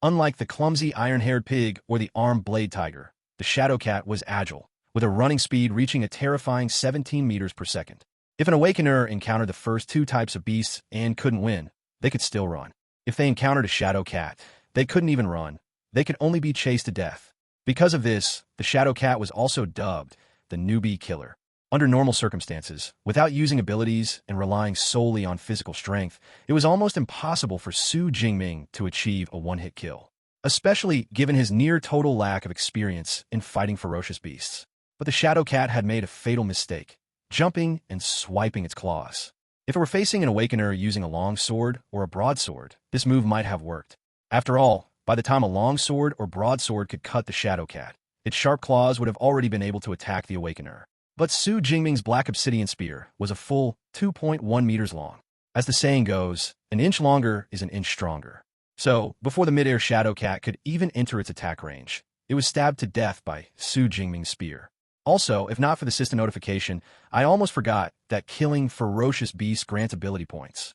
Unlike the clumsy iron-haired pig or the armed blade tiger, the shadow cat was agile, with a running speed reaching a terrifying 17 meters per second. If an awakener encountered the first two types of beasts and couldn't win, they could still run. If they encountered a shadow cat, they couldn't even run. They could only be chased to death. Because of this, the shadow cat was also dubbed the newbie killer. Under normal circumstances, without using abilities and relying solely on physical strength, it was almost impossible for Xu Jingming to achieve a one-hit kill, especially given his near-total lack of experience in fighting ferocious beasts. But the shadow cat had made a fatal mistake, jumping and swiping its claws. If it were facing an awakener using a long sword or a broadsword, this move might have worked. After all, by the time a long sword or broadsword could cut the shadow cat, its sharp claws would have already been able to attack the awakener. But Xu Jingming's black obsidian spear was a full 2.1 meters long. As the saying goes, an inch longer is an inch stronger. So, before the midair shadow cat could even enter its attack range, it was stabbed to death by Xu Jingming's spear. Also, if not for the system notification, I almost forgot that killing ferocious beasts grants ability points.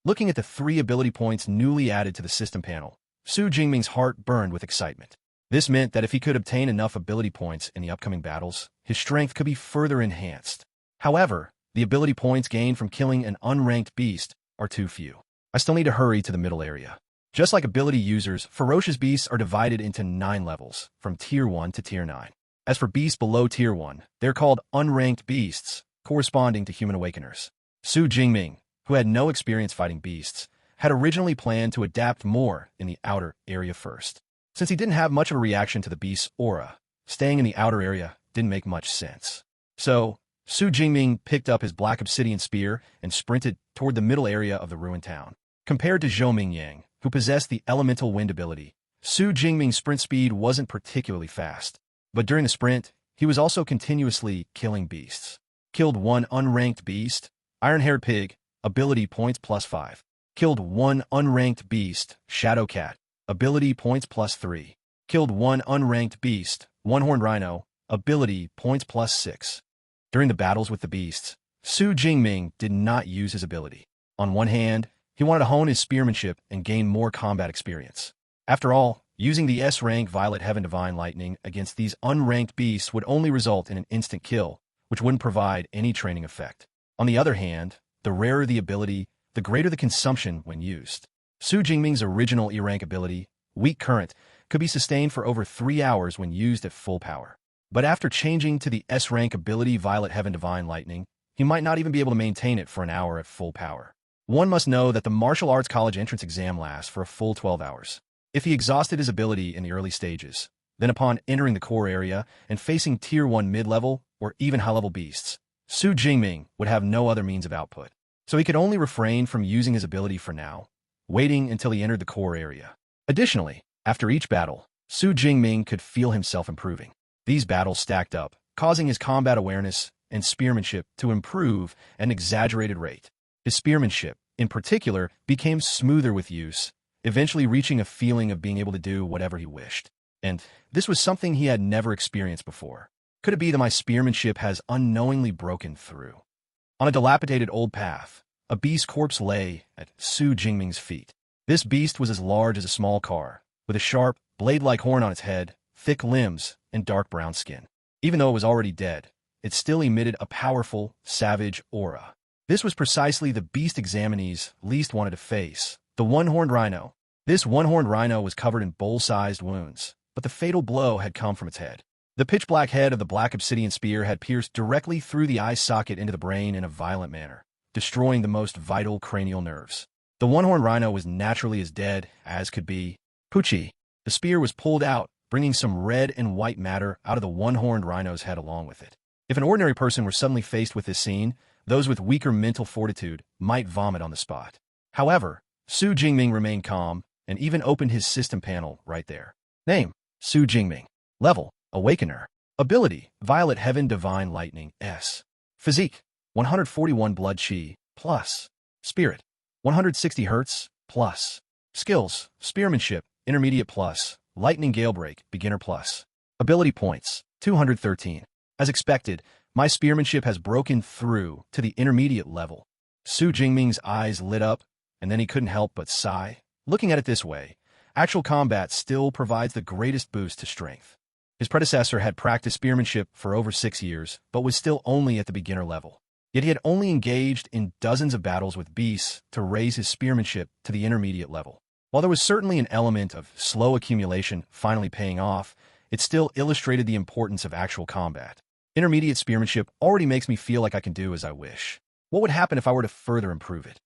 Looking at the 3 ability points newly added to the system panel, Xu Jingming's heart burned with excitement. This meant that if he could obtain enough ability points in the upcoming battles, his strength could be further enhanced. However, the ability points gained from killing an unranked beast are too few. I still need to hurry to the middle area. Just like ability users, ferocious beasts are divided into 9 levels, from Tier 1 to Tier 9. As for beasts below Tier 1, they're called unranked beasts, corresponding to human awakeners. Xu Jingming, who had no experience fighting beasts, had originally planned to adapt more in the outer area first. Since he didn't have much of a reaction to the beast's aura, staying in the outer area didn't make much sense. So, Xu Jingming picked up his black obsidian spear and sprinted toward the middle area of the ruined town. Compared to Zhou Mingyang, who possessed the elemental wind ability, Xu Jingming's sprint speed wasn't particularly fast. But during the sprint, he was also continuously killing beasts. Killed 1 unranked beast, iron-haired pig, ability points +5. Killed 1 unranked beast, shadow cat, ability points +3. Killed 1 unranked beast, one-horned rhino, ability points +6. During the battles with the beasts, Xu Jingming did not use his ability. On one hand, he wanted to hone his spearmanship and gain more combat experience. After all, using the S-rank Violet Heaven Divine Lightning against these unranked beasts would only result in an instant kill, which wouldn't provide any training effect. On the other hand, the rarer the ability, the greater the consumption when used. Xu Jingming's original E-rank ability, Weak Current, could be sustained for over 3 hours when used at full power. But after changing to the S-rank ability Violet Heaven Divine Lightning, he might not even be able to maintain it for an hour at full power. One must know that the martial arts college entrance exam lasts for a full 12 hours. If he exhausted his ability in the early stages, then upon entering the core area and facing Tier 1 mid-level or even high-level beasts, Xu Jingming would have no other means of output. So he could only refrain from using his ability for now, waiting until he entered the core area. Additionally, after each battle, Xu Jingming could feel himself improving. These battles stacked up, causing his combat awareness and spearmanship to improve at an exaggerated rate. His spearmanship, in particular, became smoother with use, eventually reaching a feeling of being able to do whatever he wished. And this was something he had never experienced before. Could it be that my spearmanship has unknowingly broken through? On a dilapidated old path, a beast corpse lay at Xu Jingming's feet. This beast was as large as a small car, with a sharp, blade-like horn on its head, thick limbs, and dark brown skin. Even though it was already dead, it still emitted a powerful, savage aura. This was precisely the beast examinees least wanted to face, the one-horned rhino. This one-horned rhino was covered in bowl-sized wounds, but the fatal blow had come from its head. The pitch-black head of the black obsidian spear had pierced directly through the eye socket into the brain in a violent manner, destroying the most vital cranial nerves. The one-horned rhino was naturally as dead as could be. Poochie. The spear was pulled out, bringing some red and white matter out of the one-horned rhino's head along with it. If an ordinary person were suddenly faced with this scene, those with weaker mental fortitude might vomit on the spot. However, Xu Jingming remained calm and even opened his system panel right there. Name: Xu Jingming. Level: Awakener. Ability: Violet Heaven Divine Lightning S. Physique: 141 Blood Chi, plus. Spirit: 160 Hz, plus. Skills: Spearmanship, Intermediate plus. Lightning Galebreak, Beginner plus. Ability points: 213. As expected, my spearmanship has broken through to the intermediate level. Xu Jingming's eyes lit up, and then he couldn't help but sigh. Looking at it this way, actual combat still provides the greatest boost to strength. His predecessor had practiced spearmanship for over 6 years, but was still only at the beginner level. Yet he had only engaged in dozens of battles with beasts to raise his spearmanship to the intermediate level. While there was certainly an element of slow accumulation finally paying off, it still illustrated the importance of actual combat. Intermediate spearmanship already makes me feel like I can do as I wish. What would happen if I were to further improve it?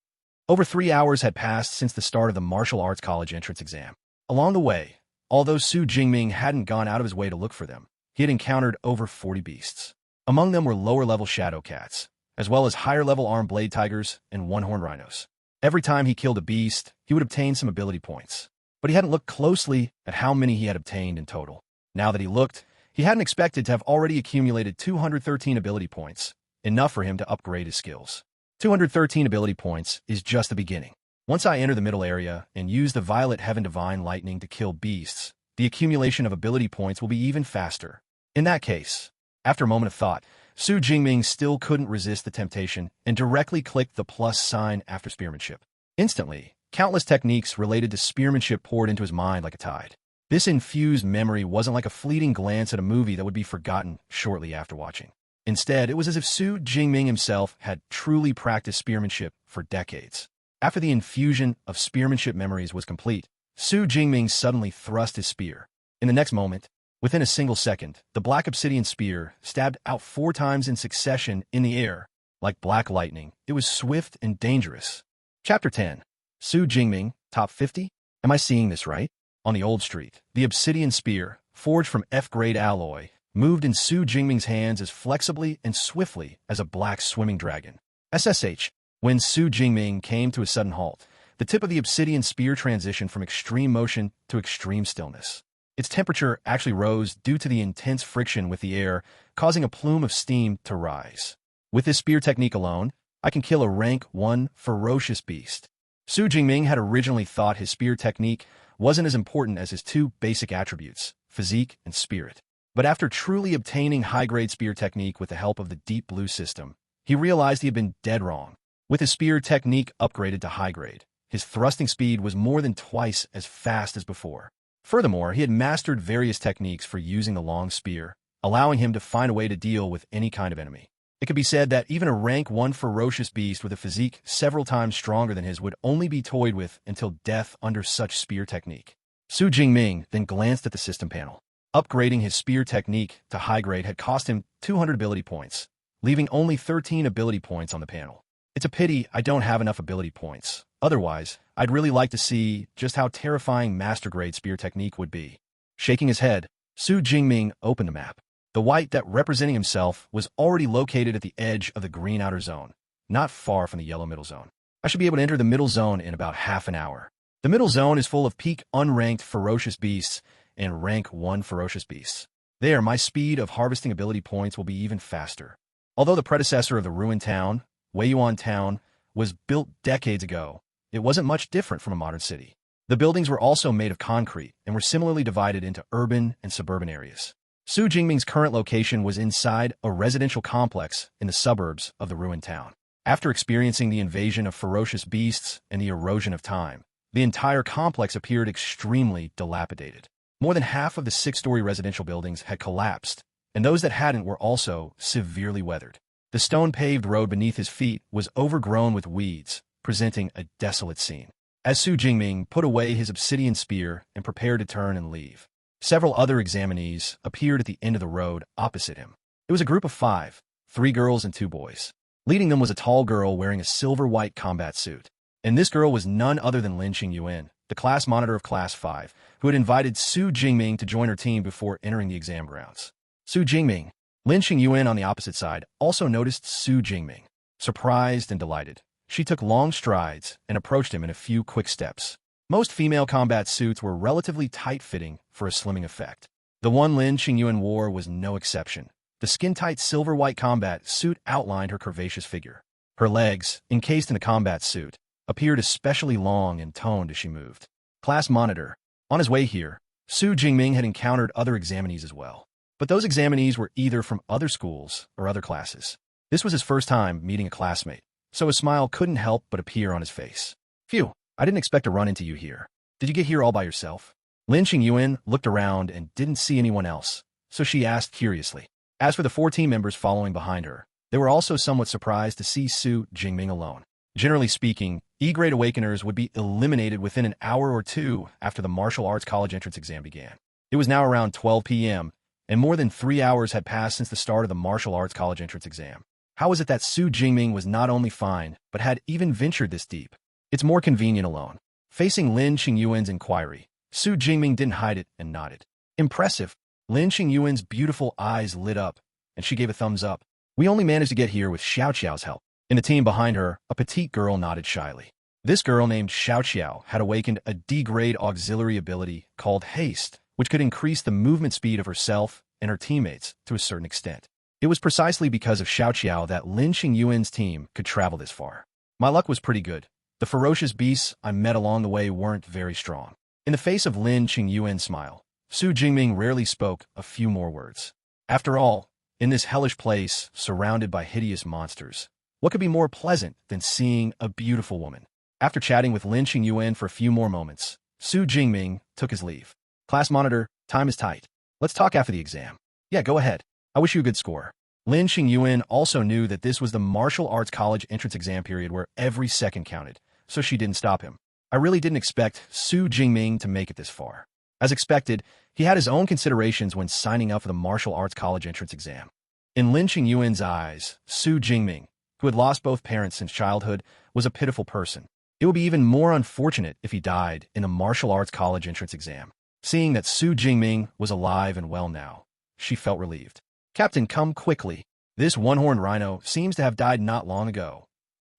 Over 3 hours had passed since the start of the martial arts college entrance exam. Along the way, although Xu Jingming hadn't gone out of his way to look for them, he had encountered over 40 beasts. Among them were lower-level shadow cats, as well as higher-level armed blade tigers and one-horned rhinos. Every time he killed a beast, he would obtain some ability points, but he hadn't looked closely at how many he had obtained in total. Now that he looked, he hadn't expected to have already accumulated 213 ability points, enough for him to upgrade his skills. 213 ability points is just the beginning. Once I enter the middle area and use the Violet Heaven Divine Lightning to kill beasts, the accumulation of ability points will be even faster. In that case, after a moment of thought, Xu Jingming still couldn't resist the temptation and directly clicked the plus sign after spearmanship. Instantly, countless techniques related to spearmanship poured into his mind like a tide. This infused memory wasn't like a fleeting glance at a movie that would be forgotten shortly after watching. Instead, it was as if Xu Jingming himself had truly practiced spearmanship for decades. After the infusion of spearmanship memories was complete, Xu Jingming suddenly thrust his spear. In the next moment, within a single second, the black obsidian spear stabbed out 4 times in succession in the air. Like black lightning, it was swift and dangerous. Chapter 10. Xu Jingming, Top 50? Am I seeing this right? On the old street, the obsidian spear, forged from F-grade alloy, moved in Xu Jingming's hands as flexibly and swiftly as a black swimming dragon. SSH. When Xu Jingming came to a sudden halt, the tip of the obsidian spear transitioned from extreme motion to extreme stillness. Its temperature actually rose due to the intense friction with the air, causing a plume of steam to rise. With this spear technique alone, I can kill a rank 1 ferocious beast. Xu Jingming had originally thought his spear technique wasn't as important as his 2 basic attributes, physique and spirit. But after truly obtaining high-grade spear technique with the help of the Deep Blue system, he realized he had been dead wrong. With his spear technique upgraded to high-grade, his thrusting speed was more than twice as fast as before. Furthermore, he had mastered various techniques for using the long spear, allowing him to find a way to deal with any kind of enemy. It could be said that even a rank 1 ferocious beast with a physique several times stronger than his would only be toyed with until death under such spear technique. Xu Jingming then glanced at the system panel. Upgrading his spear technique to high grade had cost him 200 ability points, leaving only 13 ability points on the panel. It's a pity I don't have enough ability points. Otherwise, I'd really like to see just how terrifying master grade spear technique would be. Shaking his head, Xu Jingming opened the map. The white dot representing himself was already located at the edge of the green outer zone, not far from the yellow middle zone. I should be able to enter the middle zone in about half an hour. The middle zone is full of peak unranked ferocious beasts and rank 1 ferocious beasts. There, my speed of harvesting ability points will be even faster. Although the predecessor of the ruined town, Weiyuan Town, was built decades ago, it wasn't much different from a modern city. The buildings were also made of concrete and were similarly divided into urban and suburban areas. Xu Jingming's current location was inside a residential complex in the suburbs of the ruined town. After experiencing the invasion of ferocious beasts and the erosion of time, the entire complex appeared extremely dilapidated. More than half of the 6-story residential buildings had collapsed, and those that hadn't were also severely weathered. The stone-paved road beneath his feet was overgrown with weeds, presenting a desolate scene. As Xu Jingming put away his obsidian spear and prepared to turn and leave, Several other examinees appeared at the end of the road opposite him. It was a group of 5, 3 girls and 2 boys. Leading them was a tall girl wearing a silver-white combat suit. And this girl was none other than Lin Qingyuan, the class monitor of Class 5, who had invited Xu Jingming to join her team before entering the exam grounds. Xu Jingming. Lin Qingyuan on the opposite side also noticed Xu Jingming. Surprised and delighted, she took long strides and approached him in a few quick steps. Most female combat suits were relatively tight-fitting for a slimming effect. The one Lin Qingyuan wore was no exception. The skin-tight silver-white combat suit outlined her curvaceous figure. Her legs, encased in the combat suit, appeared especially long and toned as she moved. Class monitor. On his way here, Xu Jingming had encountered other examinees as well. But those examinees were either from other schools or other classes. This was his first time meeting a classmate, so a smile couldn't help but appear on his face. Phew, I didn't expect to run into you here. Did you get here all by yourself? Lin Qingyuan looked around and didn't see anyone else, so she asked curiously. As for the 4 team members following behind her, they were also somewhat surprised to see Xu Jingming alone. Generally speaking, E-grade awakeners would be eliminated within an hour or 2 after the martial arts college entrance exam began. It was now around 12 p.m., and more than 3 hours had passed since the start of the martial arts college entrance exam. How was it that Xu Jingming was not only fine, but had even ventured this deep? It's more convenient alone. Facing Lin Qingyuan's inquiry, Xu Jingming didn't hide it and nodded. Impressive. Lin Qingyuan's beautiful eyes lit up, and she gave a thumbs up. We only managed to get here with Xiao Qiao's help. In the team behind her, a petite girl nodded shyly. This girl named Xiao Qiao had awakened a D-grade auxiliary ability called Haste, which could increase the movement speed of herself and her teammates to a certain extent. It was precisely because of Xiao Qiao that Lin Qingyuan's team could travel this far. My luck was pretty good. The ferocious beasts I met along the way weren't very strong. In the face of Lin Qingyuan's smile, Xu Jingming rarely spoke a few more words. After all, in this hellish place, surrounded by hideous monsters, what could be more pleasant than seeing a beautiful woman? After chatting with Lin Qingyuan for a few more moments, Xu Jingming took his leave. Class monitor, time is tight. Let's talk after the exam. Yeah, go ahead. I wish you a good score. Lin Qingyuan also knew that this was the martial arts college entrance exam period where every second counted, so she didn't stop him. I really didn't expect Xu Jingming to make it this far. As expected, he had his own considerations when signing up for the martial arts college entrance exam. In Lin Qingyuan's eyes, Xu Jingming, who had lost both parents since childhood, was a pitiful person. It would be even more unfortunate if he died in a martial arts college entrance exam. Seeing that Xu Jingming was alive and well now, she felt relieved. Captain, come quickly. This one-horned rhino seems to have died not long ago.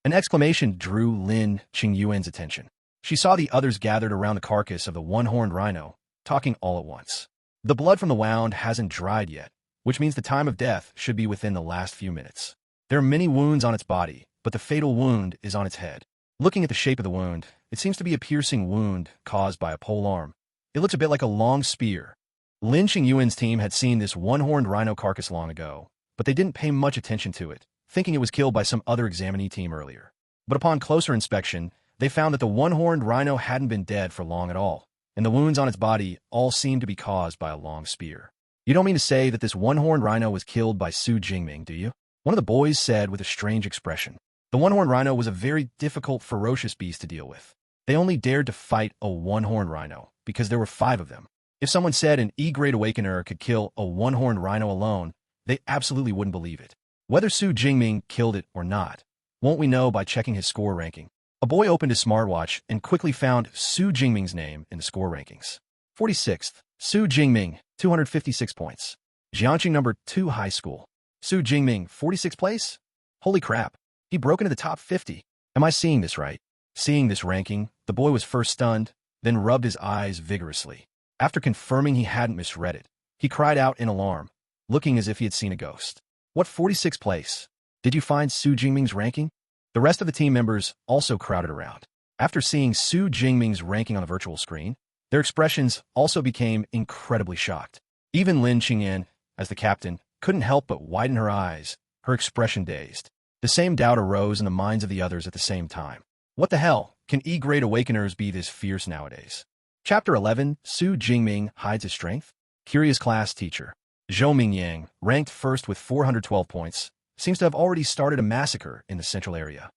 An exclamation drew Lin Qingyuan's attention. She saw the others gathered around the carcass of the one-horned rhino, talking all at once. The blood from the wound hasn't dried yet, which means the time of death should be within the last few minutes. There are many wounds on its body, but the fatal wound is on its head. Looking at the shape of the wound, it seems to be a piercing wound caused by a polearm. It looks a bit like a long spear. Lin Qingyuan's team had seen this one-horned rhino carcass long ago, but they didn't pay much attention to it, thinking it was killed by some other examinee team earlier. But upon closer inspection, they found that the one-horned rhino hadn't been dead for long at all, and the wounds on its body all seemed to be caused by a long spear. You don't mean to say that this one-horned rhino was killed by Xu Jingming, do you? One of the boys said with a strange expression. The one-horned rhino was a very difficult, ferocious beast to deal with. They only dared to fight a one-horned rhino because there were 5 of them. If someone said an E-grade awakener could kill a one-horned rhino alone, they absolutely wouldn't believe it. Whether Xu Jingming killed it or not, won't we know by checking his score ranking? A boy opened his smartwatch and quickly found Xu Jingming's name in the score rankings. 46th, Xu Jingming, 256 points. Jiangqing number 2 high school. Xu Jingming, 46th place? Holy crap, he broke into the top 50. Am I seeing this right? Seeing this ranking, the boy was first stunned, then rubbed his eyes vigorously. After confirming he hadn't misread it, he cried out in alarm, looking as if he had seen a ghost. What 46th place? Did you find Xu Jingming's ranking? The rest of the team members also crowded around. After seeing Xu Jingming's ranking on the virtual screen, their expressions also became incredibly shocked. Even Lin Qingyuan, as the captain, couldn't help but widen her eyes, her expression dazed. The same doubt arose in the minds of the others at the same time. What the hell? Can E-grade awakeners be this fierce nowadays? Chapter 11, Xu Jingming hides his strength? Curious class teacher. Zhou Mingyang, ranked first with 412 points, seems to have already started a massacre in the central area.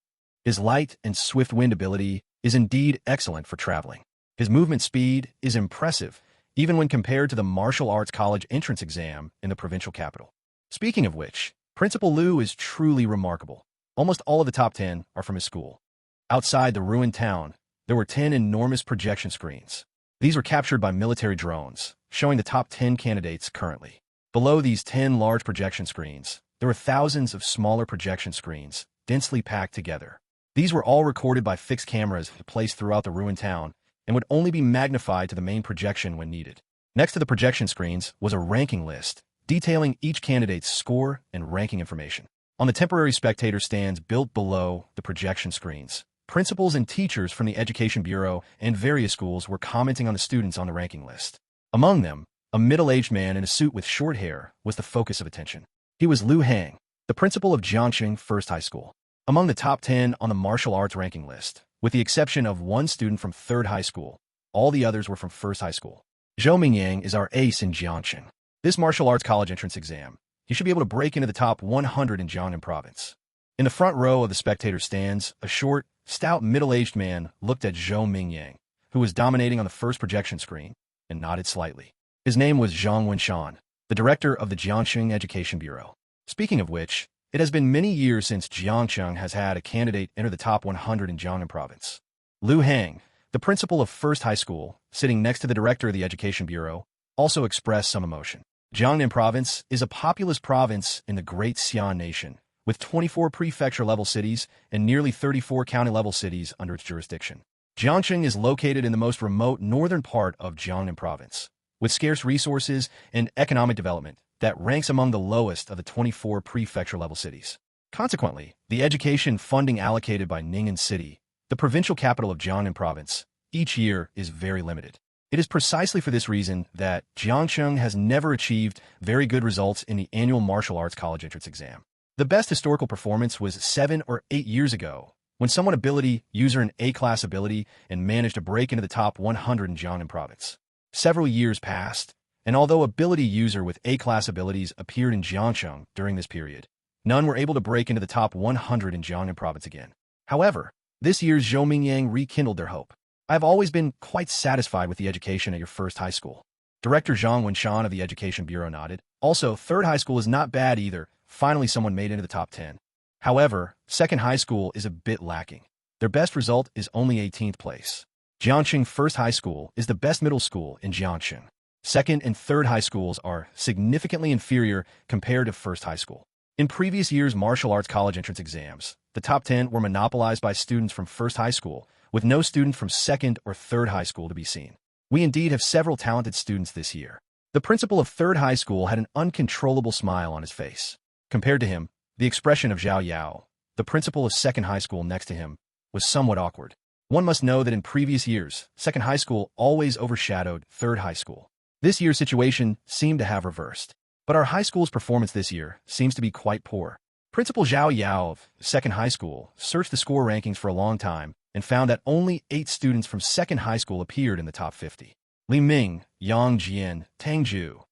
His light and swift wind ability is indeed excellent for traveling. His movement speed is impressive, even when compared to the martial arts college entrance exam in the provincial capital. Speaking of which, Principal Liu is truly remarkable. Almost all of the top 10 are from his school. Outside the ruined town, there were 10 enormous projection screens. These were captured by military drones, showing the top 10 candidates currently. Below these 10 large projection screens, there were thousands of smaller projection screens, densely packed together. These were all recorded by fixed cameras placed throughout the ruined town and would only be magnified to the main projection when needed. Next to the projection screens was a ranking list, detailing each candidate's score and ranking information. On the temporary spectator stands built below the projection screens, principals and teachers from the Education Bureau and various schools were commenting on the students on the ranking list. Among them, a middle-aged man in a suit with short hair was the focus of attention. He was Liu Hang, the principal of Jiangxing First High School. Among the top 10 on the martial arts ranking list, with the exception of one student from Third High School, all the others were from First High School. Xu Jingming is our ace in Jiangxing. This martial arts college entrance exam, he should be able to break into the top 100 in Jiangnan province. In the front row of the spectator stands, a short, stout, middle-aged man looked at Xu Mingyang, who was dominating on the first projection screen, and nodded slightly. His name was Zhang Wenshan, the director of the Jiangxing Education Bureau. Speaking of which, it has been many years since Jiangxing has had a candidate enter the top 100 in Jiangnan province. Liu Hang, the principal of First High School, sitting next to the director of the Education Bureau, also expressed some emotion. Jiangnan province is a populous province in the Great Xi'an Nation, with 24 prefecture-level cities and nearly 34 county-level cities under its jurisdiction. Jiangxing is located in the most remote northern part of Jiangnan province, with scarce resources and economic development that ranks among the lowest of the 24 prefecture-level cities. Consequently, the education funding allocated by Ning'an City, the provincial capital of Jiangnan province, each year is very limited. It is precisely for this reason that Jiangxing has never achieved very good results in the annual martial arts college entrance exam. The best historical performance was 7 or 8 years ago, when someone ability user an A-class ability and managed to break into the top 100 in Jiangnan province. Several years passed, and although ability user with A-class abilities appeared in Jiangxing during this period, none were able to break into the top 100 in Jiangnan province again. However, this year's Xu Mingyang rekindled their hope. I have always been quite satisfied with the education at your first high school. Director Zhang Wenshan of the Education Bureau nodded. Also, third high school is not bad either. Finally, someone made it into the top 10. However, second high school is a bit lacking. Their best result is only 18th place. Jiangxing First High School is the best middle school in Jiangxing. Second and third high schools are significantly inferior compared to first high school. In previous years' martial arts college entrance exams, the top 10 were monopolized by students from first high school, with no student from second or third high school to be seen. We indeed have several talented students this year. The principal of third high school had an uncontrollable smile on his face. Compared to him, the expression of Zhao Yao, the principal of second high school next to him, was somewhat awkward. One must know that in previous years, second high school always overshadowed third high school. This year's situation seemed to have reversed. But our high school's performance this year seems to be quite poor. Principal Zhao Yao of second high school searched the score rankings for a long time and found that only 8 students from second high school appeared in the top 50. Li Ming, Yang Jian, Tang Zhu.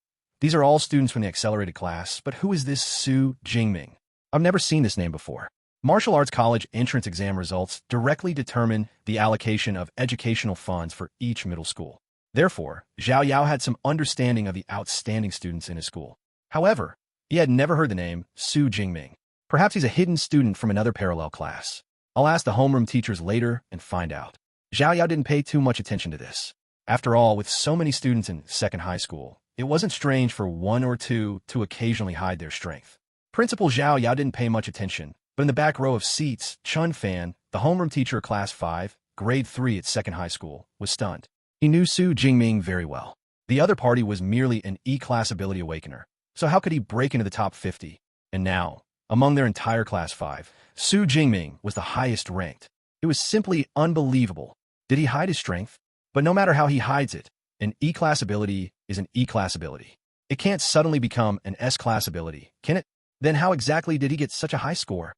These are all students from the accelerated class, but who is this Xu Jingming? I've never seen this name before. Martial arts college entrance exam results directly determine the allocation of educational funds for each middle school. Therefore, Zhao Yao had some understanding of the outstanding students in his school. However, he had never heard the name Xu Jingming. Perhaps he's a hidden student from another parallel class. I'll ask the homeroom teachers later and find out. Zhao Yao didn't pay too much attention to this. After all, with so many students in second high school, it wasn't strange for one or two to occasionally hide their strength. Principal Zhao Yao didn't pay much attention, but in the back row of seats, Chun Fan, the homeroom teacher of class 5, grade 3 at second high school, was stunned. He knew Xu Jingming very well. The other party was merely an E-class ability awakener, so how could he break into the top 50? And now, among their entire class 5, Xu Jingming was the highest ranked. It was simply unbelievable. Did he hide his strength? But no matter how he hides it, an E-class ability is an E-class ability. It can't suddenly become an S-class ability, can it? Then how exactly did he get such a high score?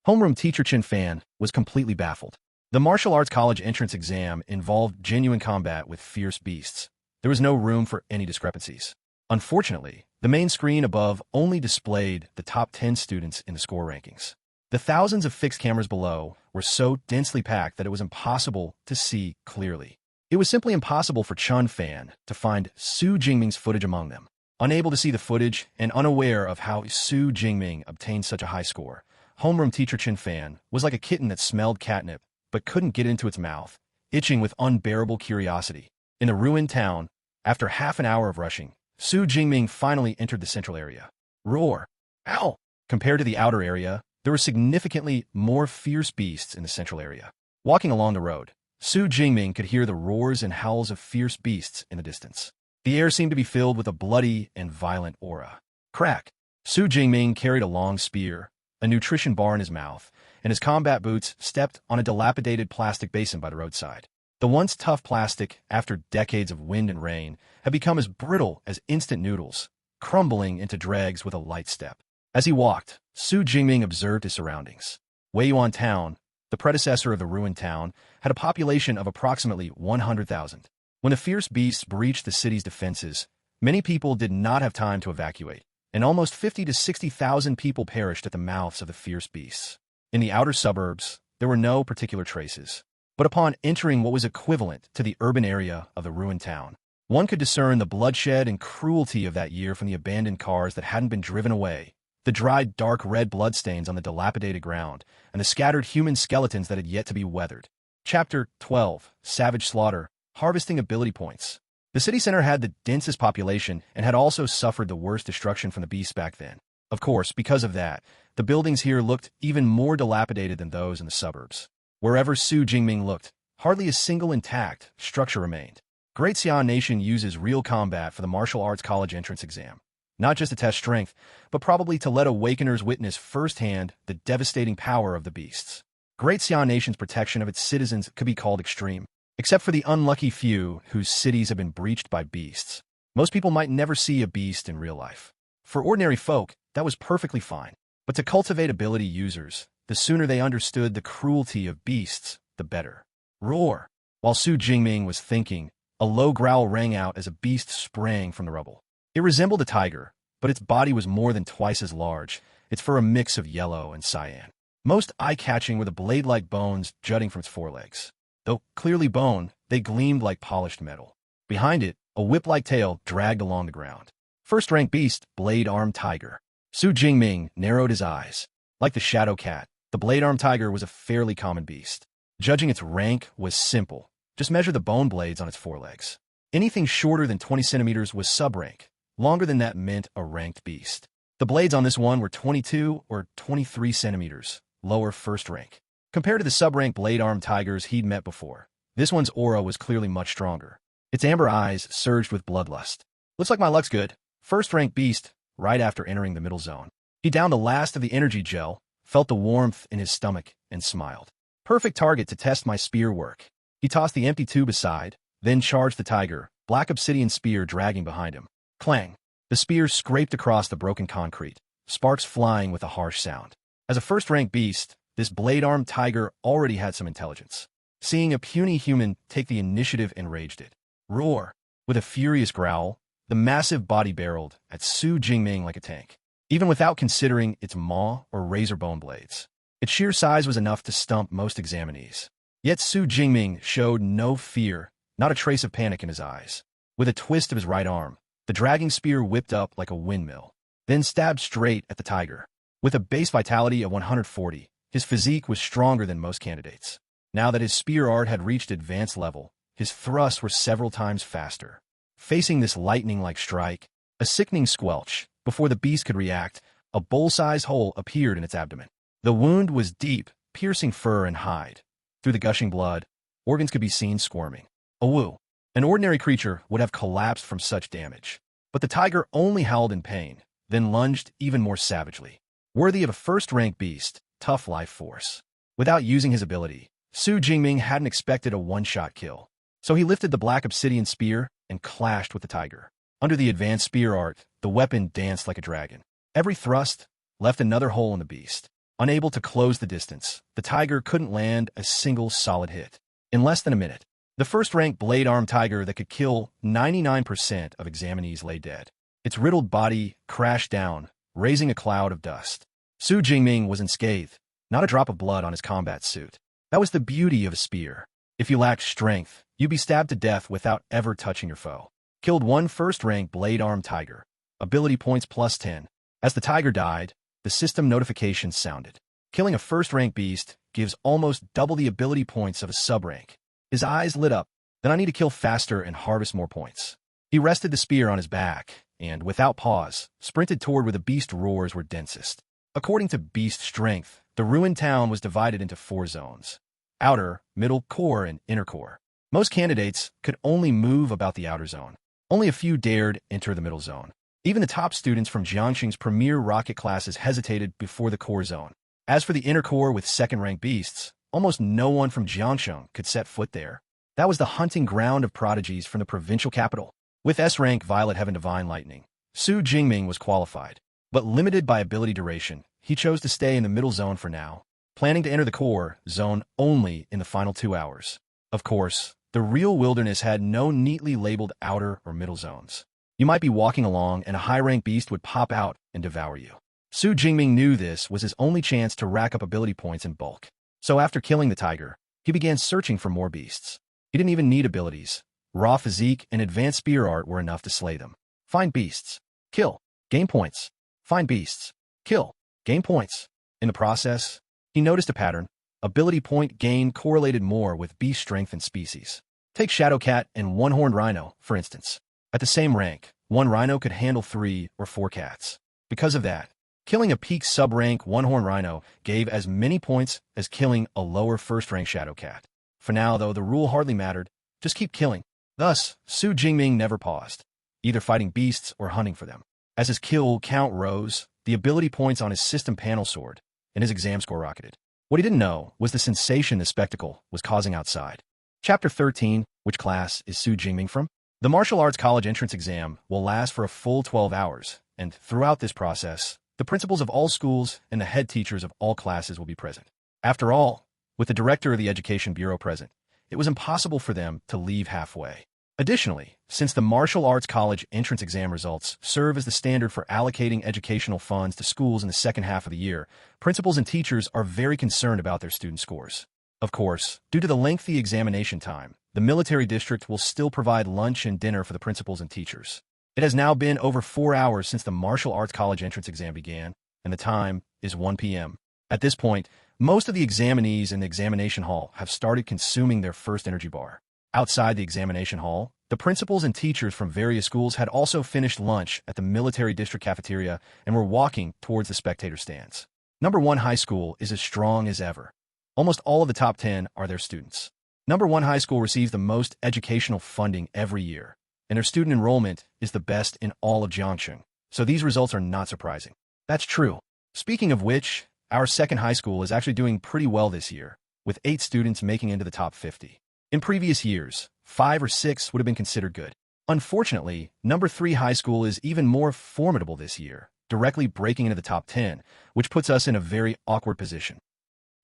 Homeroom teacher Chin Fan was completely baffled. The martial arts college entrance exam involved genuine combat with fierce beasts. There was no room for any discrepancies. Unfortunately, the main screen above only displayed the top 10 students in the score rankings. The thousands of fixed cameras below were so densely packed that it was impossible to see clearly. It was simply impossible for Chun Fan to find Xu Jingming's footage among them. Unable to see the footage and unaware of how Xu Jingming obtained such a high score, homeroom teacher Chen Fan was like a kitten that smelled catnip but couldn't get into its mouth, itching with unbearable curiosity. In the ruined town, after half an hour of rushing, Xu Jingming finally entered the central area. Roar! Ow! Compared to the outer area, there were significantly more fierce beasts in the central area. Walking along the road, Xu Jingming could hear the roars and howls of fierce beasts in the distance. The air seemed to be filled with a bloody and violent aura. Crack! Xu Jingming carried a long spear, a nutrition bar in his mouth, and his combat boots stepped on a dilapidated plastic basin by the roadside. The once tough plastic, after decades of wind and rain, had become as brittle as instant noodles, crumbling into dregs with a light step. As he walked, Xu Jingming observed his surroundings. Weiyuan Town, the predecessor of the ruined town, had a population of approximately 100,000. When the fierce beasts breached the city's defenses, many people did not have time to evacuate, and almost 50 to 60,000 people perished at the mouths of the fierce beasts. In the outer suburbs, there were no particular traces. But upon entering what was equivalent to the urban area of the ruined town, one could discern the bloodshed and cruelty of that year from the abandoned cars that hadn't been driven away, the dried dark red bloodstains on the dilapidated ground, and the scattered human skeletons that had yet to be weathered. Chapter 12, Savage Slaughter, Harvesting Ability Points. The city center had the densest population and had also suffered the worst destruction from the beasts back then. Of course, because of that, the buildings here looked even more dilapidated than those in the suburbs. Wherever Xu Jingming looked, hardly a single intact structure remained. Great Xian Nation uses real combat for the martial arts college entrance exam. Not just to test strength, but probably to let awakeners witness firsthand the devastating power of the beasts. Great Xian Nation's protection of its citizens could be called extreme, except for the unlucky few whose cities have been breached by beasts. Most people might never see a beast in real life. For ordinary folk, that was perfectly fine. But to cultivate ability users, the sooner they understood the cruelty of beasts, the better. Roar! While Xu Jingming was thinking, a low growl rang out as a beast sprang from the rubble. It resembled a tiger, but its body was more than twice as large, its fur a mix of yellow and cyan. Most eye-catching were the blade-like bones jutting from its forelegs. Though clearly bone, they gleamed like polished metal. Behind it, a whip-like tail dragged along the ground. First-rank beast, blade-armed tiger. Xu Jingming narrowed his eyes. Like the shadow cat, the blade-armed tiger was a fairly common beast. Judging its rank was simple. Just measure the bone blades on its forelegs. Anything shorter than 20 centimeters was sub-rank. Longer than that meant a ranked beast. The blades on this one were 22 or 23 centimeters, lower first rank. Compared to the sub-rank blade-armed tigers he'd met before, this one's aura was clearly much stronger. Its amber eyes surged with bloodlust. Looks like my luck's good. First-rank beast, right after entering the middle zone. He downed the last of the energy gel, felt the warmth in his stomach, and smiled. Perfect target to test my spear work. He tossed the empty tube aside, then charged the tiger, black obsidian spear dragging behind him. Clang! The spear scraped across the broken concrete, sparks flying with a harsh sound. As a first-rank beast, this blade-armed tiger already had some intelligence. Seeing a puny human take the initiative enraged it. Roar! With a furious growl, the massive body barreled at Xu Jingming like a tank. Even without considering its maw or razor bone blades, its sheer size was enough to stump most examinees. Yet Xu Jingming showed no fear, not a trace of panic in his eyes. With a twist of his right arm, the dragging spear whipped up like a windmill, then stabbed straight at the tiger. With a base vitality of 140, his physique was stronger than most candidates. Now that his spear art had reached advanced level, his thrusts were several times faster. Facing this lightning-like strike, a sickening squelch, before the beast could react, a bowl-sized hole appeared in its abdomen. The wound was deep, piercing fur and hide. Through the gushing blood, organs could be seen squirming. Awoo! An ordinary creature would have collapsed from such damage. But the tiger only howled in pain, then lunged even more savagely. Worthy of a first-rank beast, tough life force. Without using his ability, Xu Jingming hadn't expected a one-shot kill. So he lifted the black obsidian spear and clashed with the tiger. Under the advanced spear art, the weapon danced like a dragon. Every thrust left another hole in the beast. Unable to close the distance, the tiger couldn't land a single solid hit. In less than a minute, the first-rank blade-armed tiger that could kill 99% of examinees lay dead. Its riddled body crashed down, raising a cloud of dust. Xu Jingming was unscathed, not a drop of blood on his combat suit. That was the beauty of a spear. If you lacked strength, You'd be stabbed to death without ever touching your foe. Killed one first-rank blade-armed tiger. Ability points plus 10. As the tiger died, the system notifications sounded. Killing a first-rank beast gives almost double the ability points of a sub-rank. His eyes lit up. Then I need to kill faster and harvest more points. He rested the spear on his back, and, without pause, sprinted toward where the beast roars were densest. According to beast strength, the ruined town was divided into 4 zones: outer, middle, core, and inner core. Most candidates could only move about the outer zone. Only a few dared enter the middle zone. Even the top students from Jiangxing's premier rocket classes hesitated before the core zone. As for the inner core with second-rank beasts, almost no one from Jiangxing could set foot there. That was the hunting ground of prodigies from the provincial capital. With S-rank Violet Heaven Divine Lightning, Xu Jingming was qualified. But limited by ability duration, he chose to stay in the middle zone for now, planning to enter the core zone only in the final 2 hours. Of course, the real wilderness had no neatly labeled outer or middle zones. You might be walking along and a high-rank beast would pop out and devour you. Xu Jingming knew this was his only chance to rack up ability points in bulk. So after killing the tiger, he began searching for more beasts. He didn't even need abilities. Raw physique and advanced spear art were enough to slay them. Find beasts. Kill. Gain points. Find beasts. Kill. Gain points. In the process, he noticed a pattern. Ability point gain correlated more with beast strength and species. Take Shadow Cat and One-Horned Rhino, for instance. At the same rank, one rhino could handle 3 or 4 cats. Because of that, killing a peak sub-rank One-Horned Rhino gave as many points as killing a lower first-rank Shadow Cat. For now, though, the rule hardly mattered. Just keep killing. Thus, Xu Jingming never paused, either fighting beasts or hunting for them. As his kill count rose, the ability points on his system panel soared, and his exam score rocketed. What he didn't know was the sensation the spectacle was causing outside. Chapter 13, which class is Xu Jingming from? The martial arts college entrance exam will last for a full 12 hours, and throughout this process, the principals of all schools and the head teachers of all classes will be present. After all, with the director of the Education Bureau present, it was impossible for them to leave halfway. Additionally, since the martial arts college entrance exam results serve as the standard for allocating educational funds to schools in the second half of the year, principals and teachers are very concerned about their student scores. Of course, due to the lengthy examination time, the military district will still provide lunch and dinner for the principals and teachers. It has now been over 4 hours since the martial arts college entrance exam began, and the time is 1 p.m. At this point, most of the examinees in the examination hall have started consuming their first energy bar. Outside the examination hall, the principals and teachers from various schools had also finished lunch at the military district cafeteria and were walking towards the spectator stands. Number 1 High School is as strong as ever. Almost all of the top 10 are their students. Number 1 High School receives the most educational funding every year, and their student enrollment is the best in all of Jiangxing, so these results are not surprising. That's true. Speaking of which, our second high school is actually doing pretty well this year, with 8 students making into the top 50. In previous years, 5 or 6 would have been considered good. Unfortunately, number 3 high school is even more formidable this year, directly breaking into the top 10, which puts us in a very awkward position.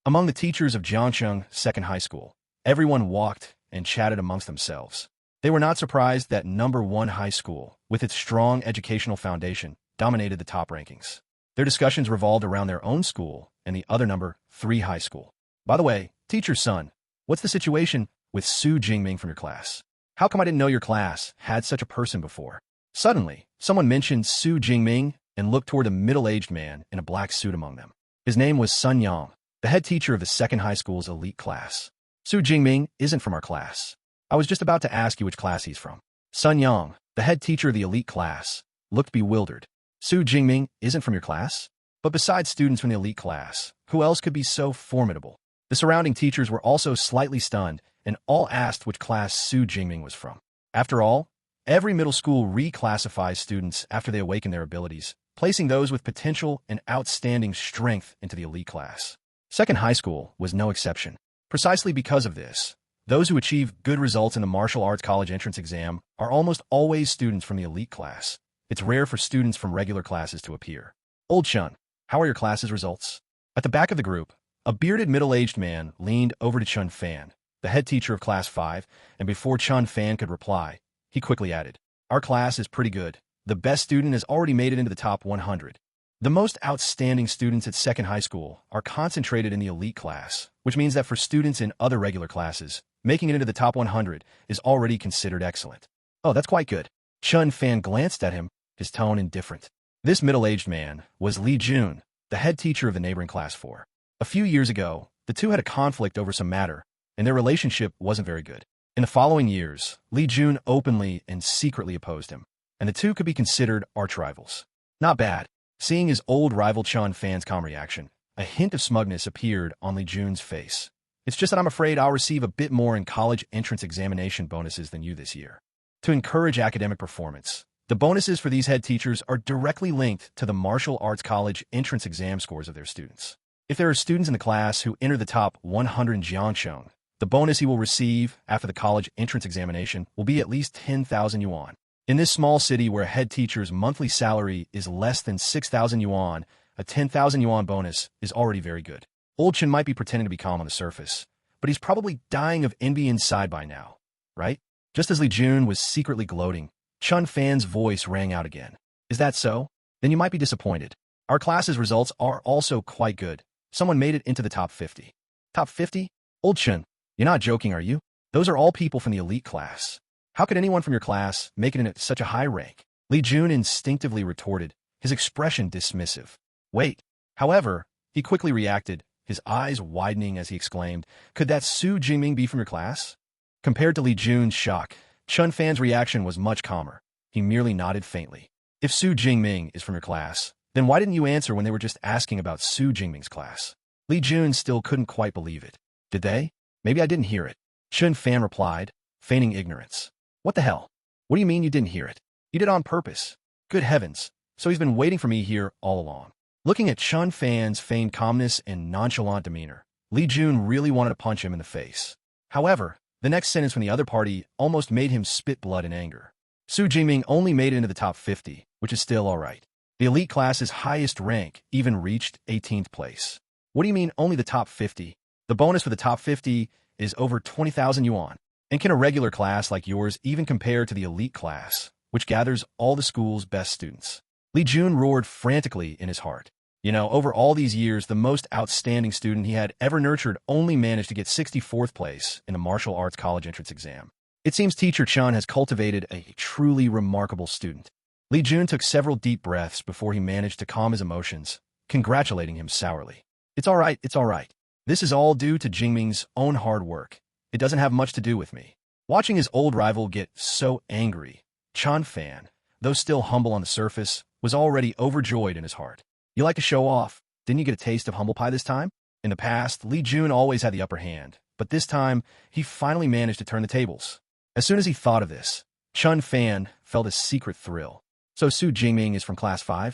Among the teachers of Jiangxing Second High School, everyone walked and chatted amongst themselves. They were not surprised that number 1 high school, with its strong educational foundation, dominated the top rankings. Their discussions revolved around their own school and the other number 3 high school. By the way, teacher's son, what's the situation with Xu Jingming from your class? How come I didn't know your class had such a person before? Suddenly, someone mentioned Xu Jingming and looked toward a middle-aged man in a black suit among them. His name was Sun Yang, the head teacher of the second high school's elite class. Xu Jingming isn't from our class. I was just about to ask you which class he's from. Sun Yang, the head teacher of the elite class, looked bewildered. Xu Jingming isn't from your class? But besides students from the elite class, who else could be so formidable? The surrounding teachers were also slightly stunned and all asked which class Xu Jingming was from. After all, every middle school reclassifies students after they awaken their abilities, placing those with potential and outstanding strength into the elite class. Second high school was no exception. Precisely because of this, those who achieve good results in the martial arts college entrance exam are almost always students from the elite class. It's rare for students from regular classes to appear. Old Chun, how are your class's results? At the back of the group, a bearded middle-aged man leaned over to Chun Fan, the head teacher of Class 5, and before Chun Fan could reply, he quickly added, "Our class is pretty good. The best student has already made it into the top 100. The most outstanding students at second high school are concentrated in the elite class, which means that for students in other regular classes, making it into the top 100 is already considered excellent. Oh, that's quite good. Chun Fan glanced at him, his tone indifferent. This middle-aged man was Li Jun, the head teacher of the neighboring class 4. A few years ago, the two had a conflict over some matter, and their relationship wasn't very good. In the following years, Li Jun openly and secretly opposed him, and the two could be considered arch-rivals. Not bad. Seeing his old rival Chun Fan's calm reaction, a hint of smugness appeared on Li Jun's face. It's just that I'm afraid I'll receive a bit more in college entrance examination bonuses than you this year. To encourage academic performance, the bonuses for these head teachers are directly linked to the martial arts college entrance exam scores of their students. If there are students in the class who enter the top 100 in Jiangcheng, the bonus he will receive after the college entrance examination will be at least 10,000 yuan. In this small city where a head teacher's monthly salary is less than 6,000 yuan, a 10,000 yuan bonus is already very good. Old Chen might be pretending to be calm on the surface, but he's probably dying of envy inside by now, right? Just as Li Jun was secretly gloating, Chun Fan's voice rang out again. Is that so? Then you might be disappointed. Our class's results are also quite good. Someone made it into the top 50. Top 50? Old Chen, you're not joking, are you? Those are all people from the elite class. How could anyone from your class make it in at such a high rank? Li Jun instinctively retorted, his expression dismissive. Wait. However, he quickly reacted, his eyes widening as he exclaimed, could that Xu Jingming be from your class? Compared to Li Jun's shock, Chun Fan's reaction was much calmer. He merely nodded faintly. If Xu Jingming is from your class, then why didn't you answer when they were just asking about Xu Jingming's class? Li Jun still couldn't quite believe it. Did they? Maybe I didn't hear it. Chun Fan replied, feigning ignorance. What the hell? What do you mean you didn't hear it? You did it on purpose. Good heavens. So he's been waiting for me here all along. Looking at Chun Fan's feigned calmness and nonchalant demeanor, Li Jun really wanted to punch him in the face. However, the next sentence from the other party almost made him spit blood in anger. Xu Jingming only made it into the top 50, which is still all right. The elite class's highest rank even reached 18th place. What do you mean only the top 50? The bonus for the top 50 is over 20,000 yuan. And can a regular class like yours even compare to the elite class, which gathers all the school's best students? Li Jun roared frantically in his heart. You know, over all these years, the most outstanding student he had ever nurtured only managed to get 64th place in the martial arts college entrance exam. It seems Teacher Chun has cultivated a truly remarkable student. Li Jun took several deep breaths before he managed to calm his emotions, congratulating him sourly. It's all right, it's all right. This is all due to Jingming's own hard work. It doesn't have much to do with me. Watching his old rival get so angry, Chun Fan, though still humble on the surface, was already overjoyed in his heart. You like to show off. Didn't you get a taste of humble pie this time? In the past, Li Jun always had the upper hand, but this time, he finally managed to turn the tables. As soon as he thought of this, Chun Fan felt a secret thrill. So Xu Jingming is from class 5?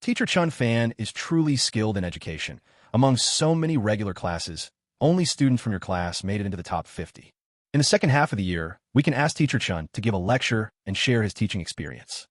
Teacher Chun Fan is truly skilled in education. Among so many regular classes, only students from your class made it into the top 50. In the second half of the year, we can ask Teacher Chun to give a lecture and share his teaching experience.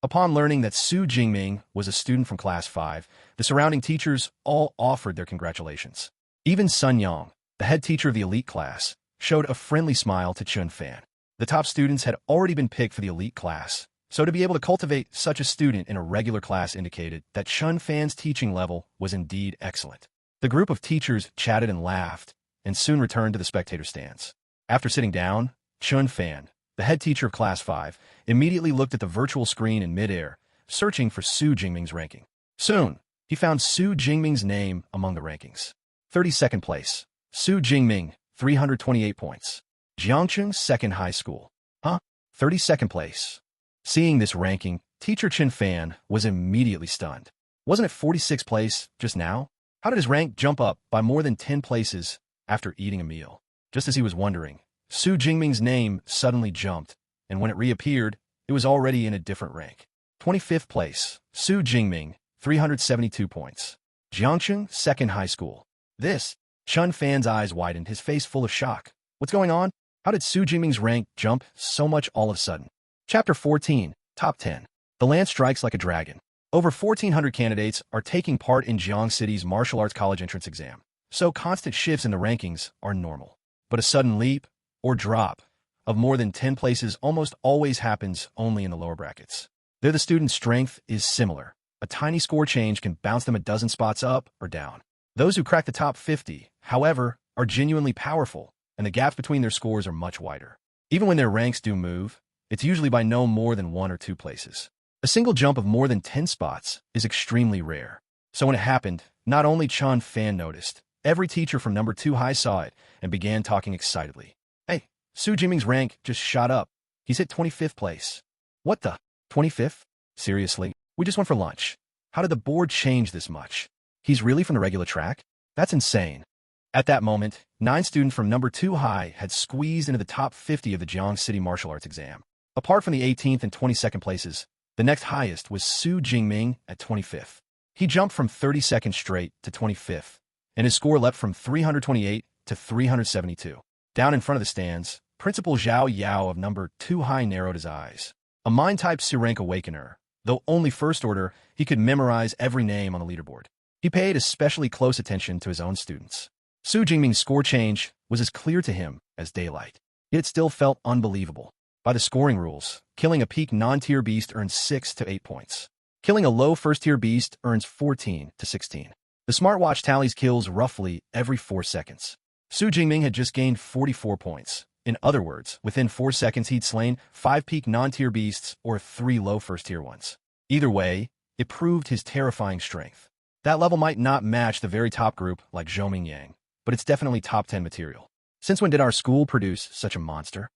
Upon learning that Xu Jingming was a student from class 5, the surrounding teachers all offered their congratulations. Even Sun Yang, the head teacher of the elite class, showed a friendly smile to Chun Fan. The top students had already been picked for the elite class, so to be able to cultivate such a student in a regular class indicated that Chun Fan's teaching level was indeed excellent. The group of teachers chatted and laughed, and soon returned to the spectator stands. After sitting down, Chun Fan, the head teacher of class 5, immediately looked at the virtual screen in midair, searching for Xu Jingming's ranking. Soon, he found Xu Jingming's name among the rankings. 32nd place, Xu Jingming, 328 points. Jiangcheng Second High School. 32nd place. Seeing this ranking, Teacher Chun Fan was immediately stunned. Wasn't it 46th place just now? How did his rank jump up by more than 10 places after eating a meal? Just as he was wondering, Xu Jingming's name suddenly jumped, and when it reappeared, it was already in a different rank. 25th place, Xu Jingming, 372 points. Jiangcheng Second High School. This, Chun Fan's eyes widened, his face full of shock. What's going on? How did Xu Jingming's rank jump so much all of a sudden? Chapter 14, Top 10. The land strikes like a dragon. Over 1,400 candidates are taking part in Jiang City's martial arts college entrance exam, so constant shifts in the rankings are normal. But a sudden leap, or drop, of more than 10 places almost always happens only in the lower brackets. There the student's strength is similar. A tiny score change can bounce them a dozen spots up or down. Those who crack the top 50, however, are genuinely powerful, and the gaps between their scores are much wider. Even when their ranks do move, it's usually by no more than 1 or 2 places. A single jump of more than 10 spots is extremely rare. So when it happened, not only Chun Fan noticed, every teacher from number 2 high saw it and began talking excitedly. Hey, Xu Jingming's rank just shot up. He's hit 25th place. What the? 25th? Seriously? We just went for lunch. How did the board change this much? He's really from the regular track? That's insane. At that moment, 9 students from number 2 high had squeezed into the top 50 of the Jiang City martial arts exam. Apart from the 18th and 22nd places, the next highest was Xu Jingming at 25th. He jumped from 32nd straight to 25th, and his score leapt from 328 to 372. Down in front of the stands, Principal Zhao Yao of number 2 high narrowed his eyes. A mind-type C-rank awakener, though only first order, he could memorize every name on the leaderboard. He paid especially close attention to his own students. Xu Jingming's score change was as clear to him as daylight. Yet it still felt unbelievable. By the scoring rules, killing a peak non-tier beast earns 6 to 8 points. Killing a low first-tier beast earns 14 to 16. The smartwatch tallies kills roughly every 4 seconds. Xu Jingming had just gained 44 points. In other words, within 4 seconds he'd slain 5 peak non-tier beasts or 3 low first-tier ones. Either way, it proved his terrifying strength. That level might not match the very top group like Zhou Mingyang, but it's definitely top 10 material. Since when did our school produce such a monster?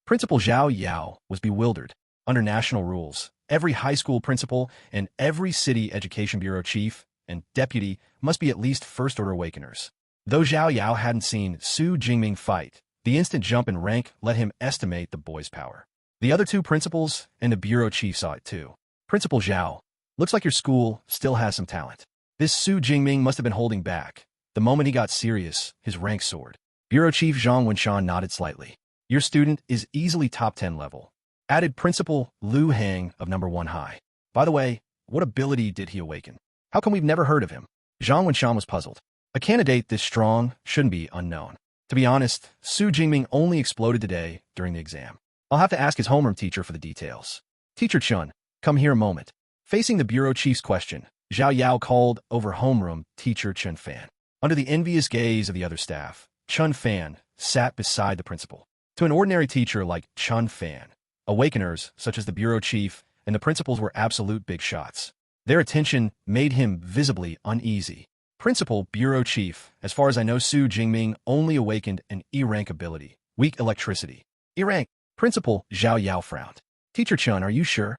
Principal Zhao Yao was bewildered. Under national rules, every high school principal and every city education bureau chief and deputy must be at least first-order awakeners. Though Zhao Yao hadn't seen Xu Jingming fight, the instant jump in rank let him estimate the boy's power. The other 2 principals and the bureau chief saw it too. Principal Zhao, looks like your school still has some talent. This Xu Jingming must have been holding back. The moment he got serious, his rank soared. Bureau Chief Zhang Wenshan nodded slightly. Your student is easily top 10 level. Added Principal Liu Heng of number 1 high. By the way, what ability did he awaken? How come we've never heard of him? Zhang Wenshan was puzzled. A candidate this strong shouldn't be unknown. To be honest, Xu Jingming only exploded today during the exam. I'll have to ask his homeroom teacher for the details. Teacher Chun, come here a moment. Facing the bureau chief's question, Zhao Yao called over homeroom teacher Chun Fan. Under the envious gaze of the other staff, Chun Fan sat beside the principal. To an ordinary teacher like Chun Fan, awakeners such as the bureau chief and the principals were absolute big shots. Their attention made him visibly uneasy. Principal Bureau Chief, as far as I know, Xu Jingming only awakened an E-rank ability, weak electricity. E-rank. Principal Zhao Yao frowned. Teacher Chun, are you sure?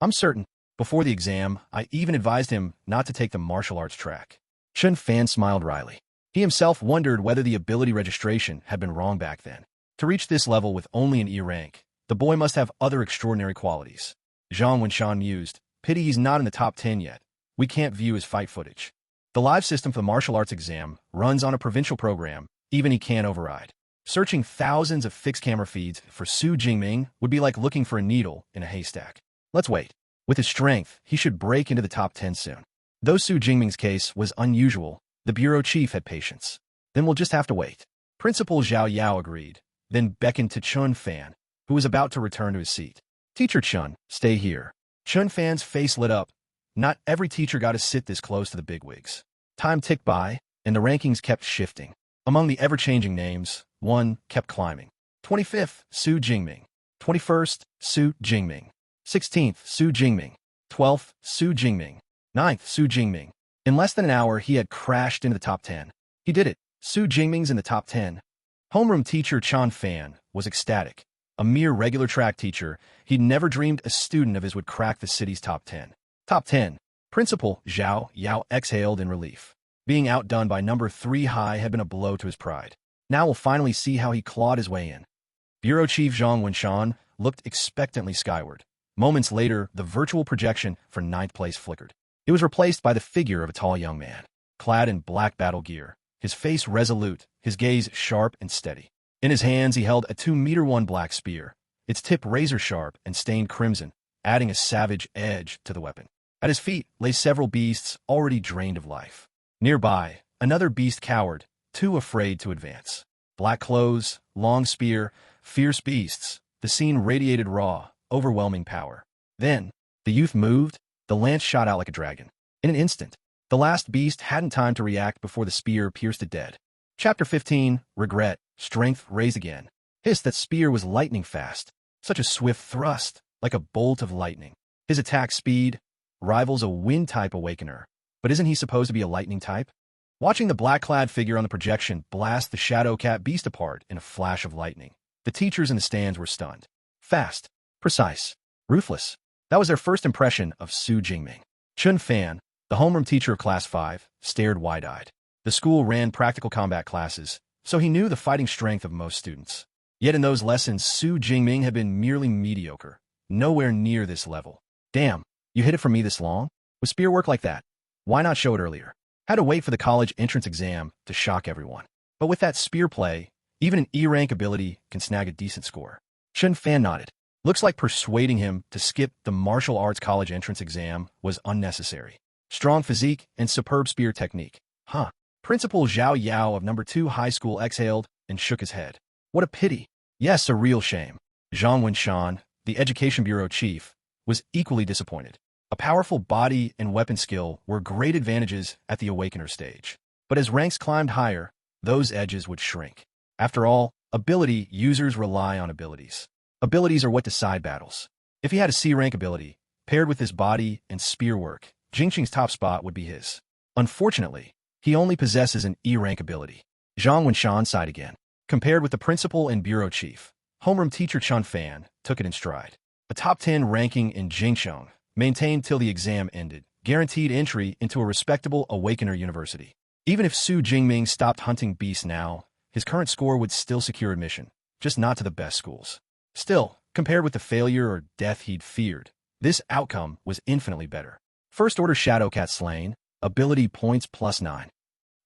I'm certain. Before the exam, I even advised him not to take the martial arts track. Chun Fan smiled wryly. He himself wondered whether the ability registration had been wrong back then. To reach this level with only an E-rank, the boy must have other extraordinary qualities. Zhang Wenshan mused, pity he's not in the top 10 yet. We can't view his fight footage. The live system for the martial arts exam runs on a provincial program, even he can't override. Searching thousands of fixed camera feeds for Xu Jingming would be like looking for a needle in a haystack. Let's wait. With his strength, he should break into the top 10 soon. Though Xu Jingming's case was unusual, the bureau chief had patience. Then we'll just have to wait. Principal Zhao Yao agreed, then beckoned to Chun Fan, who was about to return to his seat. Teacher Chun, stay here. Chun Fan's face lit up. Not every teacher got to sit this close to the bigwigs. Time ticked by, and the rankings kept shifting. Among the ever-changing names, one kept climbing. 25th, Xu Jingming. 21st, Xu Jingming. 16th, Xu Jingming. 12th, Xu Jingming. 9th, Xu Jingming. In less than an hour, he had crashed into the top 10. He did it. Xu Jingming's in the top 10. Homeroom teacher Chun Fan was ecstatic. A mere regular track teacher, he'd never dreamed a student of his would crack the city's top 10. Top 10. Principal Zhao Yao exhaled in relief. Being outdone by number 3 high had been a blow to his pride. Now we'll finally see how he clawed his way in. Bureau Chief Zhang Wenshan looked expectantly skyward. Moments later, the virtual projection for 9th place flickered. It was replaced by the figure of a tall young man, clad in black battle gear, his face resolute, his gaze sharp and steady. In his hands he held a 2-meter-1 black spear, its tip razor-sharp and stained crimson, adding a savage edge to the weapon. At his feet lay several beasts already drained of life. Nearby, another beast cowered, too afraid to advance. Black clothes, long spear, fierce beasts. The scene radiated raw, overwhelming power. Then, the youth moved, the lance shot out like a dragon. In an instant, the last beast hadn't time to react before the spear pierced it dead. Chapter 15, Regret, Strength Raised Again. Hissed that spear was lightning fast. Such a swift thrust, like a bolt of lightning. His attack speed rivals a wind-type awakener. But isn't he supposed to be a lightning type? Watching the black-clad figure on the projection blast the shadow cat beast apart in a flash of lightning, the teachers in the stands were stunned. Fast, precise, ruthless. That was their first impression of Xu Jingming. Chun Fan, the homeroom teacher of Class 5, stared wide-eyed. The school ran practical combat classes, so he knew the fighting strength of most students. Yet in those lessons, Xu Jingming had been merely mediocre, nowhere near this level. Damn, you hid it from me this long? With spear work like that? Why not show it earlier? Had to wait for the college entrance exam to shock everyone. But with that spear play, even an E-rank ability can snag a decent score. Chun Fan nodded. Looks like persuading him to skip the martial arts college entrance exam was unnecessary. Strong physique and superb spear technique. Huh. Principal Zhao Yao of No. 2 High School exhaled and shook his head. What a pity. Yes, a real shame. Zhang Wenshan, the Education Bureau chief, was equally disappointed. A powerful body and weapon skill were great advantages at the Awakener stage. But as ranks climbed higher, those edges would shrink. After all, ability users rely on abilities. Abilities are what decide battles. If he had a C-rank ability, paired with his body and spear work, Jingqing's top spot would be his. Unfortunately, he only possesses an E-rank ability. Zhang Wenshan sighed again. Compared with the principal and bureau chief, homeroom teacher Chun Fan took it in stride. A top 10 ranking in Jingcheng, maintained till the exam ended, guaranteed entry into a respectable Awakener university. Even if Xu Jingming stopped hunting beasts now, his current score would still secure admission, just not to the best schools. Still, compared with the failure or death he'd feared, this outcome was infinitely better. First Order Shadow Cat slain, ability points +9.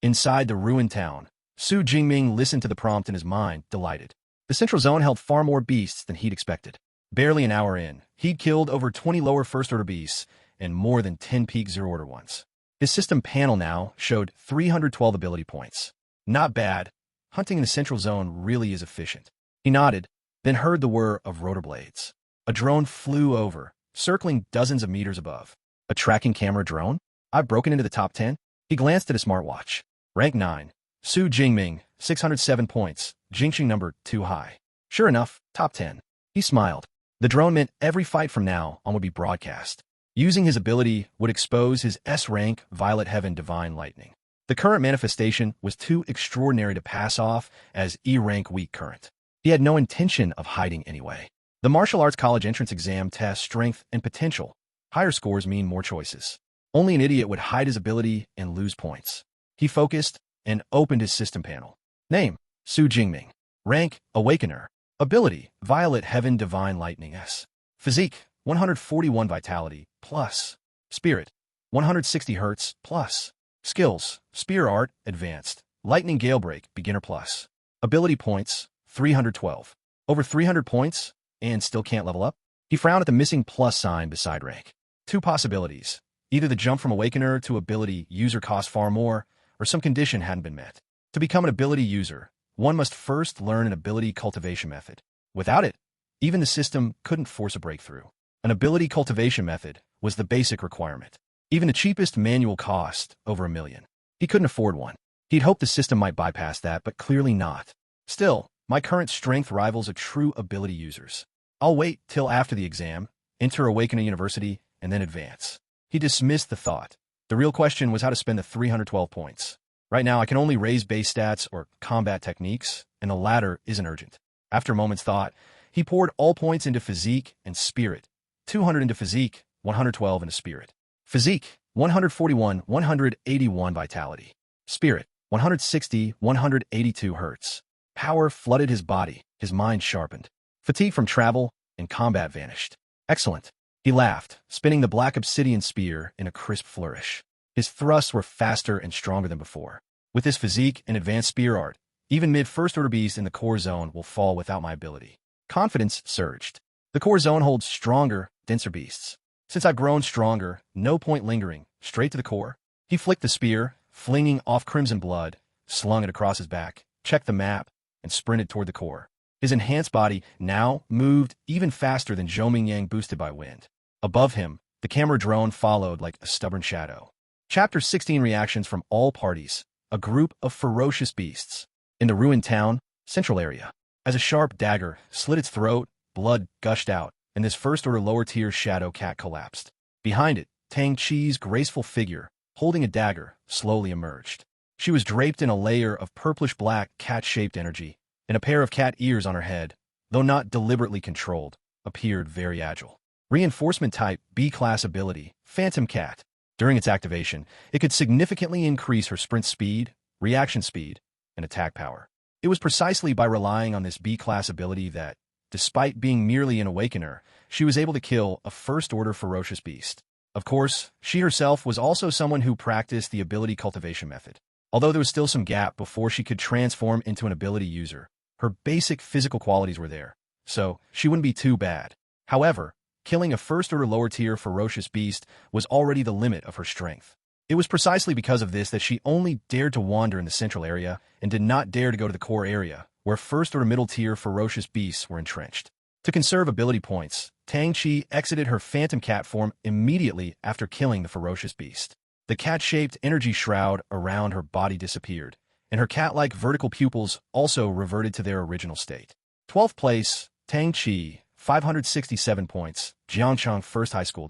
Inside the ruined town, Xu Jingming listened to the prompt in his mind, delighted. The central zone held far more beasts than he'd expected. Barely an hour in, he'd killed over 20 lower first-order beasts and more than 10 peak zero-order ones. His system panel now showed 312 ability points. Not bad. Hunting in the central zone really is efficient. He nodded, then heard the whir of rotor blades. A drone flew over, circling dozens of meters above. A tracking camera drone? I've broken into the top 10? He glanced at his smartwatch. Rank 9. Xu Jingming, 607 points. Jingqing number 2 high. Sure enough, top 10. He smiled. The drone meant every fight from now on would be broadcast. Using his ability would expose his S-rank Violet Heaven Divine Lightning. The current manifestation was too extraordinary to pass off as E-rank weak current. He had no intention of hiding anyway. The martial arts college entrance exam tests strength and potential. Higher scores mean more choices. Only an idiot would hide his ability and lose points. He focused and opened his system panel. Name, Xu Jingming. Rank, Awakener. Ability, Violet Heaven Divine Lightning S. Physique, 141 Vitality, plus. Spirit, 160 Hz, plus. Skills, Spear Art, Advanced. Lightning Gale Break, Beginner plus. Ability points, 312. Over 300 points, and still can't level up? He frowned at the missing plus sign beside rank. Two possibilities. Either the jump from Awakener to ability user cost far more, or some condition hadn't been met. To become an ability user, one must first learn an ability cultivation method. Without it, even the system couldn't force a breakthrough. An ability cultivation method was the basic requirement. Even the cheapest manual cost over $1 million. He couldn't afford one. He'd hoped the system might bypass that, but clearly not. Still, my current strength rivals a true ability users. I'll wait till after the exam, enter Awakener University, and then advance. He dismissed the thought. The real question was how to spend the 312 points. Right now, I can only raise base stats or combat techniques, and the latter isn't urgent. After a moment's thought, he poured all points into physique and spirit. 200 into physique, 112 into spirit. Physique, 141, 181 vitality. Spirit, 160, 182 hertz. Power flooded his body, his mind sharpened. Fatigue from travel and combat vanished. Excellent. He laughed, spinning the black obsidian spear in a crisp flourish. His thrusts were faster and stronger than before. With his physique and advanced spear art, even mid-first-order beasts in the core zone will fall without my ability. Confidence surged. The core zone holds stronger, denser beasts. Since I've grown stronger, no point lingering, straight to the core. He flicked the spear, flinging off crimson blood, slung it across his back, checked the map, and sprinted toward the core. His enhanced body now moved even faster than Zhou Mingyang boosted by wind. Above him, the camera drone followed like a stubborn shadow. Chapter 16 Reactions from all parties. a group of ferocious beasts. In the ruined town, central area. As a sharp dagger slit its throat, blood gushed out, and this first-order lower-tier shadow cat collapsed. Behind it, Tang Chi's graceful figure, holding a dagger, slowly emerged. She was draped in a layer of purplish-black cat-shaped energy, and a pair of cat ears on her head, though not deliberately controlled, appeared very agile. Reinforcement type B-class ability, Phantom Cat. During its activation, it could significantly increase her sprint speed, reaction speed, and attack power. It was precisely by relying on this B-class ability that, despite being merely an awakener, she was able to kill a first-order ferocious beast. Of course, she herself was also someone who practiced the ability cultivation method. Although there was still some gap before she could transform into an ability user, her basic physical qualities were there, so she wouldn't be too bad. However, killing a first-order lower-tier ferocious beast was already the limit of her strength. It was precisely because of this that she only dared to wander in the central area and did not dare to go to the core area, where first-order middle-tier ferocious beasts were entrenched. To conserve ability points, Tang Chi exited her Phantom Cat form immediately after killing the ferocious beast. The cat-shaped energy shroud around her body disappeared, and her cat-like vertical pupils also reverted to their original state. 12th place, Tang Chi, 567 points, Jiangchang First High School.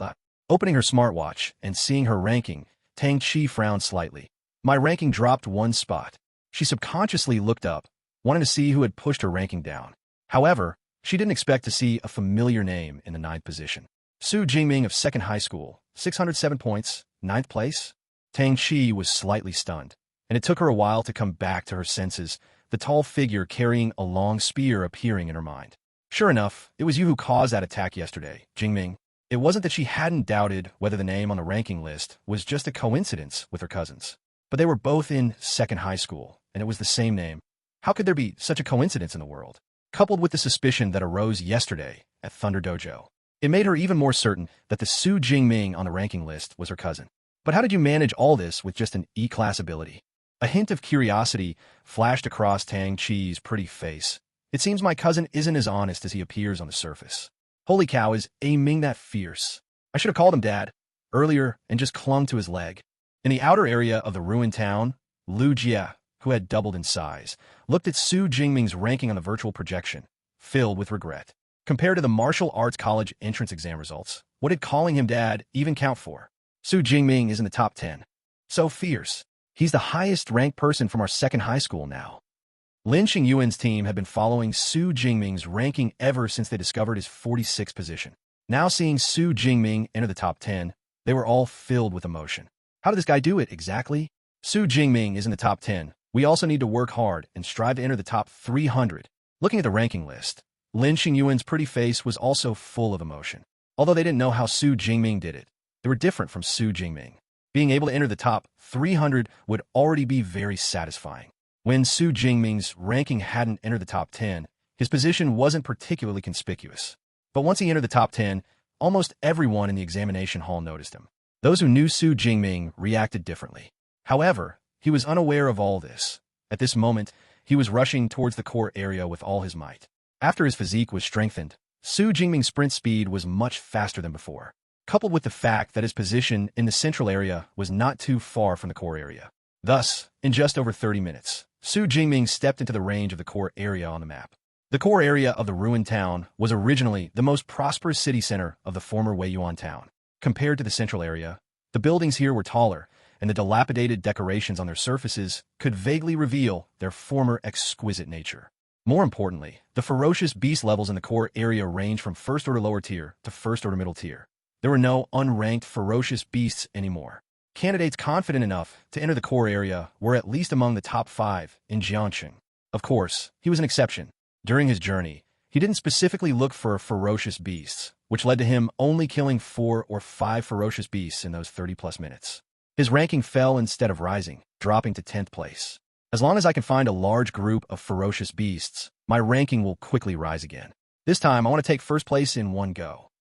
Opening her smartwatch and seeing her ranking, Tang Chi frowned slightly. My ranking dropped 1 spot. She subconsciously looked up, wanting to see who had pushed her ranking down. However, she didn't expect to see a familiar name in the 9th position. Xu Jingming of Second High School, 607 points, 9th place. Tang Chi was slightly stunned, and it took her a while to come back to her senses, the tall figure carrying a long spear appearing in her mind. Sure enough, it was you who caused that attack yesterday, Jingming. It wasn't that she hadn't doubted whether the name on the ranking list was just a coincidence with her cousins. But they were both in Second High School, and it was the same name. How could there be such a coincidence in the world? Coupled with the suspicion that arose yesterday at Thunder Dojo, it made her even more certain that the Xu Jingming on the ranking list was her cousin. But how did you manage all this with just an E-class ability? A hint of curiosity flashed across Tang Chi's pretty face. It seems my cousin isn't as honest as he appears on the surface. Holy cow, is aiming that fierce. I should have called him Dad earlier and just clung to his leg. In the outer area of the ruined town, Lu Jia, who had doubled in size, looked at Xu Jingming's ranking on the virtual projection, filled with regret. Compared to the martial arts college entrance exam results, what did calling him Dad even count for? Xu Jingming is in the top 10. So fierce. He's the highest-ranked person from our second high school now. Lin Xingyuan's team had been following Xu Jingming's ranking ever since they discovered his 46th position. Now seeing Xu Jingming enter the top 10, they were all filled with emotion. How did this guy do it exactly? Xu Jingming is in the top 10. We also need to work hard and strive to enter the top 300. Looking at the ranking list, Lin Xingyuan's pretty face was also full of emotion. Although they didn't know how Xu Jingming did it, they were different from Xu Jingming. Being able to enter the top 300 would already be very satisfying. When Xu Jingming's ranking hadn't entered the top 10, his position wasn't particularly conspicuous. But once he entered the top 10, almost everyone in the examination hall noticed him. Those who knew Xu Jingming reacted differently. However, he was unaware of all this. At this moment, he was rushing towards the core area with all his might. After his physique was strengthened, Xu Jingming's sprint speed was much faster than before, coupled with the fact that his position in the central area was not too far from the core area. Thus, in just over 30 minutes, Xu Jingming stepped into the range of the core area on the map. The core area of the ruined town was originally the most prosperous city center of the former Weiyuan town. Compared to the central area, the buildings here were taller, and the dilapidated decorations on their surfaces could vaguely reveal their former exquisite nature. More importantly, the ferocious beast levels in the core area range from first-order lower tier to first-order middle tier. There were no unranked ferocious beasts anymore. Candidates confident enough to enter the core area were at least among the top 5 in Jiangcheng. Of course, he was an exception. During his journey, he didn't specifically look for ferocious beasts, which led to him only killing 4 or 5 ferocious beasts in those 30-plus minutes. His ranking fell instead of rising, dropping to 10th place. As long as I can find a large group of ferocious beasts, my ranking will quickly rise again. This time, I want to take first place in one go.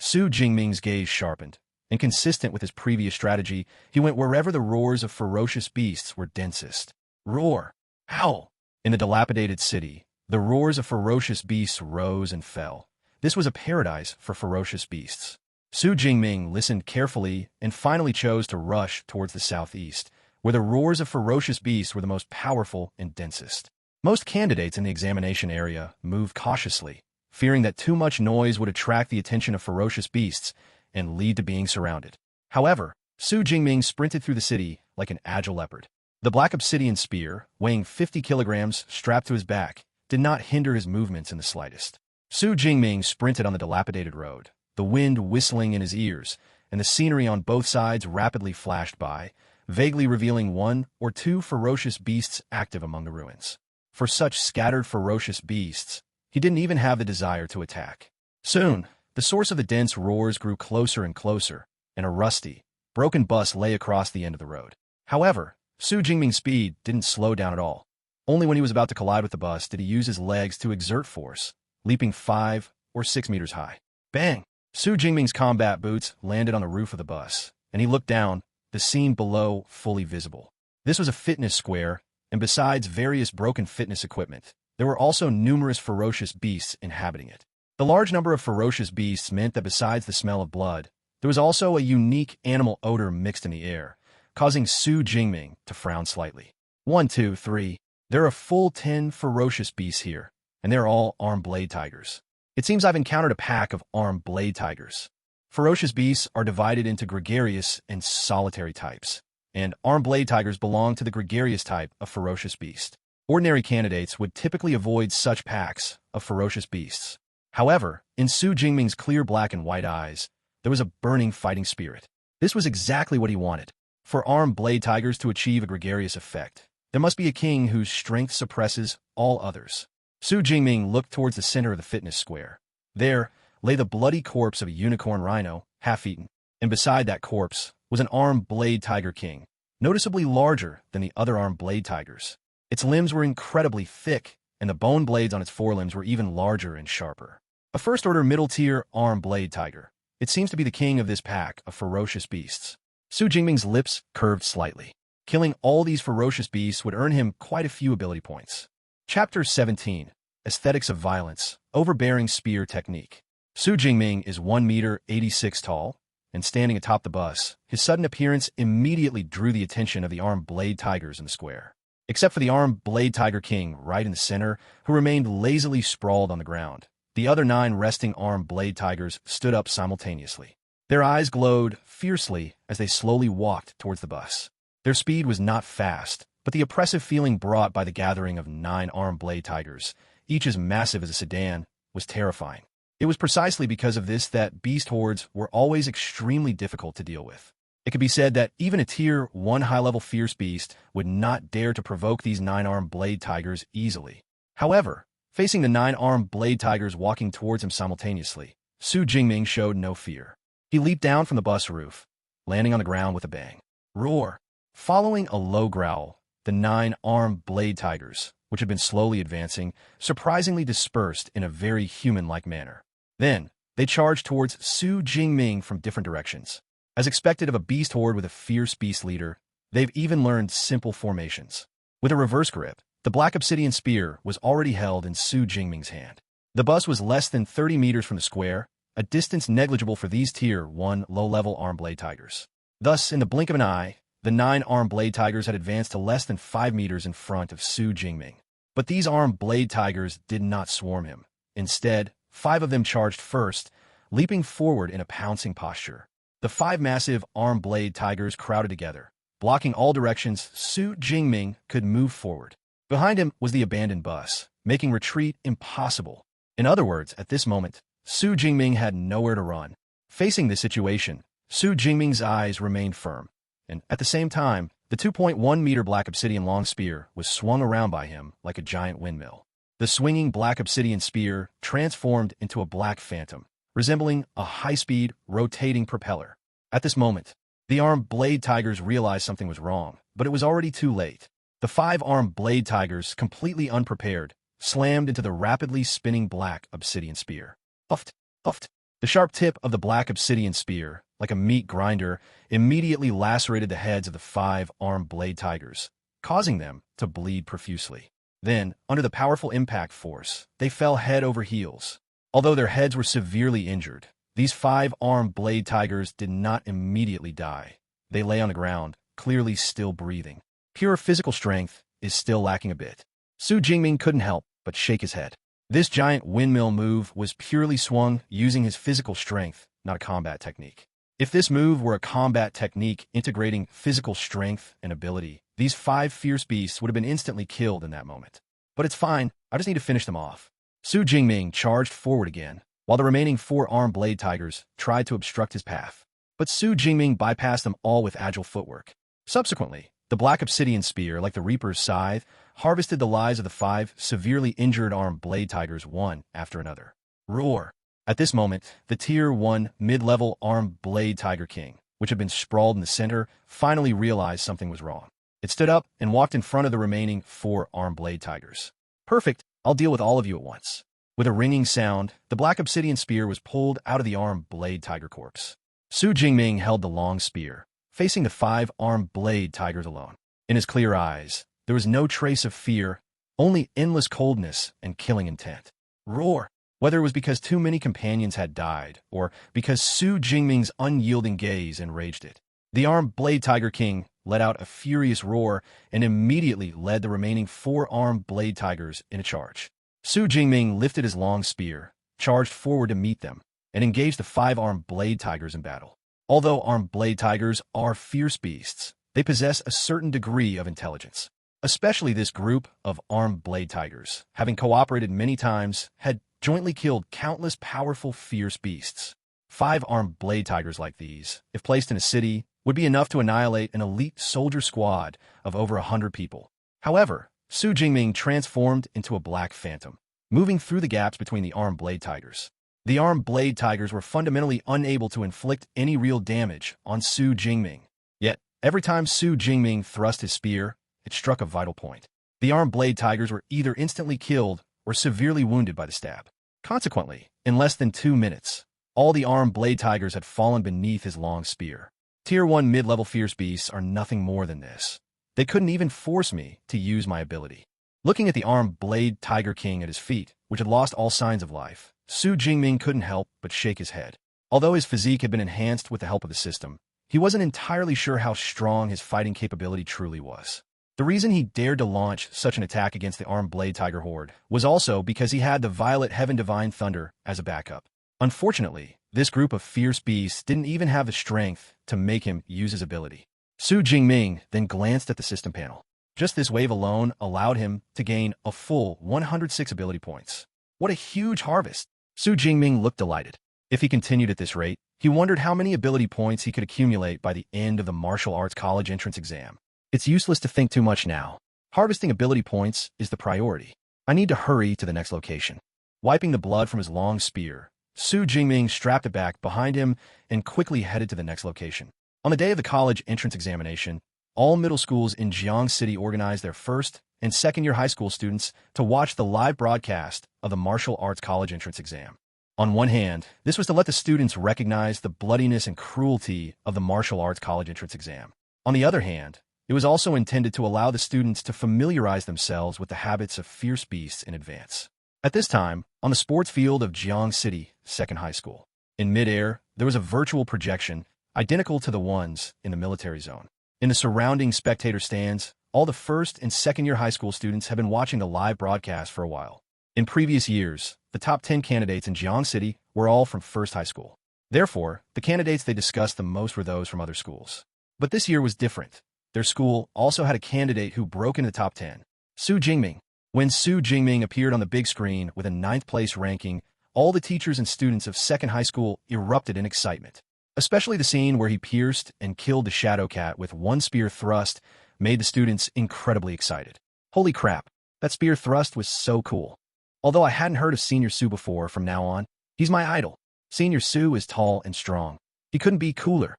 Xu Jingming's gaze sharpened. Inconsistent with his previous strategy, he went wherever the roars of ferocious beasts were densest. Roar! Howl! In the dilapidated city, the roars of ferocious beasts rose and fell. This was a paradise for ferocious beasts. Xu Jingming listened carefully and finally chose to rush towards the southeast, where the roars of ferocious beasts were the most powerful and densest. Most candidates in the examination area moved cautiously, fearing that too much noise would attract the attention of ferocious beasts and lead to being surrounded. However, Xu Jingming sprinted through the city like an agile leopard. The black obsidian spear, weighing 50 kilograms strapped to his back, did not hinder his movements in the slightest. Xu Jingming sprinted on the dilapidated road, the wind whistling in his ears, and the scenery on both sides rapidly flashed by, vaguely revealing one or two ferocious beasts active among the ruins. For such scattered ferocious beasts, he didn't even have the desire to attack. Soon, the source of the dense roars grew closer and closer, and a rusty, broken bus lay across the end of the road. However, Xu Jingming's speed didn't slow down at all. Only when he was about to collide with the bus did he use his legs to exert force, leaping 5 or 6 meters high. Bang! Xu Jingming's combat boots landed on the roof of the bus, and he looked down, the scene below fully visible. This was a fitness square, and besides various broken fitness equipment, there were also numerous ferocious beasts inhabiting it. The large number of ferocious beasts meant that besides the smell of blood, there was also a unique animal odor mixed in the air, causing Xu Jingming to frown slightly. 1, 2, 3. There are a full 10 ferocious beasts here, and they're all armed blade tigers. It seems I've encountered a pack of armed blade tigers. Ferocious beasts are divided into gregarious and solitary types, and armed blade tigers belong to the gregarious type of ferocious beast. Ordinary candidates would typically avoid such packs of ferocious beasts. However, in Xu Jingming's clear black and white eyes, there was a burning fighting spirit. This was exactly what he wanted. For armed blade tigers to achieve a gregarious effect, there must be a king whose strength suppresses all others. Xu Jingming looked towards the center of the fitness square. There lay the bloody corpse of a unicorn rhino, half-eaten, and beside that corpse was an armed blade tiger king, noticeably larger than the other armed blade tigers. Its limbs were incredibly thick, and the bone blades on its forelimbs were even larger and sharper. A first-order middle-tier armed blade tiger. It seems to be the king of this pack of ferocious beasts. Xu Jingming's lips curved slightly. Killing all these ferocious beasts would earn him quite a few ability points. Chapter 17. Aesthetics of Violence, Overbearing Spear Technique. Xu Jingming is 1 meter 86 tall, and standing atop the bus, his sudden appearance immediately drew the attention of the armed blade tigers in the square. Except for the armed blade tiger king right in the center, who remained lazily sprawled on the ground. The other 9 resting armed blade tigers stood up simultaneously. Their eyes glowed fiercely as they slowly walked towards the bus. Their speed was not fast, but the oppressive feeling brought by the gathering of 9 armed blade tigers, each as massive as a sedan, was terrifying. It was precisely because of this that beast hordes were always extremely difficult to deal with. It could be said that even a Tier 1 high-level fierce beast would not dare to provoke these 9 armed blade tigers easily. However, facing the 9 armed blade tigers walking towards him simultaneously, Xu Jingming showed no fear. He leaped down from the bus roof, landing on the ground with a bang. Roar! Following a low growl, the 9 armed blade tigers, which had been slowly advancing, surprisingly dispersed in a very human-like manner. Then, they charged towards Xu Jingming from different directions. As expected of a beast horde with a fierce beast leader, they've even learned simple formations. With a reverse grip, the black obsidian spear was already held in Xu Jingming's hand. The bus was less than 30 meters from the square, a distance negligible for these Tier 1 low-level armed blade tigers. Thus, in the blink of an eye, the 9 armed blade tigers had advanced to less than 5 meters in front of Xu Jingming. But these armed blade tigers did not swarm him. Instead, 5 of them charged first, leaping forward in a pouncing posture. The 5 massive armed blade tigers crowded together, blocking all directions Xu Jingming could move forward. Behind him was the abandoned bus, making retreat impossible. In other words, at this moment, Xu Jingming had nowhere to run. Facing this situation, Xu Jingming's eyes remained firm, and at the same time, the 2.1-meter black obsidian long spear was swung around by him like a giant windmill. The swinging black obsidian spear transformed into a black phantom, resembling a high-speed, rotating propeller. At this moment, the armed blade tigers realized something was wrong, but it was already too late. The 5 armed blade tigers, completely unprepared, slammed into the rapidly spinning black obsidian spear. Uft, uft. The sharp tip of the black obsidian spear, like a meat grinder, immediately lacerated the heads of the 5 armed blade tigers, causing them to bleed profusely. Then, under the powerful impact force, they fell head over heels. Although their heads were severely injured, these 5 armed blade tigers did not immediately die. They lay on the ground, clearly still breathing. Pure physical strength is still lacking a bit. Xu Jingming couldn't help but shake his head. This giant windmill move was purely swung using his physical strength, not a combat technique. If this move were a combat technique integrating physical strength and ability, these 5 fierce beasts would have been instantly killed in that moment. But it's fine, I just need to finish them off. Xu Jingming charged forward again, while the remaining 4 armed blade tigers tried to obstruct his path. But Xu Jingming bypassed them all with agile footwork. Subsequently, the black obsidian spear, like the Reaper's scythe, harvested the lives of the 5 severely injured armed blade tigers one after another. Roar! At this moment, the Tier 1 mid-level armed blade tiger king, which had been sprawled in the center, finally realized something was wrong. It stood up and walked in front of the remaining 4 armed blade tigers. Perfect, I'll deal with all of you at once. With a ringing sound, the black obsidian spear was pulled out of the armed blade tiger corpse. Xu Jingming held the long spear, facing the 5 armed blade tigers alone. In his clear eyes, there was no trace of fear, only endless coldness and killing intent. Roar! Whether it was because too many companions had died, or because Xu Jingming's unyielding gaze enraged it, the armed blade tiger king let out a furious roar and immediately led the remaining 4 armed blade tigers in a charge. Xu Jingming lifted his long spear, charged forward to meet them, and engaged the 5 armed blade tigers in battle. Although armed blade tigers are fierce beasts, they possess a certain degree of intelligence. Especially this group of armed blade tigers, having cooperated many times, had jointly killed countless powerful fierce beasts. 5 armed blade tigers like these, if placed in a city, would be enough to annihilate an elite soldier squad of over 100 people. However, Xu Jingming transformed into a black phantom, moving through the gaps between the armed blade tigers. The armed blade tigers were fundamentally unable to inflict any real damage on Xu Jingming. Yet, every time Xu Jingming thrust his spear, it struck a vital point. The armed blade tigers were either instantly killed or severely wounded by the stab. Consequently, in less than 2 minutes, all the armed blade tigers had fallen beneath his long spear. Tier 1 mid-level fierce beasts are nothing more than this. They couldn't even force me to use my ability. Looking at the armed blade tiger king at his feet, which had lost all signs of life, Xu Jingming couldn't help but shake his head. Although his physique had been enhanced with the help of the system, he wasn't entirely sure how strong his fighting capability truly was. The reason he dared to launch such an attack against the armed blade tiger horde was also because he had the Violet Heaven Divine Thunder as a backup. Unfortunately, this group of fierce beasts didn't even have the strength to make him use his ability. Xu Jingming then glanced at the system panel. Just this wave alone allowed him to gain a full 106 ability points. What a huge harvest! Xu Jingming looked delighted. If he continued at this rate, he wondered how many ability points he could accumulate by the end of the martial arts college entrance exam. It's useless to think too much now. Harvesting ability points is the priority. I need to hurry to the next location. Wiping the blood from his long spear, Xu Jingming strapped it back behind him and quickly headed to the next location. On the day of the college entrance examination, all middle schools in Jiang City organized their first and second-year high school students to watch the live broadcast of the martial arts college entrance exam. On one hand, this was to let the students recognize the bloodiness and cruelty of the martial arts college entrance exam. On the other hand, it was also intended to allow the students to familiarize themselves with the habits of fierce beasts in advance. At this time, on the sports field of Jiang City Second High School, in midair, there was a virtual projection identical to the ones in the military zone. In the surrounding spectator stands, all the first and second-year high school students have been watching the live broadcast for a while. In previous years, the top 10 candidates in Jiang City were all from First High School. Therefore, the candidates they discussed the most were those from other schools. But this year was different. Their school also had a candidate who broke into the top 10, Xu Jingming. When Xu Jingming appeared on the big screen with a 9th-place ranking, all the teachers and students of Second High School erupted in excitement. Especially the scene where he pierced and killed the Shadow Cat with one spear thrust made the students incredibly excited. Holy crap, that spear thrust was so cool. Although I hadn't heard of Senior Xu before, from now on, he's my idol. Senior Xu is tall and strong. He couldn't be cooler.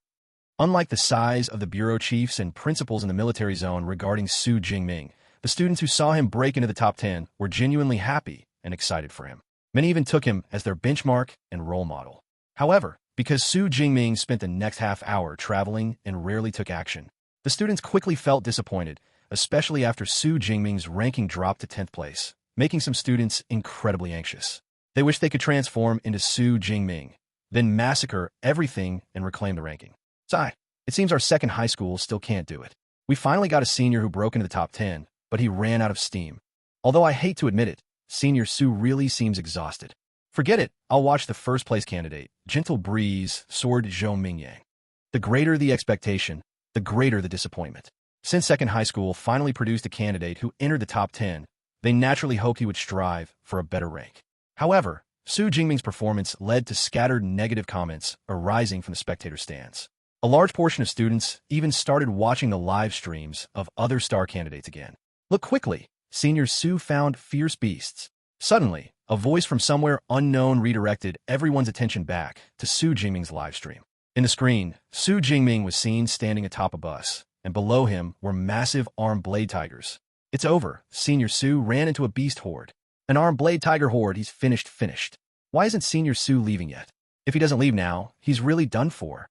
Unlike the size of the bureau chiefs and principals in the military zone regarding Xu Jingming, the students who saw him break into the top 10 were genuinely happy and excited for him. Many even took him as their benchmark and role model. However, because Xu Jingming spent the next half hour traveling and rarely took action, the students quickly felt disappointed, especially after Xu Jingming's ranking dropped to 10th place, making some students incredibly anxious. They wished they could transform into Xu Jingming, then massacre everything and reclaim the ranking. Sigh. It seems our second high school still can't do it. We finally got a senior who broke into the top 10, but he ran out of steam. Although I hate to admit it, Senior Xu really seems exhausted. Forget it, I'll watch the first place candidate, Gentle Breeze, Sword Zhou Mingyang. The greater the expectation, the greater the disappointment. Since second high school finally produced a candidate who entered the top 10, they naturally hoped he would strive for a better rank. However, Xu Jingming's performance led to scattered negative comments arising from the spectator stands. A large portion of students even started watching the live streams of other star candidates again. Look quickly, Senior Xu found fierce beasts. Suddenly, a voice from somewhere unknown redirected everyone's attention back to Xu Jingming's live stream. In the screen, Xu Jingming was seen standing atop a bus, and below him were massive armed blade tigers. It's over, Senior Xu ran into a beast horde. An armed blade tiger horde, he's finished. Why isn't Senior Xu leaving yet? If he doesn't leave now, he's really done for.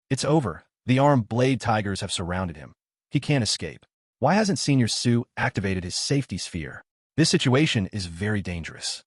It's over. The armed blade tigers have surrounded him. He can't escape. Why hasn't Senior Xu activated his safety sphere? This situation is very dangerous.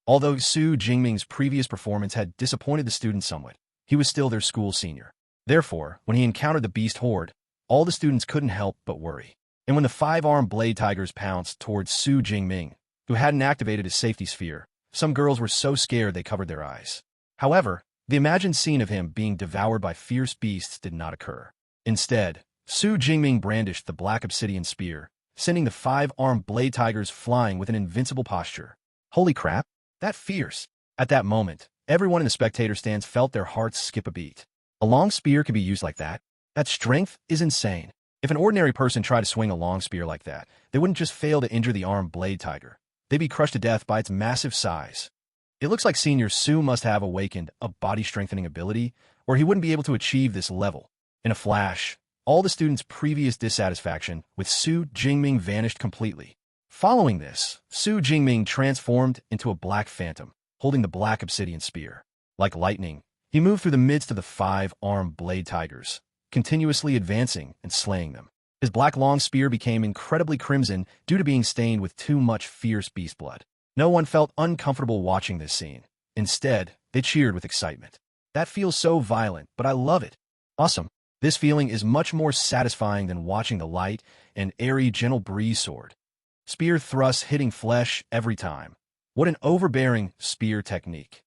Although Xu Jingming's previous performance had disappointed the students somewhat, he was still their school senior. Therefore, when he encountered the beast horde, all the students couldn't help but worry. And when the 5 armed blade tigers pounced towards Xu Jingming, who hadn't activated his safety sphere, some girls were so scared they covered their eyes. However, the imagined scene of him being devoured by fierce beasts did not occur. Instead, Xu Jingming brandished the black obsidian spear, sending the 5 armed blade tigers flying with an invincible posture. Holy crap, that fierce! At that moment, everyone in the spectator stands felt their hearts skip a beat. A long spear can be used like that? That strength is insane. If an ordinary person tried to swing a long spear like that, they wouldn't just fail to injure the armed blade tiger. They'd be crushed to death by its massive size. It looks like Senior Xu must have awakened a body-strengthening ability, or he wouldn't be able to achieve this level. In a flash, all the students' previous dissatisfaction with Xu Jingming vanished completely. Following this, Xu Jingming transformed into a black phantom, holding the black obsidian spear. Like lightning, he moved through the midst of the 5 armed blade tigers, continuously advancing and slaying them. His black long spear became incredibly crimson due to being stained with too much fierce beast blood. No one felt uncomfortable watching this scene. Instead, they cheered with excitement. That feels so violent, but I love it. Awesome. This feeling is much more satisfying than watching the light and airy gentle breeze sword. Spear thrusts hitting flesh every time. What an overbearing spear technique.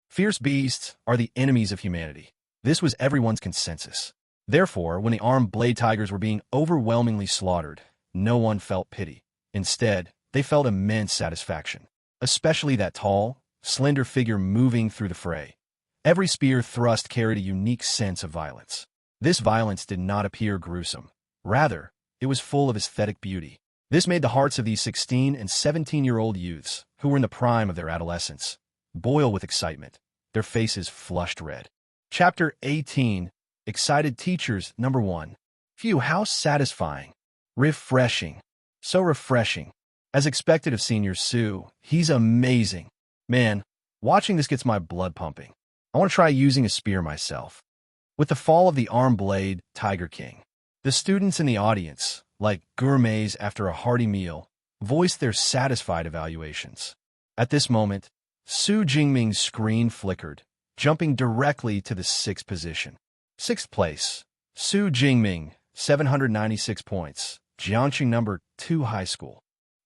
Fierce beasts are the enemies of humanity. This was everyone's consensus. Therefore, when the armed blade tigers were being overwhelmingly slaughtered, no one felt pity. Instead, they felt immense satisfaction. Especially that tall, slender figure moving through the fray. Every spear thrust carried a unique sense of violence. This violence did not appear gruesome. Rather, it was full of aesthetic beauty. This made the hearts of these 16 and 17-year-old youths, who were in the prime of their adolescence, boil with excitement, their faces flushed red. Chapter 18. Excited Teachers, Number 1. Phew, how satisfying. Refreshing. So refreshing. As expected of Senior Xu, he's amazing. Man, watching this gets my blood pumping. I want to try using a spear myself. With the fall of the armed blade, Tiger King, the students in the audience, like gourmets after a hearty meal, voiced their satisfied evaluations. At this moment, Xu Jingming's screen flickered, jumping directly to the 6th position. 6th place, Xu Jingming, 796 points, Jiangqing number 2 high school.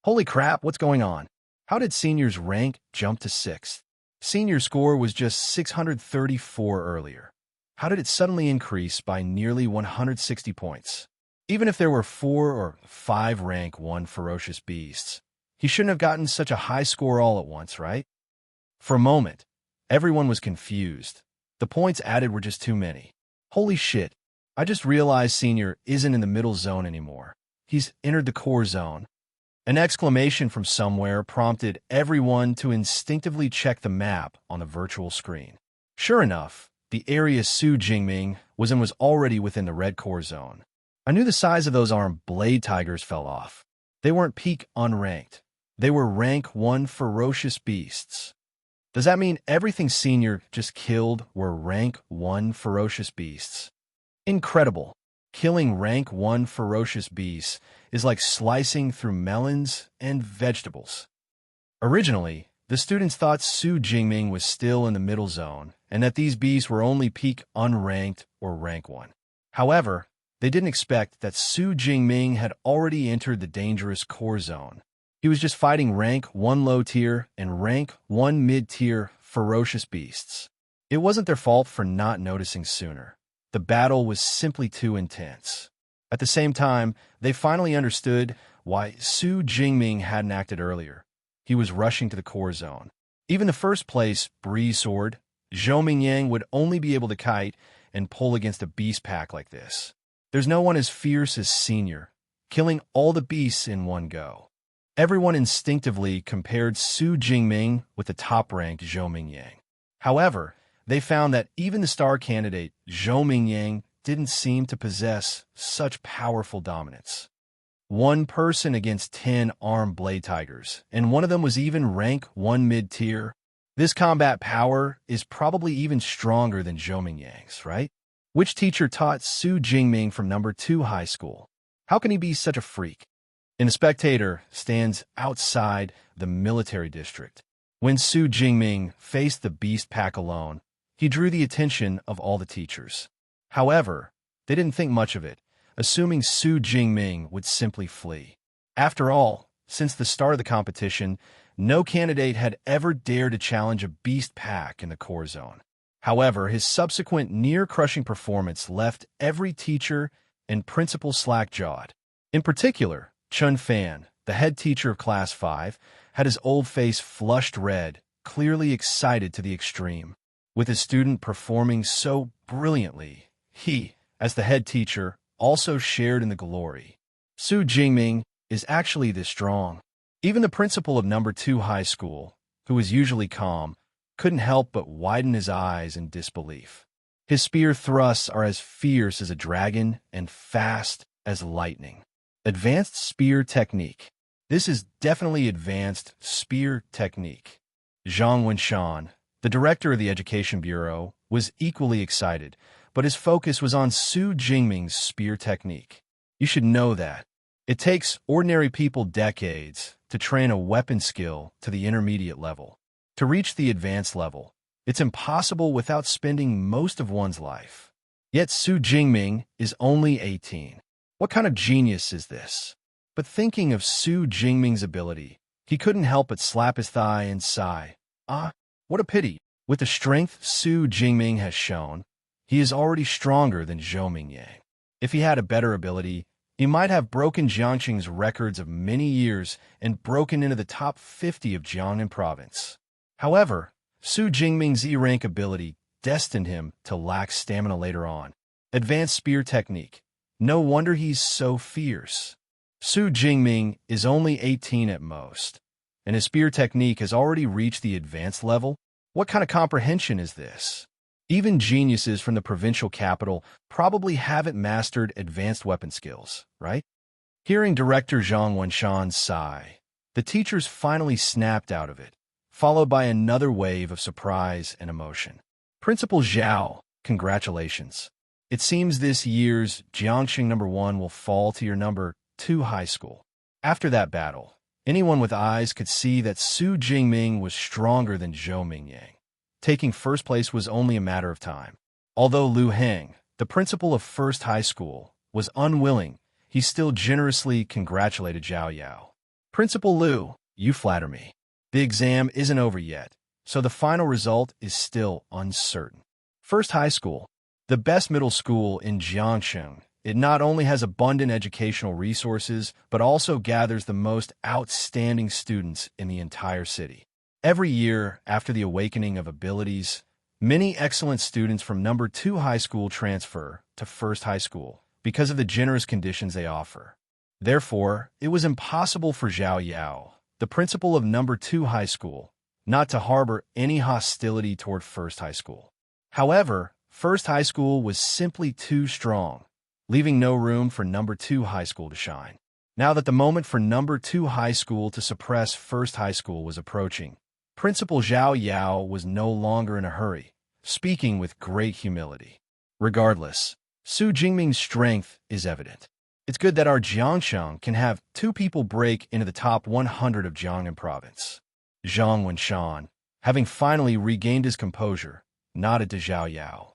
Holy crap, what's going on? How did Senior's rank jump to 6th? Senior's score was just 634 earlier. How did it suddenly increase by nearly 160 points? Even if there were 4 or 5 rank 1 ferocious beasts, he shouldn't have gotten such a high score all at once, right? For a moment, everyone was confused. The points added were just too many. Holy shit, I just realized Senior isn't in the middle zone anymore. He's entered the core zone. An exclamation from somewhere prompted everyone to instinctively check the map on the virtual screen. Sure enough, the area Xu Jingming was in was already within the red core zone. I knew the size of those armed blade tigers fell off. They weren't peak unranked. They were rank 1 ferocious beasts. Does that mean everything Senior just killed were rank 1 ferocious beasts? Incredible. Killing rank 1 ferocious beasts is like slicing through melons and vegetables. Originally, the students thought Xu Jingming was still in the middle zone and that these beasts were only peak unranked or rank 1. However, they didn't expect that Xu Jingming had already entered the dangerous core zone. He was just fighting rank 1 low-tier and rank 1 mid-tier ferocious beasts. It wasn't their fault for not noticing sooner. The battle was simply too intense. At the same time, they finally understood why Xu Jingming hadn't acted earlier. He was rushing to the core zone. Even the first-place breeze sword, Zhou Mingyang would only be able to kite and pull against a beast pack like this. There's no one as fierce as Senior, killing all the beasts in one go. Everyone instinctively compared Xu Jingming with the top-ranked Zhou Mingyang. However, they found that even the star candidate, Zhou Mingyang, didn't seem to possess such powerful dominance. One person against 10 armed blade tigers, and one of them was even rank 1 mid-tier. This combat power is probably even stronger than Zhou Mingyang's, right? Which teacher taught Xu Jingming from number 2 high school? How can he be such a freak? And the spectator stands outside the military district. When Xu Jingming faced the beast pack alone, he drew the attention of all the teachers. However, they didn't think much of it, assuming Xu Jingming would simply flee. After all, since the start of the competition, no candidate had ever dared to challenge a beast pack in the core zone. However, his subsequent near-crushing performance left every teacher and principal slack-jawed. In particular, Chun Fan, the head teacher of Class 5, had his old face flushed red, clearly excited to the extreme. With his student performing so brilliantly, he, as the head teacher, also shared in the glory. Xu Jingming is actually this strong. Even the principal of number 2 high school, who was usually calm, couldn't help but widen his eyes in disbelief. His spear thrusts are as fierce as a dragon and fast as lightning. Advanced spear technique. This is definitely advanced spear technique. Zhang Wenshan, the director of the Education Bureau, was equally excited, but his focus was on Xu Jingming's spear technique. You should know that. It takes ordinary people decades to train a weapon skill to the intermediate level. To reach the advanced level, it's impossible without spending most of one's life. Yet Xu Jingming is only 18. What kind of genius is this? But thinking of Xu Jingming's ability, he couldn't help but slap his thigh and sigh. What a pity. With the strength Xu Jingming has shown, he is already stronger than Zhou Mingyang. If he had a better ability, he might have broken Jiangxing's records of many years and broken into the top 50 of Jiangnan province. However, Xu Jingming's E-rank ability destined him to lack stamina later on. Advanced spear technique. No wonder he's so fierce. Xu Jingming is only 18 at most, and his spear technique has already reached the advanced level. What kind of comprehension is this? Even geniuses from the provincial capital probably haven't mastered advanced weapon skills, right? Hearing director Zhang Wenshan's sigh, the teachers finally snapped out of it, followed by another wave of surprise and emotion. Principal Zhao, congratulations. It seems this year's Jiangxing number 1 will fall to your number 2 high school. After that battle, anyone with eyes could see that Xu Jingming was stronger than Zhou Mingyang. Taking first place was only a matter of time. Although Lu Heng, the principal of First High School, was unwilling, he still generously congratulated Zhao Yao. Principal Lu, you flatter me. The exam isn't over yet, so the final result is still uncertain. First High School, the best middle school in Jiangxing, it not only has abundant educational resources, but also gathers the most outstanding students in the entire city. Every year, after the awakening of abilities, many excellent students from number 2 high school transfer to First High School because of the generous conditions they offer. Therefore, it was impossible for Zhao Yao, the principal of number 2 high school, not to harbor any hostility toward First High School. However, First High School was simply too strong, leaving no room for number 2 high school to shine. Now that the moment for number 2 high school to suppress First High School was approaching, Principal Zhao Yao was no longer in a hurry, speaking with great humility. Regardless, Xu Jingming's strength is evident. It's good that our Jiangxing can have 2 people break into the top 100 of Jiangnan province. Zhang Wenshan, having finally regained his composure, nodded to Zhao Yao.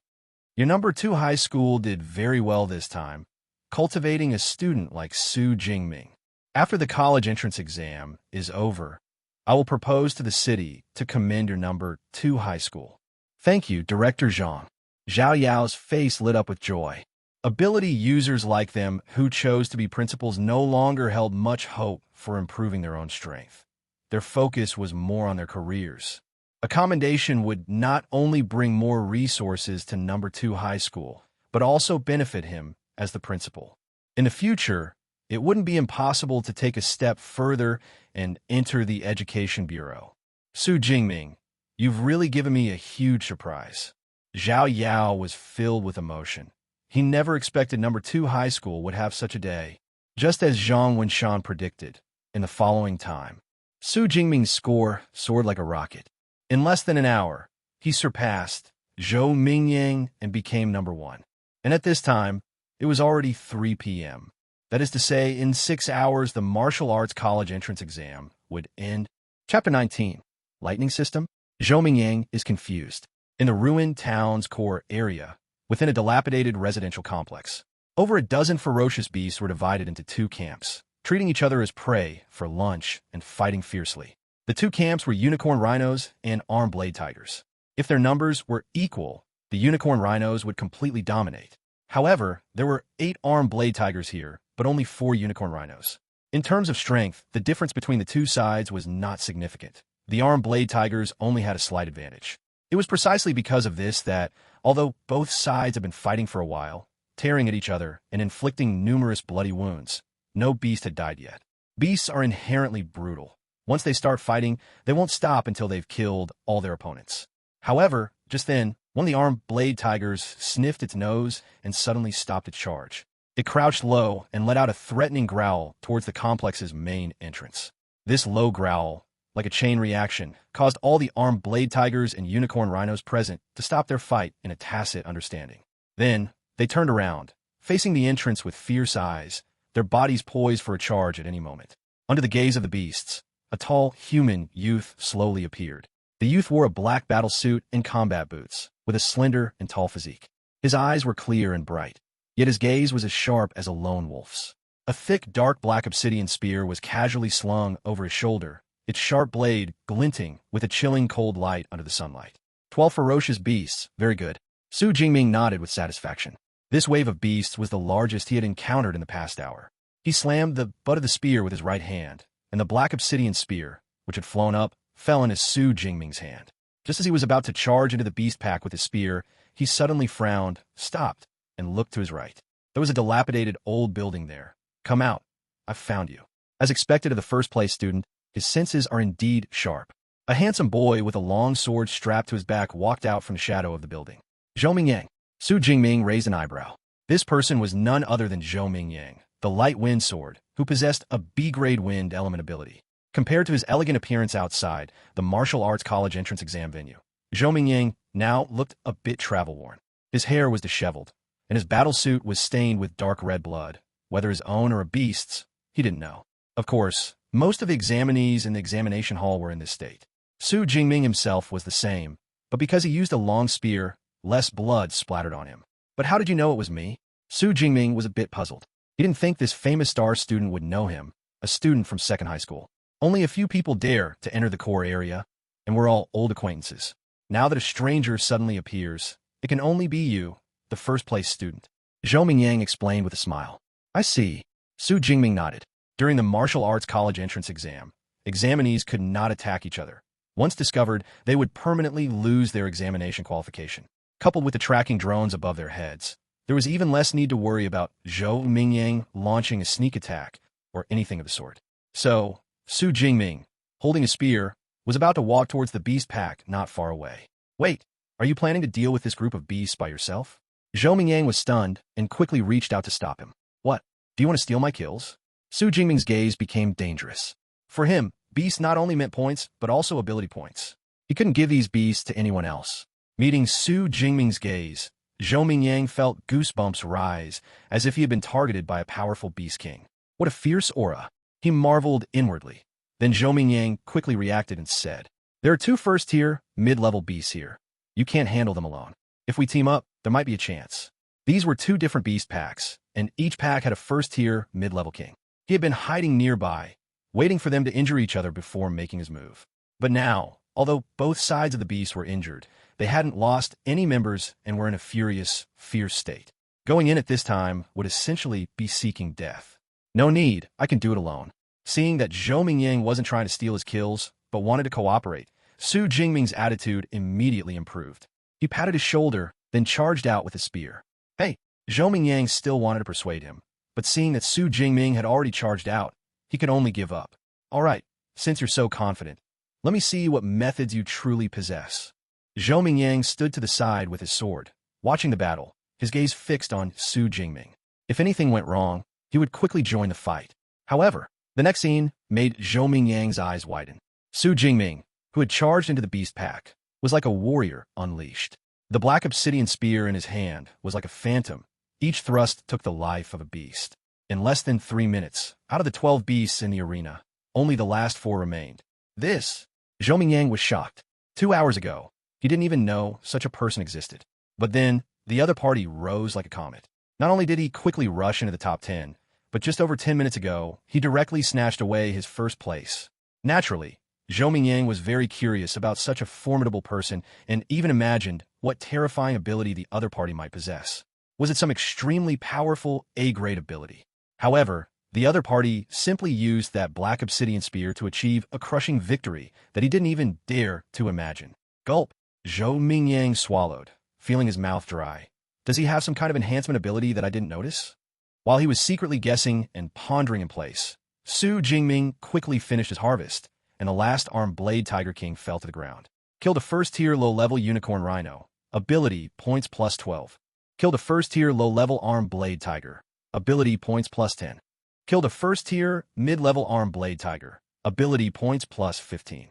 Your number 2 high school did very well this time, cultivating a student like Xu Jingming. After the college entrance exam is over, I will propose to the city to commend your number 2 high school. Thank you, Director Zhang. Zhao Yao's face lit up with joy. Ability users like them who chose to be principals no longer held much hope for improving their own strength. Their focus was more on their careers. A commendation would not only bring more resources to number 2 high school, but also benefit him as the principal. In the future, it wouldn't be impossible to take a step further and enter the Education Bureau. Xu Jingming, you've really given me a huge surprise. Zhao Yao was filled with emotion. He never expected number 2 high school would have such a day. Just as Zhang Wenshan predicted, in the following time, Xu Jingming's score soared like a rocket. In less than an hour, he surpassed Zhou Mingyang and became number 1. And at this time, it was already 3 p.m. That is to say, in 6 hours, the martial arts college entrance exam would end. Chapter 19. Lightning System. Zhou Mingyang is confused. In the ruined town's core area, within a dilapidated residential complex, over a dozen ferocious beasts were divided into 2 camps, treating each other as prey for lunch and fighting fiercely. The 2 camps were unicorn rhinos and armed blade tigers. If their numbers were equal, the unicorn rhinos would completely dominate. However, there were 8 armed blade tigers here, but only 4 unicorn rhinos. In terms of strength, the difference between the 2 sides was not significant. The armed blade tigers only had a slight advantage. It was precisely because of this that, although both sides had been fighting for a while, tearing at each other and inflicting numerous bloody wounds, no beast had died yet. Beasts are inherently brutal. Once they start fighting, they won't stop until they've killed all their opponents. However, just then, one of the armed blade tigers sniffed its nose and suddenly stopped its charge. It crouched low and let out a threatening growl towards the complex's main entrance. This low growl, like a chain reaction, caused all the armed blade tigers and unicorn rhinos present to stop their fight in a tacit understanding. Then, they turned around, facing the entrance with fierce eyes, their bodies poised for a charge at any moment. Under the gaze of the beasts, a tall, human youth slowly appeared. The youth wore a black battle suit and combat boots, with a slender and tall physique. His eyes were clear and bright, yet his gaze was as sharp as a lone wolf's. A thick, dark black obsidian spear was casually slung over his shoulder, its sharp blade glinting with a chilling cold light under the sunlight. 12 ferocious beasts, very good. Xu Jingming nodded with satisfaction. This wave of beasts was the largest he had encountered in the past hour. He slammed the butt of the spear with his right hand, and the black obsidian spear, which had flown up, fell in Xu Jingming's hand. Just as he was about to charge into the beast pack with his spear, he suddenly frowned, stopped, and looked to his right. There was a dilapidated old building there. Come out. I've found you. As expected of the first-place student, his senses are indeed sharp. A handsome boy with a long sword strapped to his back walked out from the shadow of the building. Zhou Mingyang. Xu Jingming raised an eyebrow. This person was none other than Zhou Mingyang, the light wind sword, who possessed a B-grade wind element ability. Compared to his elegant appearance outside the martial arts college entrance exam venue, Zhou Mingyang now looked a bit travel-worn. His hair was disheveled, and his battle suit was stained with dark red blood. Whether his own or a beast's, he didn't know. Of course, most of the examinees in the examination hall were in this state. Xu Jingming himself was the same, but because he used a long spear, less blood splattered on him. But how did you know it was me? Xu Jingming was a bit puzzled. He didn't think this famous star student would know him, a student from second high school. Only a few people dare to enter the core area, and we're all old acquaintances. Now that a stranger suddenly appears, it can only be you, the first-place student. Zhou Mingyang explained with a smile. I see. Xu Jingming nodded. During the martial arts college entrance exam, examinees could not attack each other. Once discovered, they would permanently lose their examination qualification. Coupled with the tracking drones above their heads, there was even less need to worry about Zhou Mingyang launching a sneak attack or anything of the sort. So, Xu Jingming, holding a spear, was about to walk towards the beast pack not far away. Wait, are you planning to deal with this group of beasts by yourself? Zhou Mingyang was stunned and quickly reached out to stop him. What? Do you want to steal my kills? Xu Jingming's gaze became dangerous. For him, beasts not only meant points, but also ability points. He couldn't give these beasts to anyone else. Meeting Xu Jingming's gaze, Zhou Mingyang felt goosebumps rise, as if he had been targeted by a powerful beast king. What a fierce aura! He marveled inwardly. Then Zhou Mingyang quickly reacted and said, There are 2 first-tier, mid-level beasts here. You can't handle them alone. If we team up, there might be a chance. These were two different beast packs, and each pack had a first-tier, mid-level king. He had been hiding nearby, waiting for them to injure each other before making his move. But now, although both sides of the beast were injured, they hadn't lost any members and were in a furious, fierce state. Going in at this time would essentially be seeking death. No need, I can do it alone. Seeing that Zhou Mingyang wasn't trying to steal his kills, but wanted to cooperate, Xu Jingming's attitude immediately improved. He patted his shoulder, then charged out with his spear. Hey, Zhou Mingyang still wanted to persuade him, but seeing that Xu Jingming had already charged out, he could only give up. All right, since you're so confident, let me see what methods you truly possess. Zhou Mingyang stood to the side with his sword, watching the battle, his gaze fixed on Xu Jingming. If anything went wrong, he would quickly join the fight. However, the next scene made Zhou Mingyang's eyes widen. Xu Jingming, who had charged into the beast pack, was like a warrior unleashed. The black obsidian spear in his hand was like a phantom. Each thrust took the life of a beast. In less than 3 minutes, out of the 12 beasts in the arena, only the last 4 remained. Zhou Mingyang was shocked. 2 hours ago, he didn't even know such a person existed. But then, the other party rose like a comet. Not only did he quickly rush into the top 10, but just over 10 minutes ago, he directly snatched away his first place. Naturally, Zhou Mingyang was very curious about such a formidable person and even imagined what terrifying ability the other party might possess. Was it some extremely powerful A-grade ability? However, the other party simply used that black obsidian spear to achieve a crushing victory that he didn't even dare to imagine. Gulp. Zhou Mingyang swallowed, feeling his mouth dry. Does he have some kind of enhancement ability that I didn't notice? While he was secretly guessing and pondering in place, Xu Jingming quickly finished his harvest, and the last armed blade tiger king fell to the ground. Killed a first-tier low-level unicorn rhino. Ability points plus 12. Killed a first-tier low-level armed blade tiger. Ability points plus 10. Killed a first-tier mid-level armed blade tiger. Ability points plus 15.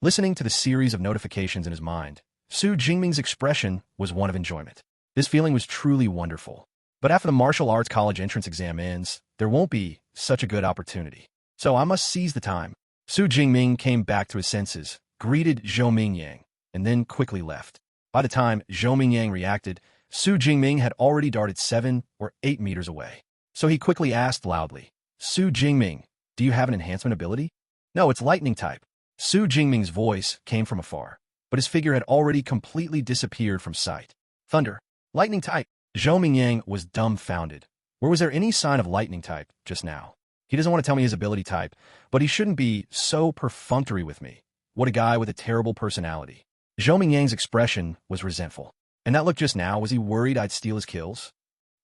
Listening to the series of notifications in his mind, Xu Jingming's expression was one of enjoyment. This feeling was truly wonderful. But after the martial arts college entrance exam ends, there won't be such a good opportunity. So I must seize the time. Xu Jingming came back to his senses, greeted Zhou Mingyang, and then quickly left. By the time Zhou Mingyang reacted, Xu Jingming had already darted 7 or 8 meters away. So he quickly asked loudly, Xu Jingming, do you have an enhancement ability? No, it's lightning type. Xu Jingming's voice came from afar, but his figure had already completely disappeared from sight. Thunder. Lightning type. Zhou Mingyang was dumbfounded. Where was there any sign of lightning type just now? He doesn't want to tell me his ability type, but he shouldn't be so perfunctory with me. What a guy with a terrible personality. Zhou Mingyang's expression was resentful. And that look just now, was he worried I'd steal his kills?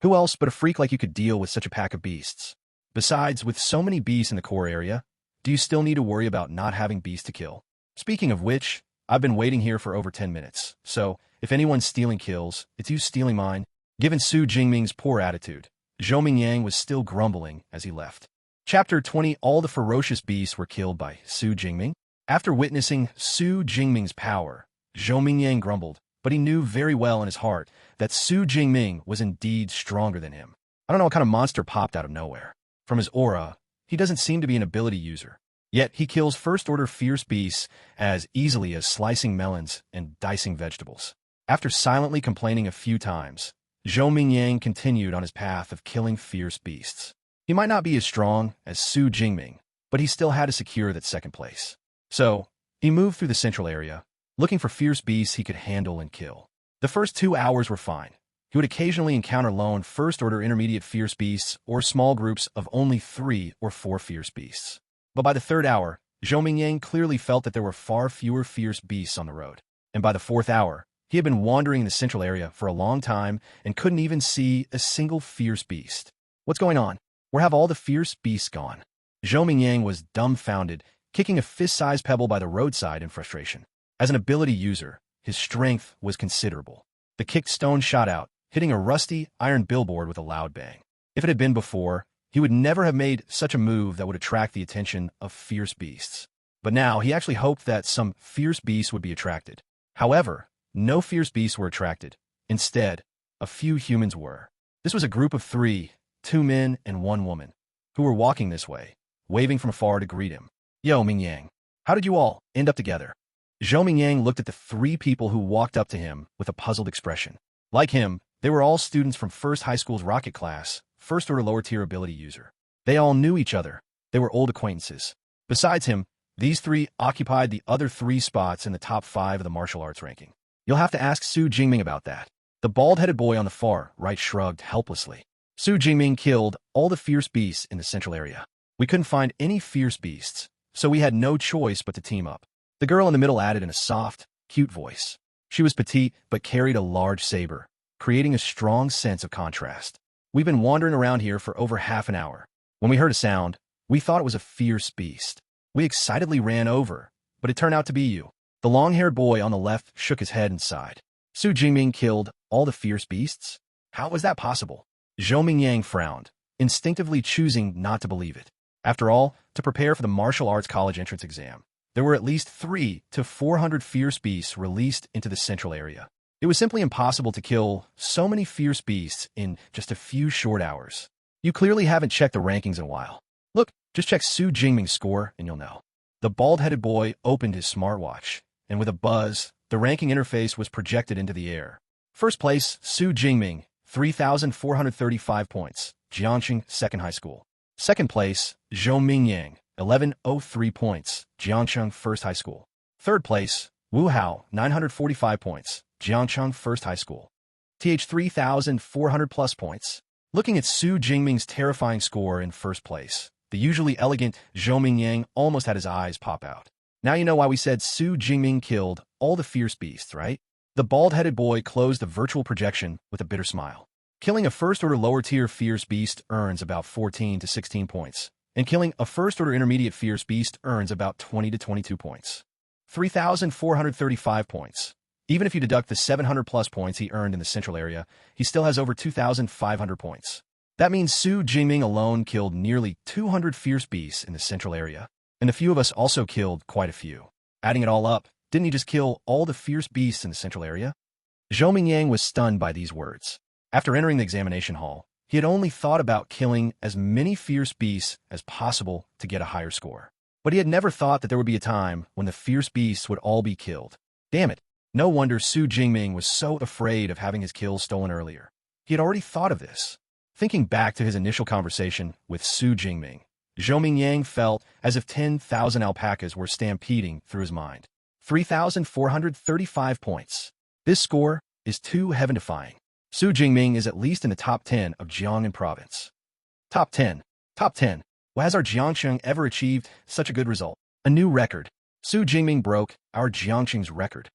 Who else but a freak like you could deal with such a pack of beasts? Besides, with so many beasts in the core area, do you still need to worry about not having beasts to kill? Speaking of which, I've been waiting here for over 10 minutes, so if anyone's stealing kills, it's you stealing mine. Given Xu Jingming's poor attitude, Zhou Mingyang was still grumbling as he left. Chapter 20. All the ferocious beasts were killed by Xu Jingming. After witnessing Xu Jingming's power, Zhou Mingyang grumbled, but he knew very well in his heart that Xu Jingming was indeed stronger than him. I don't know what kind of monster popped out of nowhere. From his aura, he doesn't seem to be an ability user. Yet he kills first-order fierce beasts as easily as slicing melons and dicing vegetables. After silently complaining a few times, Zhou Mingyang continued on his path of killing fierce beasts. He might not be as strong as Xu Jingming, but he still had to secure that second place. So, he moved through the central area, looking for fierce beasts he could handle and kill. The first 2 hours were fine. He would occasionally encounter lone first-order intermediate fierce beasts or small groups of only 3 or 4 fierce beasts. But by the 3rd hour, Zhou Mingyang clearly felt that there were far fewer fierce beasts on the road. And by the 4th hour, he had been wandering in the central area for a long time and couldn't even see a single fierce beast. What's going on? Where have all the fierce beasts gone? Zhou Mingyang was dumbfounded, kicking a fist-sized pebble by the roadside in frustration. As an ability user, his strength was considerable. The kicked stone shot out, hitting a rusty iron billboard with a loud bang. If it had been before, he would never have made such a move that would attract the attention of fierce beasts. But now he actually hoped that some fierce beasts would be attracted. However, no fierce beasts were attracted. Instead, a few humans were. This was a group of 3, 2 men and 1 woman, who were walking this way, waving from afar to greet him. Yo, Mingyang, how did you all end up together? Zhou Mingyang looked at the 3 people who walked up to him with a puzzled expression. Like him, They were all students from First High School's rocket class, first-order lower-tier ability user. They all knew each other. They were old acquaintances. Besides him, these three occupied the other 3 spots in the top 5 of the martial arts ranking. You'll have to ask Xu Jingming about that. The bald-headed boy on the far right shrugged helplessly. Xu Jingming killed all the fierce beasts in the central area. We couldn't find any fierce beasts, so we had no choice but to team up. The girl in the middle added in a soft, cute voice. She was petite but carried a large saber, creating a strong sense of contrast. We've been wandering around here for over half an hour. When we heard a sound, we thought it was a fierce beast. We excitedly ran over, but it turned out to be you. The long-haired boy on the left shook his head and sighed. Xu Jingming killed all the fierce beasts? How was that possible? Zhou Mingyang frowned, instinctively choosing not to believe it. After all, to prepare for the martial arts college entrance exam, there were at least 300 to 400 fierce beasts released into the central area. It was simply impossible to kill so many fierce beasts in just a few short hours. You clearly haven't checked the rankings in a while. Look, just check Xu Jingming's score and you'll know. The bald-headed boy opened his smartwatch, and with a buzz, the ranking interface was projected into the air. First place, Xu Jingming, 3,435 points, Jiangxing Second High School. Second place, Zhou Mingyang, 1,103 points, Jiangcheng First High School. Third place, Wu Hao, 945 points, Jiangcheng First High School. 3,400 plus points. Looking at Xu Jingming's terrifying score in first place, the usually elegant Zhou Mingyang almost had his eyes pop out. Now you know why we said Xu Jingming killed all the fierce beasts, right? The bald-headed boy closed the virtual projection with a bitter smile. Killing a first-order lower-tier fierce beast earns about 14 to 16 points, and killing a first-order intermediate fierce beast earns about 20 to 22 points. 3,435 points. Even if you deduct the 700-plus points he earned in the central area, he still has over 2,500 points. That means Xu Jingming alone killed nearly 200 fierce beasts in the central area, and a few of us also killed quite a few. Adding it all up, didn't he just kill all the fierce beasts in the central area? Zhou Mingyang was stunned by these words. After entering the examination hall, he had only thought about killing as many fierce beasts as possible to get a higher score. But he had never thought that there would be a time when the fierce beasts would all be killed. Damn it. No wonder Xu Jingming was so afraid of having his kills stolen earlier. He had already thought of this. Thinking back to his initial conversation with Xu Jingming, Zhou Mingyang felt as if 10,000 alpacas were stampeding through his mind. 3,435 points. This score is too heaven-defying. Xu Jingming is at least in the top 10 of Jiangnan province. Top 10. Top 10. Well, has our Jiangxing ever achieved such a good result? A new record. Xu Jingming broke our Jiangxing's record.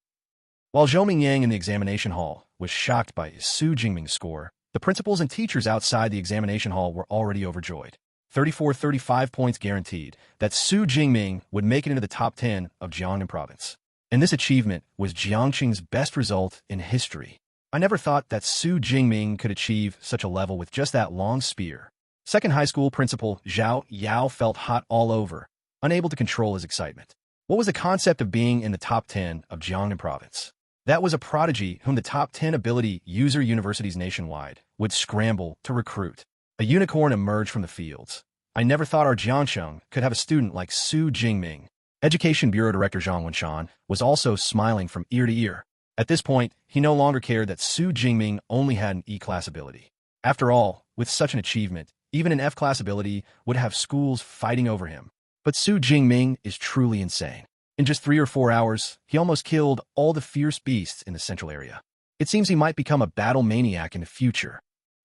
While Zhou Mingyang in the examination hall was shocked by his Xu Jingming score, the principals and teachers outside the examination hall were already overjoyed. 34-35 points guaranteed that Xu Jingming would make it into the top 10 of Jiangnan province. And this achievement was Jiangxing's best result in history. I never thought that Xu Jingming could achieve such a level with just that long spear. Second high school principal Zhao Yao felt hot all over, unable to control his excitement. What was the concept of being in the top 10 of Jiangnan province? That was a prodigy whom the top 10 ability user universities nationwide would scramble to recruit. A unicorn emerged from the fields. I never thought our Jiangxing could have a student like Xu Jingming. Education Bureau Director Zhang Wenshan was also smiling from ear to ear. At this point, he no longer cared that Xu Jingming only had an E-class ability. After all, with such an achievement, even an F-class ability would have schools fighting over him. But Xu Jingming is truly insane. In just 3 or 4 hours, he almost killed all the fierce beasts in the central area. It seems he might become a battle maniac in the future.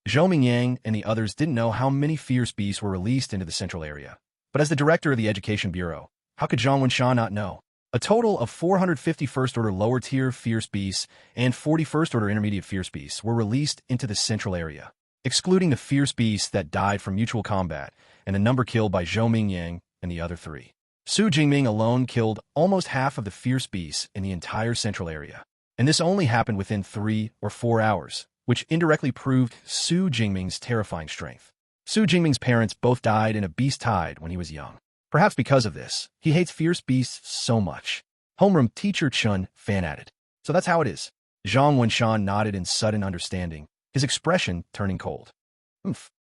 Zhou Mingyang and the others didn't know how many fierce beasts were released into the central area. But as the director of the Education Bureau, how could Zhang Wenshan not know? A total of 450 first-order lower-tier fierce beasts and 40 first-order intermediate fierce beasts were released into the central area, excluding the fierce beasts that died from mutual combat and the number killed by Zhou Mingyang and the other 3. Xu Jingming alone killed almost half of the fierce beasts in the entire central area. And this only happened within 3 or 4 hours, which indirectly proved Xu Jingming's terrifying strength. Xu Jingming's parents both died in a beast tide when he was young. Perhaps because of this, he hates fierce beasts so much. Homeroom teacher Chun fan added. So that's how it is. Zhang Wenshan nodded in sudden understanding, his expression turning cold.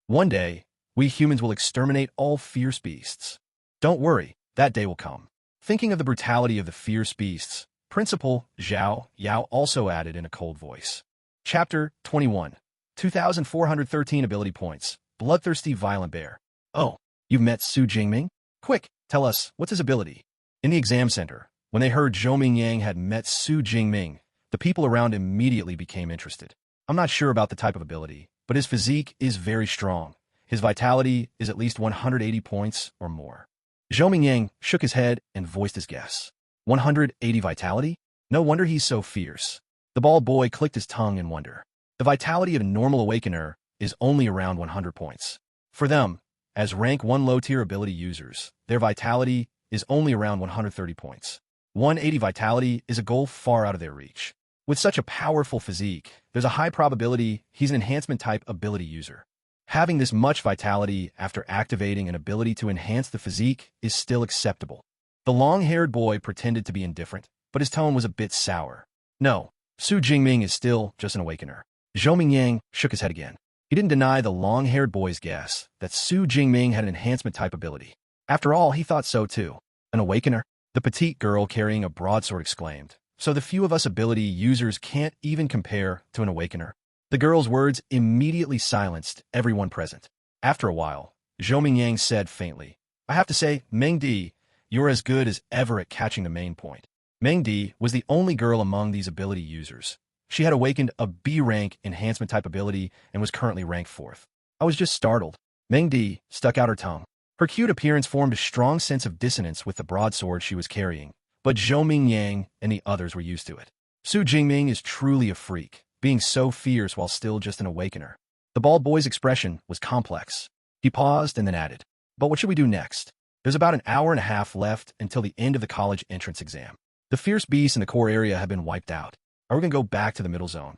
One day, we humans will exterminate all fierce beasts. Don't worry, that day will come. Thinking of the brutality of the fierce beasts, Principal Zhao Yao also added in a cold voice. Chapter 21. 2,413 ability points. Bloodthirsty Violent Bear. Oh, you've met Xu Jingming? Quick, tell us, what's his ability? In the exam center, when they heard Zhou Mingyang had met Xu Jingming, the people around immediately became interested. I'm not sure about the type of ability, but his physique is very strong. His vitality is at least 180 points or more. Zhou Mingyang shook his head and voiced his guess. 180 vitality? No wonder he's so fierce. The bald boy clicked his tongue in wonder. The vitality of a normal awakener is only around 100 points. For them, as rank 1 low-tier ability users, their vitality is only around 130 points. 180 vitality is a goal far out of their reach. With such a powerful physique, there's a high probability he's an enhancement-type ability user. Having this much vitality after activating an ability to enhance the physique is still acceptable. The long-haired boy pretended to be indifferent, but his tone was a bit sour. No, Xu Jingming is still just an awakener. Zhou Mingyang shook his head again. He didn't deny the long-haired boy's guess that Xu Jingming had an enhancement-type ability. After all, he thought so too. An awakener? The petite girl carrying a broadsword exclaimed. So the few of us ability users can't even compare to an awakener. The girl's words immediately silenced everyone present. After a while, Zhou Mingyang said faintly, I have to say, Meng Di, you're as good as ever at catching the main point. Meng Di was the only girl among these ability users. She had awakened a B-rank enhancement-type ability and was currently ranked 4th. I was just startled. Meng Di stuck out her tongue. Her cute appearance formed a strong sense of dissonance with the broadsword she was carrying, but Zhou Mingyang and the others were used to it. Xu Jingming is truly a freak, being so fierce while still just an awakener. The bald boy's expression was complex. He paused and then added, but what should we do next? There's about an hour and a half left until the end of the college entrance exam. The fierce beasts in the core area have been wiped out. Are we going to go back to the middle zone?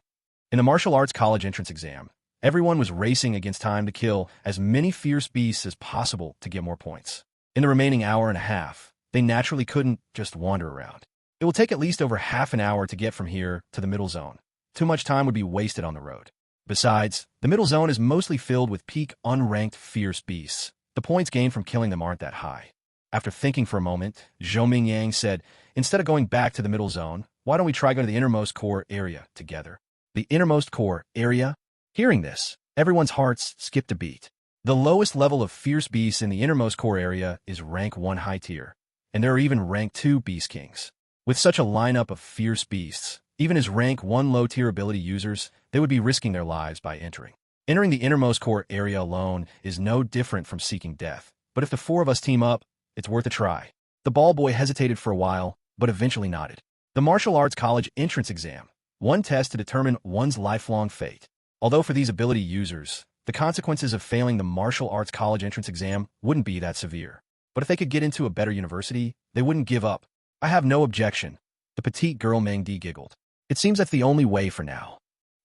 In the martial arts college entrance exam, everyone was racing against time to kill as many fierce beasts as possible to get more points. In the remaining hour and a half, they naturally couldn't just wander around. It will take at least over half an hour to get from here to the middle zone. Too much time would be wasted on the road. Besides, the middle zone is mostly filled with peak unranked fierce beasts. The points gained from killing them aren't that high. After thinking for a moment, Zhou Mingyang said, instead of going back to the middle zone, why don't we try going to the innermost core area together? The innermost core area? Hearing this, everyone's hearts skipped a beat. The lowest level of fierce beasts in the innermost core area is rank 1 high tier, and there are even rank 2 beast kings. With such a lineup of fierce beasts, even as rank 1 low tier ability users, they would be risking their lives by entering. Entering the innermost core area alone is no different from seeking death, but if the 4 of us team up, it's worth a try. The bald boy hesitated for a while, but eventually nodded. The martial arts college entrance exam, one test to determine one's lifelong fate. Although for these ability users, the consequences of failing the martial arts college entrance exam wouldn't be that severe. But if they could get into a better university, they wouldn't give up. I have no objection. The petite girl Meng Di giggled. It seems that's the only way for now.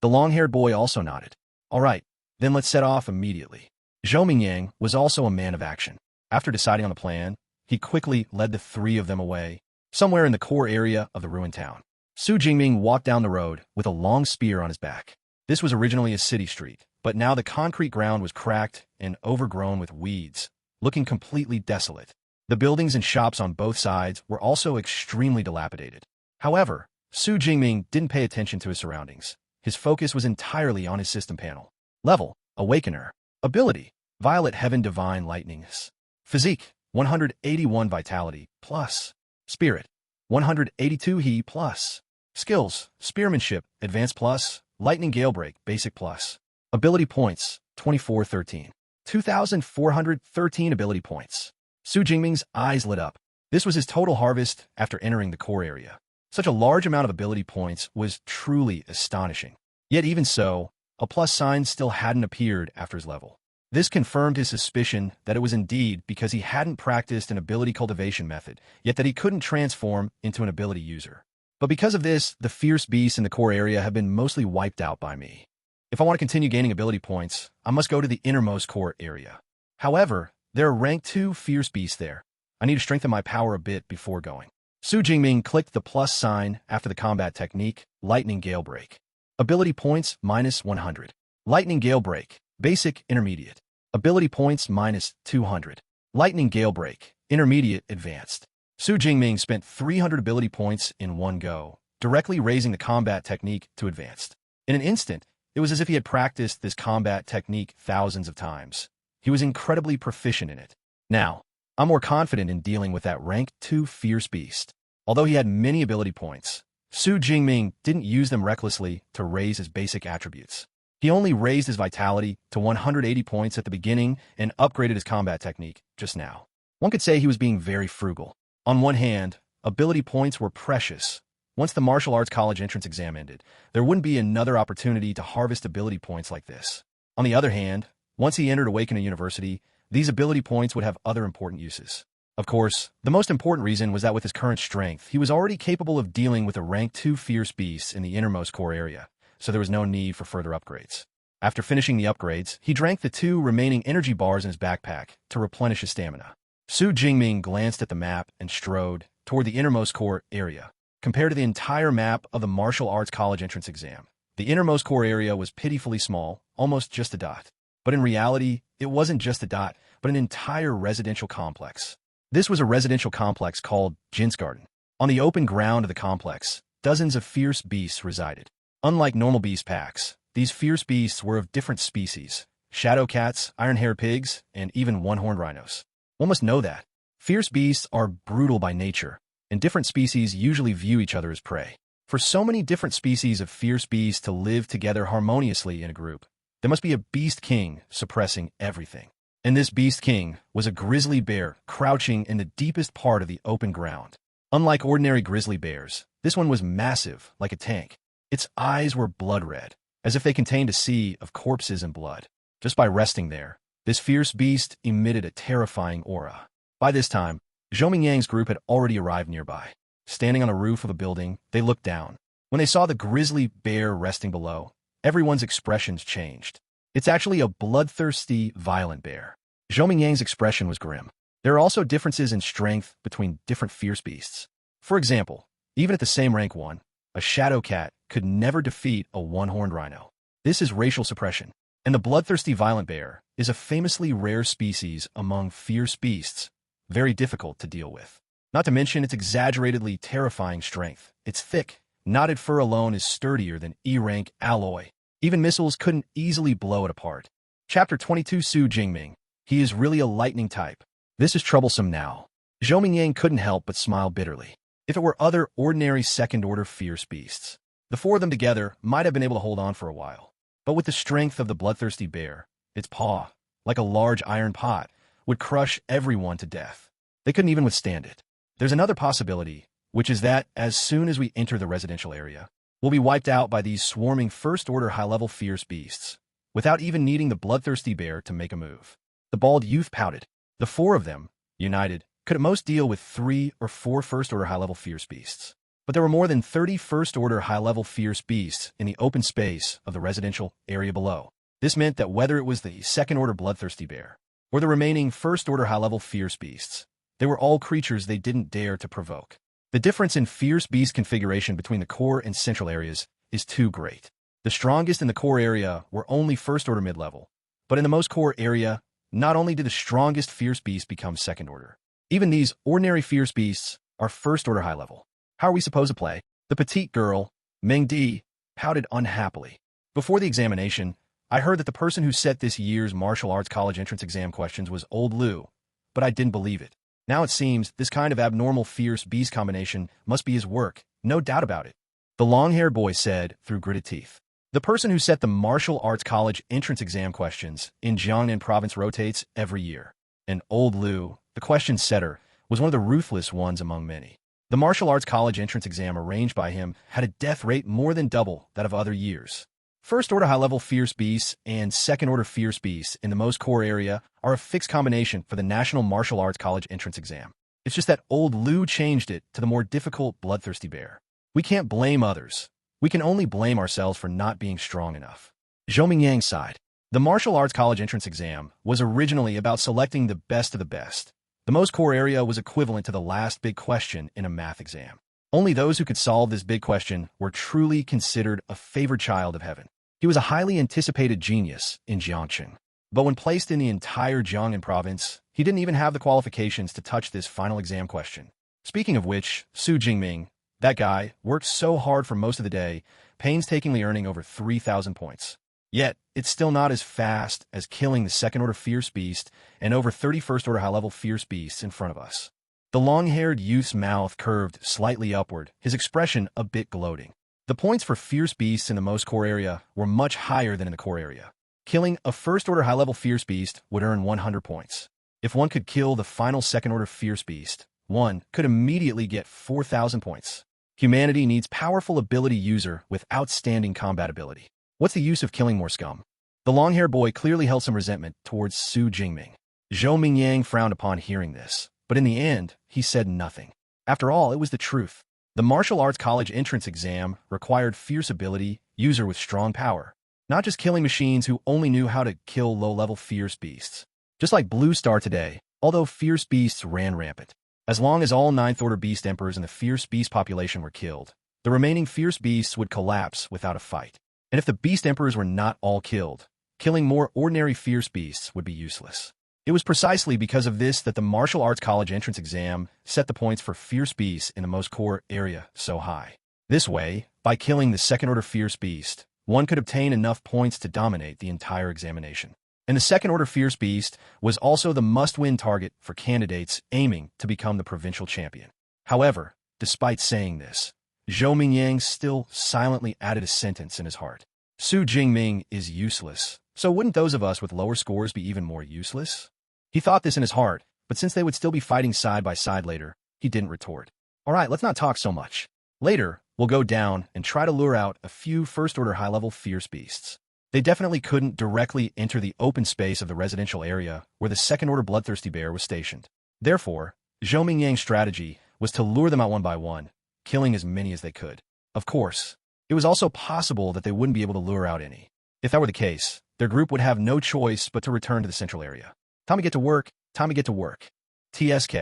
The long-haired boy also nodded. All right, then let's set off immediately. Zhou Mingyang was also a man of action. After deciding on the plan, he quickly led the 3 of them away, somewhere in the core area of the ruined town. Xu Jingming walked down the road with a long spear on his back. This was originally a city street, but now the concrete ground was cracked and overgrown with weeds, looking completely desolate. The buildings and shops on both sides were also extremely dilapidated. However, Xu Jingming didn't pay attention to his surroundings. His focus was entirely on his system panel. Level, Awakener. Ability, Violet Heaven Divine Lightnings. Physique, 181 Vitality, plus. Spirit, 182 He, plus. Skills, Spearmanship, Advanced, plus. Lightning Galebreak, Basic, plus. Ability points, 2413. 2,413 ability points. Xu Jingming's eyes lit up. This was his total harvest after entering the core area. Such a large amount of ability points was truly astonishing. Yet even so, a plus sign still hadn't appeared after his level. This confirmed his suspicion that it was indeed because he hadn't practiced an ability cultivation method, yet that he couldn't transform into an ability user. But because of this, the fierce beasts in the core area have been mostly wiped out by me. If I want to continue gaining ability points, I must go to the innermost core area. However, there are rank 2 fierce beasts there. I need to strengthen my power a bit before going. Xu Jingming clicked the plus sign after the combat technique, Lightning Galebreak. Ability points, minus 100. Lightning Galebreak, Basic, Intermediate. Ability points, minus 200. Lightning Galebreak, Intermediate, Advanced. Xu Jingming spent 300 ability points in one go, directly raising the combat technique to Advanced. In an instant, it was as if he had practiced this combat technique thousands of times. He was incredibly proficient in it. Now, I'm more confident in dealing with that rank 2 fierce beast. Although he had many ability points, Xu Jingming didn't use them recklessly to raise his basic attributes. He only raised his vitality to 180 points at the beginning and upgraded his combat technique just now. One could say he was being very frugal. On one hand, ability points were precious. Once the martial arts college entrance exam ended, there wouldn't be another opportunity to harvest ability points like this. On the other hand, once he entered Awaken University, these ability points would have other important uses. Of course, the most important reason was that with his current strength, he was already capable of dealing with a rank 2 fierce beasts in the innermost core area, so there was no need for further upgrades. After finishing the upgrades, he drank the 2 remaining energy bars in his backpack to replenish his stamina. Xu Jingming glanced at the map and strode toward the innermost core area. Compared to the entire map of the martial arts college entrance exam, the innermost core area was pitifully small, almost just a dot. But in reality, it wasn't just a dot, but an entire residential complex. This was a residential complex called Jin's Garden. On the open ground of the complex, dozens of fierce beasts resided. Unlike normal beast packs, these fierce beasts were of different species: shadow cats, iron-haired pigs, and even one-horned rhinos. One must know that. Fierce beasts are brutal by nature, and different species usually view each other as prey. For so many different species of fierce beasts to live together harmoniously in a group, there must be a beast king suppressing everything. And this beast king was a grizzly bear crouching in the deepest part of the open ground. Unlike ordinary grizzly bears, this one was massive, like a tank. Its eyes were blood red, as if they contained a sea of corpses and blood. Just by resting there, this fierce beast emitted a terrifying aura. By this time, Zhou Mingyang's group had already arrived nearby. Standing on a roof of a building, they looked down. When they saw the grizzly bear resting below, everyone's expressions changed. It's actually a bloodthirsty, violent bear. Zhou Mingyang's expression was grim. There are also differences in strength between different fierce beasts. For example, even at the same rank 1, a shadow cat could never defeat a one-horned rhino. This is racial suppression. And the bloodthirsty violent bear is a famously rare species among fierce beasts, very difficult to deal with. Not to mention its exaggeratedly terrifying strength. Its thick, knotted fur alone is sturdier than E-rank alloy. Even missiles couldn't easily blow it apart. Chapter 22 Xu Jingming. He is really a lightning type. This is troublesome now. Zhou Mingyang couldn't help but smile bitterly. If it were other ordinary second-order fierce beasts, the 4 of them together might have been able to hold on for a while. But with the strength of the bloodthirsty bear, its paw, like a large iron pot, would crush everyone to death. They couldn't even withstand it. There's another possibility, which is that as soon as we enter the residential area, we'll be wiped out by these swarming first-order high-level fierce beasts, without even needing the bloodthirsty bear to make a move. The bald youth pouted. The 4 of them, united, could at most deal with 3 or 4 first-order high-level fierce beasts. But there were more than 30 first-order high-level fierce beasts in the open space of the residential area below. This meant that whether it was the second-order bloodthirsty bear or the remaining first-order high-level fierce beasts, they were all creatures they didn't dare to provoke. The difference in fierce beast configuration between the core and central areas is too great. The strongest in the core area were only first-order mid-level, but in the most core area, not only did the strongest fierce beasts become second-order, even these ordinary fierce beasts are first-order high-level. How are we supposed to play? The petite girl, Meng Di, pouted unhappily. Before the examination, I heard that the person who set this year's martial arts college entrance exam questions was Old Liu, but I didn't believe it. Now it seems this kind of abnormal fierce beast combination must be his work, no doubt about it. The long-haired boy said through gritted teeth. The person who set the martial arts college entrance exam questions in Jiangnan province rotates every year. And Old Liu, the question setter, was one of the ruthless ones among many. The martial arts college entrance exam arranged by him had a death rate more than double that of other years. First-order high-level fierce beasts and second-order fierce beasts in the most core area are a fixed combination for the National Martial Arts College entrance exam. It's just that Old Liu changed it to the more difficult bloodthirsty bear. We can't blame others. We can only blame ourselves for not being strong enough. Zhou Mingyang sighed. The Martial Arts College entrance exam was originally about selecting the best of the best. The most core area was equivalent to the last big question in a math exam. Only those who could solve this big question were truly considered a favored child of heaven. He was a highly anticipated genius in Jiangchen. But when placed in the entire Jiangnan province, he didn't even have the qualifications to touch this final exam question. Speaking of which, Xu Jingming, that guy, worked so hard for most of the day painstakingly earning over 3,000 points. Yet, it's still not as fast as killing the second-order Fierce Beast and over 31st-order high-level Fierce Beasts in front of us. The long-haired youth's mouth curved slightly upward, his expression a bit gloating. The points for Fierce Beasts in the most core area were much higher than in the core area. Killing a first-order high-level Fierce Beast would earn 100 points. If one could kill the final second-order Fierce Beast, one could immediately get 4,000 points. Humanity needs powerful ability user with outstanding combat ability. What's the use of killing more scum? The long-haired boy clearly held some resentment towards Xu Jingming. Zhou Mingyang frowned upon hearing this, but in the end, he said nothing. After all, it was the truth. The martial arts college entrance exam required fierce ability user with strong power, not just killing machines who only knew how to kill low-level Fierce Beasts. Just like Blue Star today, although Fierce Beasts ran rampant. As long as all 9th-order Beast Emperors in the Fierce Beast population were killed, the remaining Fierce Beasts would collapse without a fight. And if the Beast Emperors were not all killed, killing more ordinary Fierce Beasts would be useless. It was precisely because of this that the martial arts college entrance exam set the points for Fierce Beasts in the most core area so high. This way, by killing the second-order Fierce Beast, one could obtain enough points to dominate the entire examination. And the second-order Fierce Beast was also the must-win target for candidates aiming to become the provincial champion. However, despite saying this, Zhou Mingyang still silently added a sentence in his heart. Xu Jingming is useless, so wouldn't those of us with lower scores be even more useless? He thought this in his heart, but since they would still be fighting side by side later, he didn't retort. All right, let's not talk so much. Later, we'll go down and try to lure out a few first-order high-level Fierce Beasts. They definitely couldn't directly enter the open space of the residential area where the second-order Bloodthirsty Bear was stationed. Therefore, Zhou Mingyang's strategy was to lure them out one by one, killing as many as they could. Of course, it was also possible that they wouldn't be able to lure out any. If that were the case, their group would have no choice but to return to the central area. Time to get to work, time to get to work. TSK.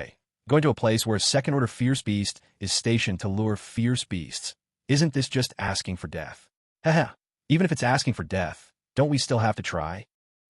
Going to a place where a second-order Fierce Beast is stationed to lure Fierce Beasts. Isn't this just asking for death? Haha. Even if it's asking for death, don't we still have to try?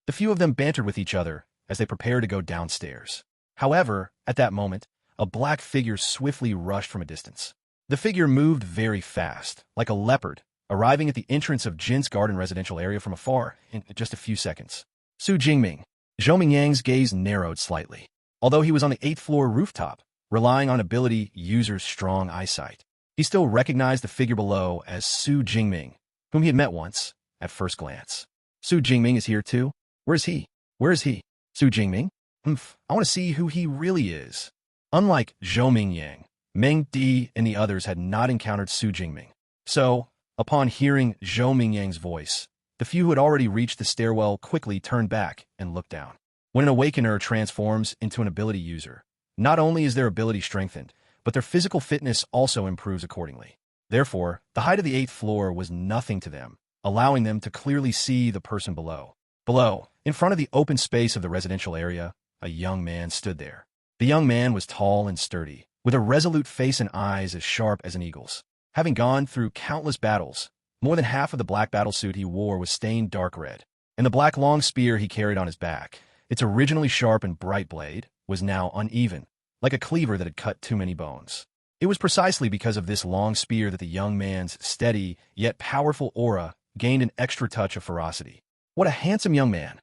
The few of them bantered with each other as they prepared to go downstairs. However, at that moment, a black figure swiftly rushed from a distance. The figure moved very fast, like a leopard, arriving at the entrance of Jin's garden residential area from afar in just a few seconds. Xu Jingming. Zhou Mingyang's gaze narrowed slightly. Although he was on the 8th floor rooftop, relying on ability user's strong eyesight, he still recognized the figure below as Xu Jingming, whom he had met once, at first glance. Xu Jingming is here too? Where is he? Where is he? Xu Jingming? I want to see who he really is. Unlike Zhou Mingyang, Meng Di and the others had not encountered Xu Jingming. So, upon hearing Zhou Mingyang's voice, the few who had already reached the stairwell quickly turned back and looked down. When an awakener transforms into an ability user, not only is their ability strengthened, but their physical fitness also improves accordingly. Therefore, the height of the 8th floor was nothing to them, allowing them to clearly see the person below. Below, in front of the open space of the residential area, a young man stood there. The young man was tall and sturdy, with a resolute face and eyes as sharp as an eagle's. Having gone through countless battles, more than half of the black battlesuit he wore was stained dark red, and the black long spear he carried on his back, its originally sharp and bright blade, was now uneven, like a cleaver that had cut too many bones. It was precisely because of this long spear that the young man's steady, yet powerful aura gained an extra touch of ferocity. What a handsome young man!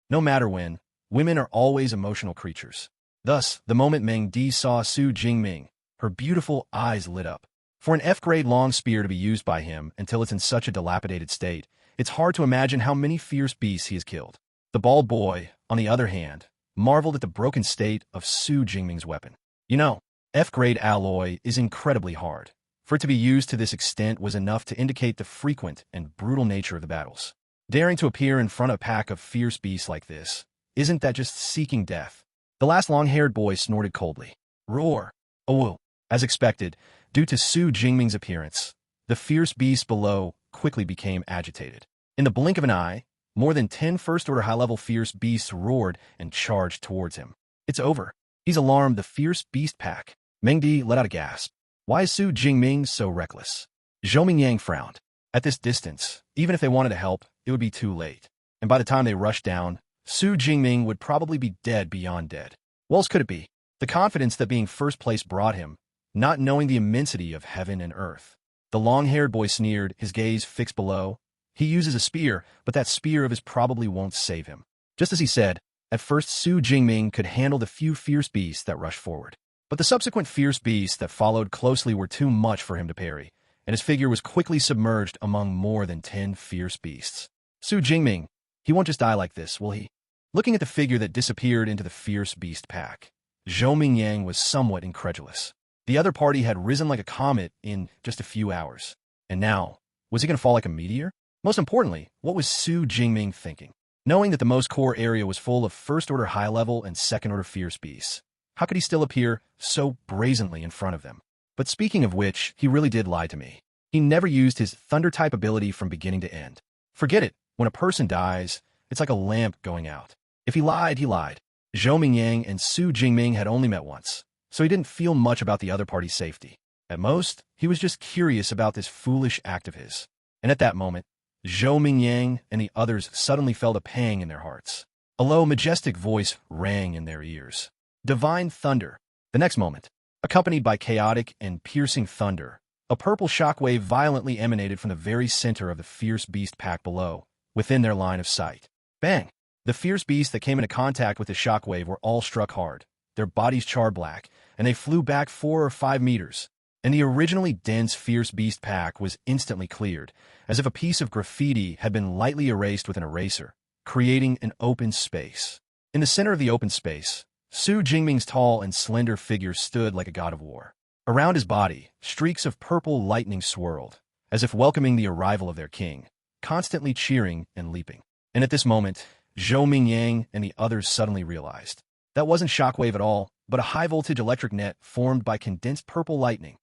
No matter when, women are always emotional creatures. Thus, the moment Meng Di saw Xu Jingming, her beautiful eyes lit up. For an F-grade long spear to be used by him until it's in such a dilapidated state, it's hard to imagine how many fierce beasts he has killed. The bald boy, on the other hand, marveled at the broken state of Xu Jingming's weapon. You know, F-grade alloy is incredibly hard. For it to be used to this extent was enough to indicate the frequent and brutal nature of the battles. Daring to appear in front of a pack of fierce beasts like this, isn't that just seeking death? The last long-haired boy snorted coldly. Roar! Oh, as expected, due to Xu Jingming's appearance, the fierce beasts below quickly became agitated. In the blink of an eye, more than 10 first-order high-level fierce beasts roared and charged towards him. It's over. He's alarmed the fierce beast pack. Meng Di let out a gasp. Why is Xu Jingming so reckless? Zhou Mingyang frowned. At this distance, even if they wanted to help, it would be too late. And by the time they rushed down, Xu Jingming would probably be dead beyond dead. What else could it be? The confidence that being first place brought him, not knowing the immensity of heaven and earth. The long-haired boy sneered, his gaze fixed below. He uses a spear, but that spear of his probably won't save him. Just as he said, at first Xu Jingming could handle the few fierce beasts that rushed forward. But the subsequent fierce beasts that followed closely were too much for him to parry, and his figure was quickly submerged among more than 10 fierce beasts. Xu Jingming, he won't just die like this, will he? Looking at the figure that disappeared into the fierce beast pack, Zhou Mingyang was somewhat incredulous. The other party had risen like a comet in just a few hours. And now, was he going to fall like a meteor? Most importantly, what was Xu Jingming thinking? Knowing that the most core area was full of first-order high-level and second-order fierce beasts, how could he still appear so brazenly in front of them? But speaking of which, he really did lie to me. He never used his thunder-type ability from beginning to end. Forget it. When a person dies, it's like a lamp going out. If he lied, he lied. Zhou Mingyang and Xu Jingming had only met once, so he didn't feel much about the other party's safety. At most, he was just curious about this foolish act of his. And at that moment, Zhou Mingyang and the others suddenly felt a pang in their hearts. A low, majestic voice rang in their ears. Divine thunder. The next moment, accompanied by chaotic and piercing thunder, a purple shockwave violently emanated from the very center of the fierce beast pack below, within their line of sight. Bang! The fierce beasts that came into contact with the shockwave were all struck hard, their bodies charred black, and they flew back 4 or 5 meters. And the originally dense fierce beast pack was instantly cleared, as if a piece of graffiti had been lightly erased with an eraser, creating an open space. In the center of the open space, Xu Jingming's tall and slender figure stood like a god of war. Around his body, streaks of purple lightning swirled, as if welcoming the arrival of their king, constantly cheering and leaping. And at this moment, Zhou Mingyang and the others suddenly realized. That wasn't shockwave at all, but a high-voltage electric net formed by condensed purple lightning.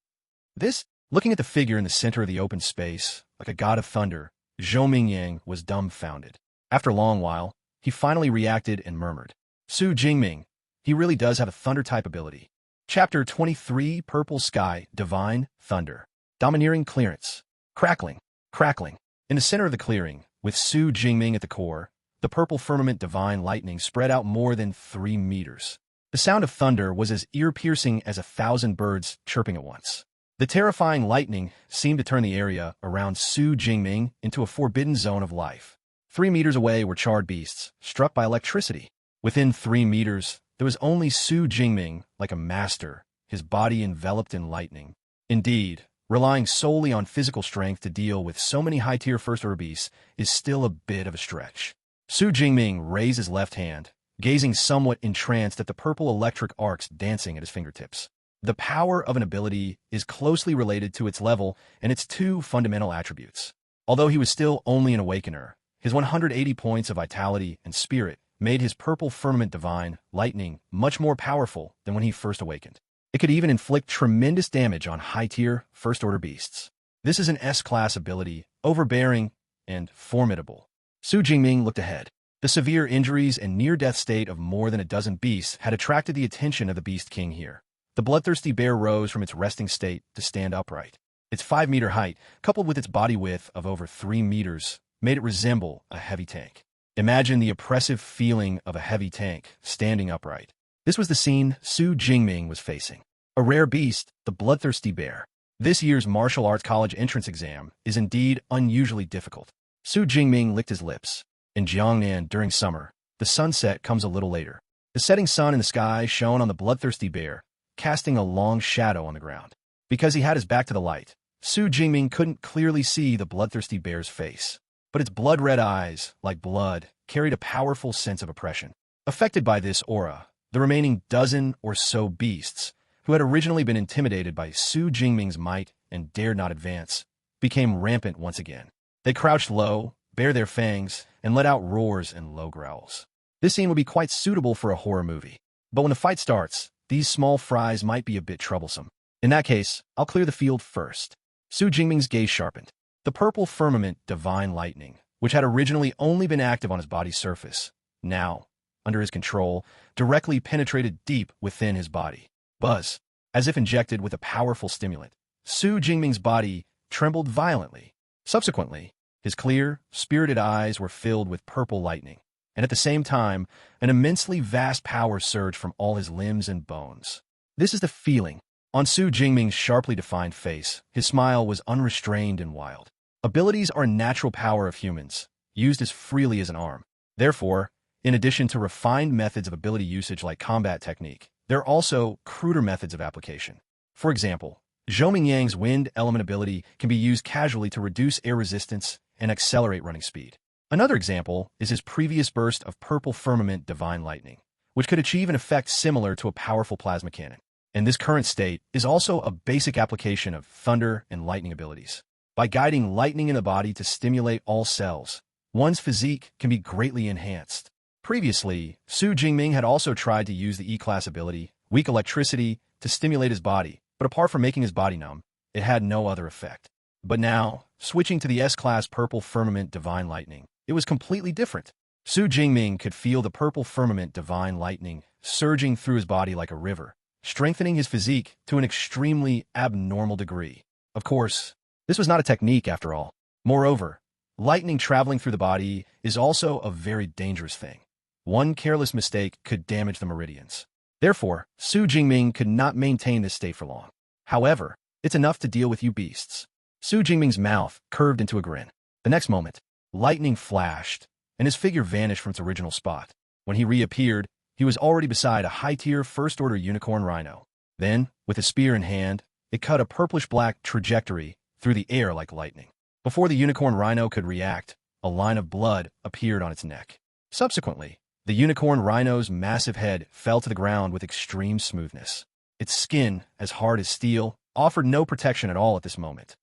Looking at the figure in the center of the open space, like a god of thunder, Zhou Mingyang was dumbfounded. After a long while, he finally reacted and murmured, Xu Jingming, he really does have a thunder-type ability. Chapter 23, Purple Sky, Divine Thunder. Domineering Clearance. Crackling. Crackling. In the center of the clearing, with Xu Jingming at the core, the purple firmament divine lightning spread out more than 3 meters. The sound of thunder was as ear-piercing as 1,000 birds chirping at once. The terrifying lightning seemed to turn the area around Xu Jingming into a forbidden zone of life. 3 meters away were charred beasts, struck by electricity. Within 3 meters, there was only Xu Jingming, like a master, his body enveloped in lightning. Indeed, relying solely on physical strength to deal with so many high-tier first-order beasts is still a bit of a stretch. Xu Jingming raised his left hand, gazing somewhat entranced at the purple electric arcs dancing at his fingertips. The power of an ability is closely related to its level and its 2 fundamental attributes. Although he was still only an awakener, his 180 points of vitality and spirit made his purple firmament divine lightning much more powerful than when he first awakened. It could even inflict tremendous damage on high-tier, first-order beasts. This is an S-class ability, overbearing and formidable. Xu Jingming looked ahead. The severe injuries and near-death state of more than a dozen beasts had attracted the attention of the Beast King here. The bloodthirsty bear rose from its resting state to stand upright. Its 5-meter height, coupled with its body width of over 3 meters, made it resemble a heavy tank. Imagine the oppressive feeling of a heavy tank standing upright. This was the scene Xu Jingming was facing. A rare beast, the bloodthirsty bear. This year's martial arts college entrance exam is indeed unusually difficult. Xu Jingming licked his lips. In Jiangnan during summer, the sunset comes a little later. The setting sun in the sky shone on the bloodthirsty bear, casting a long shadow on the ground. Because he had his back to the light, Xu Jingming couldn't clearly see the bloodthirsty bear's face. But its blood-red eyes, like blood, carried a powerful sense of oppression. Affected by this aura, the remaining dozen or so beasts, who had originally been intimidated by Xu Jingming's might and dared not advance, became rampant once again. They crouched low, bared their fangs, and let out roars and low growls. This scene would be quite suitable for a horror movie. But when the fight starts, these small fries might be a bit troublesome. In that case, I'll clear the field first. Xu Jingming's gaze sharpened. The purple firmament divine lightning, which had originally only been active on his body's surface, now, under his control, directly penetrated deep within his body. Buzz. As if injected with a powerful stimulant, Xu Jingming's body trembled violently. Subsequently, his clear, spirited eyes were filled with purple lightning, and at the same time, an immensely vast power surged from all his limbs and bones. This is the feeling, On Xu Jingming's sharply defined face, his smile was unrestrained and wild. Abilities are a natural power of humans, used as freely as an arm. Therefore, in addition to refined methods of ability usage like combat technique, there are also cruder methods of application. For example, Zhou Mingyang's wind element ability can be used casually to reduce air resistance and accelerate running speed. Another example is his previous burst of purple firmament divine lightning, which could achieve an effect similar to a powerful plasma cannon. And this current state is also a basic application of thunder and lightning abilities. By guiding lightning in the body to stimulate all cells, one's physique can be greatly enhanced. Previously, Xu Jingming had also tried to use the E-class ability, weak electricity, to stimulate his body, but apart from making his body numb, it had no other effect. But now, switching to the S-class purple firmament divine lightning, it was completely different. Xu Jingming could feel the purple firmament divine lightning surging through his body like a river, strengthening his physique to an extremely abnormal degree. Of course, this was not a technique after all. Moreover, lightning traveling through the body is also a very dangerous thing. One careless mistake could damage the meridians. Therefore, Xu Jingming could not maintain this state for long. However, it's enough to deal with you beasts. Xu Jingming's mouth curved into a grin. The next moment, lightning flashed, and his figure vanished from its original spot. When he reappeared, he was already beside a high-tier first-order unicorn rhino. Then, with a spear in hand, it cut a purplish-black trajectory through the air like lightning. Before the unicorn rhino could react, a line of blood appeared on its neck. Subsequently, the unicorn rhino's massive head fell to the ground with extreme smoothness. Its skin, as hard as steel, offered no protection at all at this moment.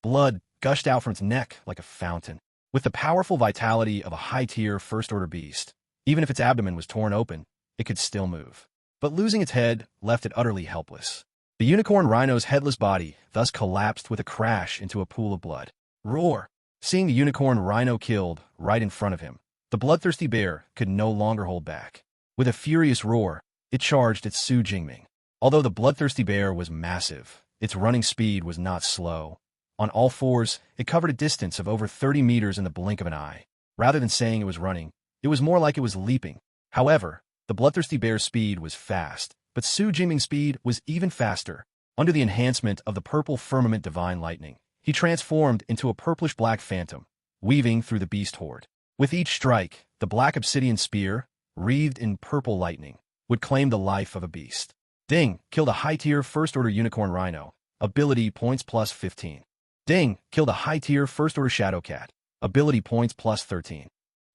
Blood gushed out from its neck like a fountain. With the powerful vitality of a high-tier first-order beast, even if its abdomen was torn open, it could still move. But losing its head left it utterly helpless. The unicorn rhino's headless body thus collapsed with a crash into a pool of blood. Roar! Seeing the unicorn rhino killed right in front of him, the bloodthirsty bear could no longer hold back. With a furious roar, it charged at Xu Jingming. Although the bloodthirsty bear was massive, its running speed was not slow. On all fours, it covered a distance of over 30 meters in the blink of an eye. Rather than saying it was running, it was more like it was leaping. However, the bloodthirsty bear's speed was fast, but Xu Jingming's speed was even faster. Under the enhancement of the purple firmament divine lightning, he transformed into a purplish-black phantom, weaving through the beast horde. With each strike, the black obsidian spear, wreathed in purple lightning, would claim the life of a beast. Ding! Killed a high-tier first-order unicorn rhino. Ability points plus 15. Ding! Killed a high-tier first-order shadow cat. Ability points plus 13.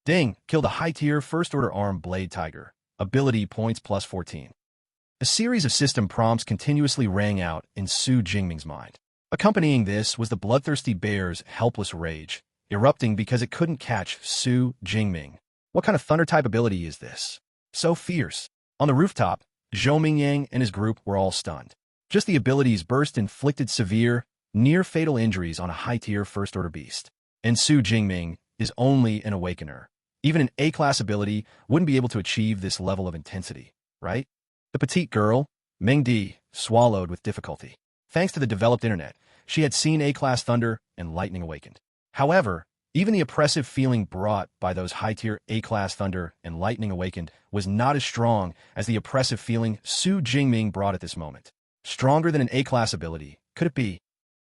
Ding! Killed a high-tier first-order armed blade tiger. Ability points plus 14. A series of system prompts continuously rang out in Xu Jingming's mind. Accompanying this was the bloodthirsty bear's helpless rage, erupting because it couldn't catch Xu Jingming. What kind of thunder-type ability is this? So fierce. On the rooftop, Zhou Mingyang and his group were all stunned. Just the ability's burst inflicted severe, near-fatal injuries on a high-tier first-order beast. And Xu Jingming is only an awakener. Even an A-class ability wouldn't be able to achieve this level of intensity, right? The petite girl, Ming Di, swallowed with difficulty. Thanks to the developed internet, she had seen A-class thunder and lightning awakened. However, even the oppressive feeling brought by those high-tier A-class thunder and lightning awakened was not as strong as the oppressive feeling Xu Jingming brought at this moment. Stronger than an A-class ability, could it be?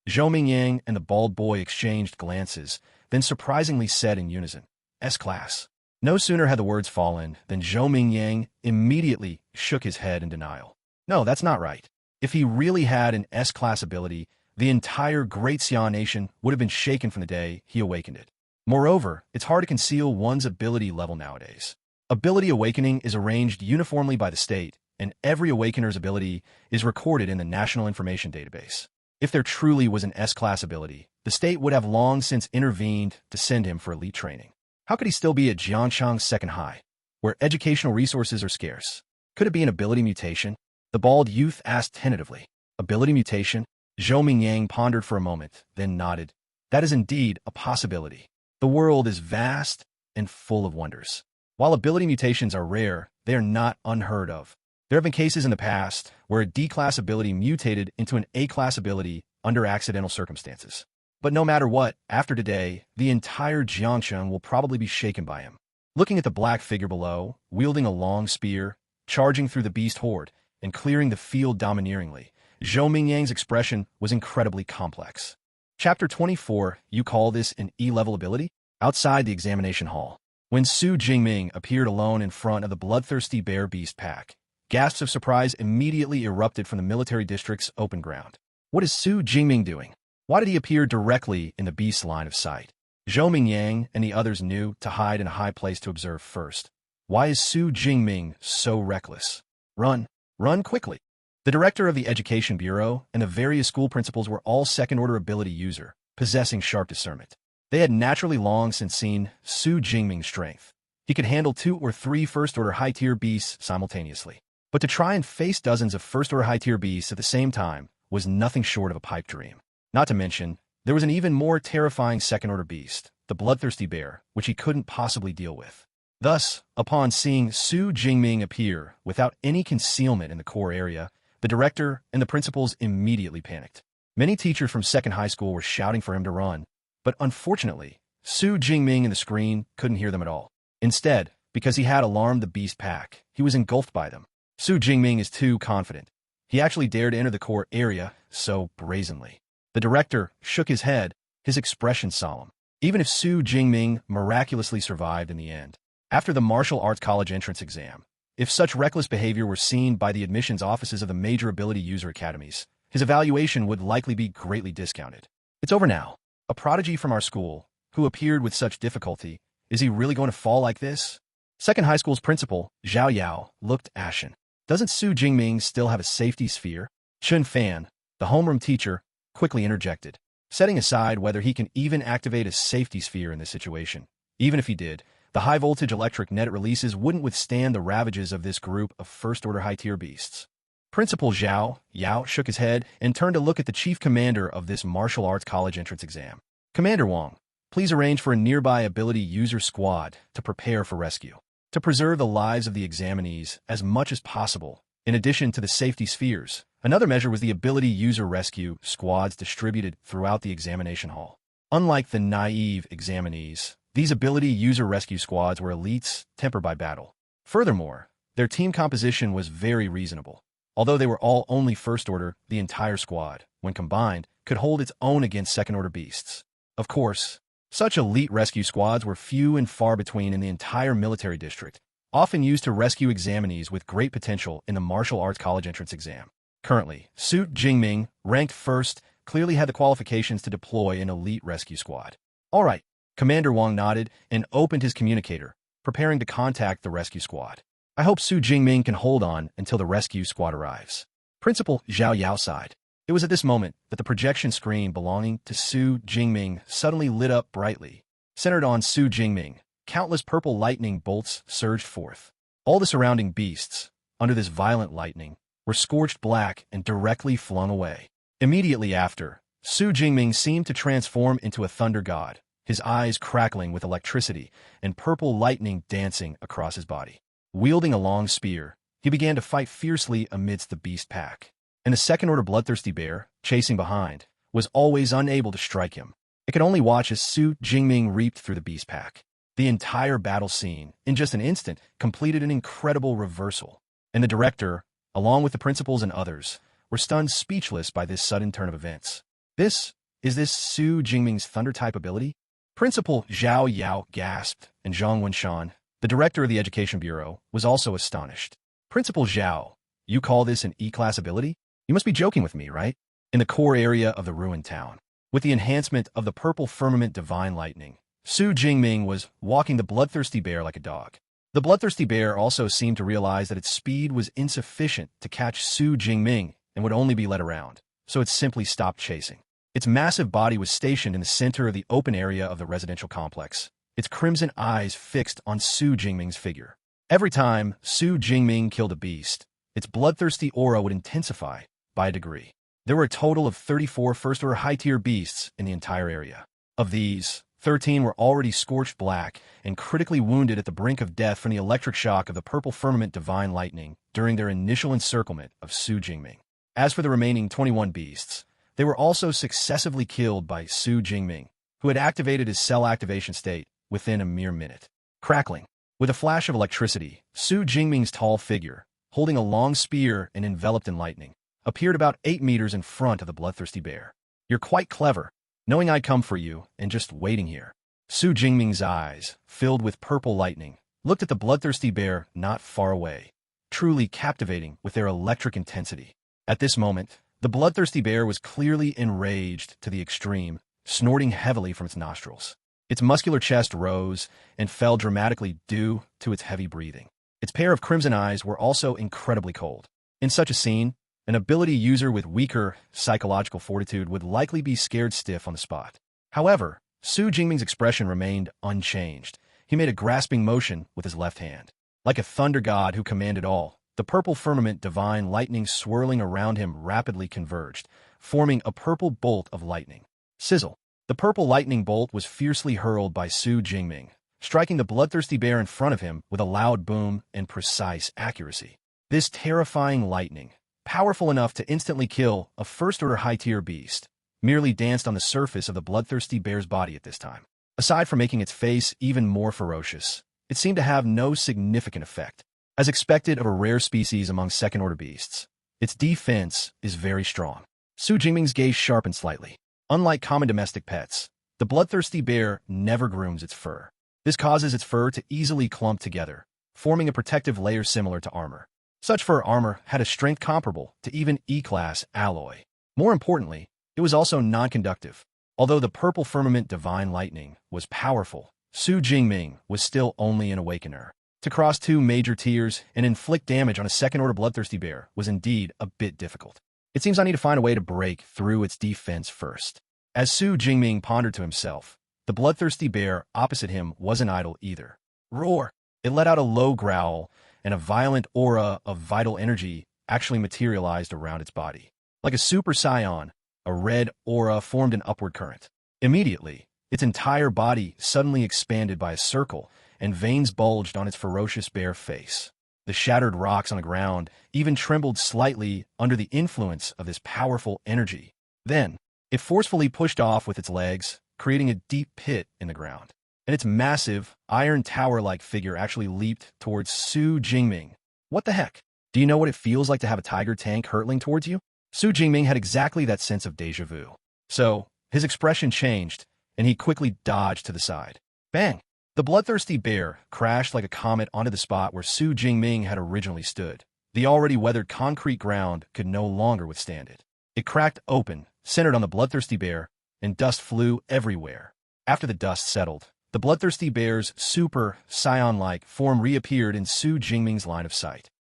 Zhou Mingyang and the bald boy exchanged glances, then surprisingly said in unison, S-class. No sooner had the words fallen than Zhou Mingyang immediately shook his head in denial. No, that's not right. If he really had an S-class ability, the entire Great Xia nation would have been shaken from the day he awakened it. Moreover, it's hard to conceal one's ability level nowadays. Ability awakening is arranged uniformly by the state, and every awakener's ability is recorded in the National Information Database. If there truly was an S-class ability, the state would have long since intervened to send him for elite training. How could he still be at Jiangshang's second high, where educational resources are scarce? Could it be an ability mutation? The bald youth asked tentatively. Ability mutation? Zhou Mingyang pondered for a moment, then nodded. That is indeed a possibility. The world is vast and full of wonders. While ability mutations are rare, they are not unheard of. There have been cases in the past where a D-class ability mutated into an A-class ability under accidental circumstances. But no matter what, after today, the entire Jiangshang will probably be shaken by him. Looking at the black figure below, wielding a long spear, charging through the beast horde, and clearing the field domineeringly, Zhou Mingyang's expression was incredibly complex. Chapter 24, you call this an E-level ability? Outside the examination hall, when Xu Jingming appeared alone in front of the bloodthirsty bear beast pack, gasps of surprise immediately erupted from the military district's open ground. What is Xu Jingming doing? Why did he appear directly in the beast's line of sight? Zhou Mingyang and the others knew to hide in a high place to observe first. Why is Xu Jingming so reckless? Run! Run quickly! The director of the Education Bureau and the various school principals were all second-order ability user, possessing sharp discernment. They had naturally long since seen Xu Jingming's strength. He could handle 2 or 3 first-order high-tier beasts simultaneously. But to try and face dozens of first-order high-tier beasts at the same time was nothing short of a pipe dream. Not to mention, there was an even more terrifying second-order beast, the bloodthirsty bear, which he couldn't possibly deal with. Thus, upon seeing Xu Jingming appear without any concealment in the core area, the director and the principals immediately panicked. Many teachers from second high school were shouting for him to run, but unfortunately, Xu Jingming in the screen couldn't hear them at all. Instead, because he had alarmed the beast pack, he was engulfed by them. Xu Jingming is too confident. He actually dared to enter the core area so brazenly. The director shook his head, his expression solemn. Even if Xu Jingming miraculously survived in the end, after the martial arts college entrance exam, if such reckless behavior were seen by the admissions offices of the major ability user academies, his evaluation would likely be greatly discounted. It's over now. A prodigy from our school, who appeared with such difficulty, is he really going to fall like this? Second high school's principal, Zhao Yao, looked ashen. Doesn't Xu Jingming still have a safety sphere? Chun Fan, the homeroom teacher, quickly interjected, setting aside whether he can even activate a safety sphere in this situation. Even if he did, the high-voltage electric net it releases wouldn't withstand the ravages of this group of first-order high-tier beasts. Principal Zhao Yao shook his head and turned to look at the chief commander of this martial arts college entrance exam. Commander Wang, please arrange for a nearby ability user squad to prepare for rescue. To preserve the lives of the examinees as much as possible, in addition to the safety spheres, another measure was the ability user rescue squads distributed throughout the examination hall. Unlike the naive examinees, these ability user rescue squads were elites tempered by battle. Furthermore, their team composition was very reasonable. Although they were all only first order, the entire squad, when combined, could hold its own against second-order beasts. Of course, such elite rescue squads were few and far between in the entire military district, often used to rescue examinees with great potential in the martial arts college entrance exam. Currently, Xu Jingming, ranked first, clearly had the qualifications to deploy an elite rescue squad. All right, Commander Wang nodded and opened his communicator, preparing to contact the rescue squad. I hope Xu Jingming can hold on until the rescue squad arrives. Principal Zhao Yao sighed. It was at this moment that the projection screen belonging to Xu Jingming suddenly lit up brightly. Centered on Xu Jingming, countless purple lightning bolts surged forth. All the surrounding beasts, under this violent lightning, were scorched black and directly flung away. Immediately after, Xu Jingming seemed to transform into a thunder god, his eyes crackling with electricity and purple lightning dancing across his body. Wielding a long spear, he began to fight fiercely amidst the beast pack. And the second-order bloodthirsty bear, chasing behind, was always unable to strike him. It could only watch as Xu Jingming reaped through the beast pack. The entire battle scene, in just an instant, completed an incredible reversal. And the director, along with the principals and others, were stunned speechless by this sudden turn of events. Is this Xu Jingming's thunder-type ability? Principal Zhao Yao gasped, and Zhang Wenshan, the director of the Education Bureau, was also astonished. Principal Zhao, you call this an E-class ability? You must be joking with me, right? In the core area of the ruined town, with the enhancement of the purple firmament divine lightning, Xu Jingming was walking the bloodthirsty bear like a dog. The bloodthirsty bear also seemed to realize that its speed was insufficient to catch Xu Jingming and would only be led around, so it simply stopped chasing. Its massive body was stationed in the center of the open area of the residential complex, its crimson eyes fixed on Xu Jingming's figure. Every time Xu Jingming killed a beast, its bloodthirsty aura would intensify by a degree. There were a total of 34 first-order high-tier beasts in the entire area. Of these, 13 were already scorched black and critically wounded at the brink of death from the electric shock of the purple firmament divine lightning during their initial encirclement of Xu Jingming. As for the remaining 21 beasts, they were also successively killed by Xu Jingming, who had activated his cell activation state within a mere minute. Crackling. With a flash of electricity, Xu Jingming's tall figure, holding a long spear and enveloped in lightning, appeared about 8 meters in front of the bloodthirsty bear. "You're quite clever, knowing I'd come for you and just waiting here." Xu Jingming's eyes, filled with purple lightning, looked at the bloodthirsty bear not far away, truly captivating with their electric intensity. At this moment, the bloodthirsty bear was clearly enraged to the extreme, snorting heavily from its nostrils. Its muscular chest rose and fell dramatically due to its heavy breathing. Its pair of crimson eyes were also incredibly cold. In such a scene, an ability user with weaker psychological fortitude would likely be scared stiff on the spot. However, Xu Jingming's expression remained unchanged. He made a grasping motion with his left hand. Like a thunder god who commanded all, the purple firmament divine lightning swirling around him rapidly converged, forming a purple bolt of lightning. Sizzle. The purple lightning bolt was fiercely hurled by Xu Jingming, striking the bloodthirsty bear in front of him with a loud boom and precise accuracy. This terrifying lightning, powerful enough to instantly kill a first-order high-tier beast, merely danced on the surface of the bloodthirsty bear's body at this time. Aside from making its face even more ferocious, it seemed to have no significant effect. As expected of a rare species among second-order beasts, its defense is very strong. Xu Jingming's gaze sharpened slightly. Unlike common domestic pets, the bloodthirsty bear never grooms its fur. This causes its fur to easily clump together, forming a protective layer similar to armor. Such fur armor had a strength comparable to even E-class alloy. More importantly, it was also non-conductive. Although the purple firmament divine lightning was powerful, Xu Jingming was still only an awakener. To cross 2 major tiers and inflict damage on a second-order bloodthirsty bear was indeed a bit difficult. It seems I need to find a way to break through its defense first. As Xu Jingming pondered to himself, the bloodthirsty bear opposite him wasn't idle either. Roar! It let out a low growl, and a violent aura of vital energy actually materialized around its body. Like a super scion, a red aura formed an upward current. Immediately, its entire body suddenly expanded by a circle, and veins bulged on its ferocious bear face. The shattered rocks on the ground even trembled slightly under the influence of this powerful energy. Then, it forcefully pushed off with its legs, creating a deep pit in the ground. And its massive, iron tower-like figure actually leaped towards Xu Jingming. What the heck? Do you know what it feels like to have a tiger tank hurtling towards you? Xu Jingming had exactly that sense of déjà vu. So, his expression changed, and he quickly dodged to the side. Bang! The bloodthirsty bear crashed like a comet onto the spot where Xu Jingming had originally stood. The already weathered concrete ground could no longer withstand it. It cracked open, centered on the bloodthirsty bear, and dust flew everywhere. After the dust settled, the bloodthirsty bear's super scion-like form reappeared in Xu Jingming's line of sight.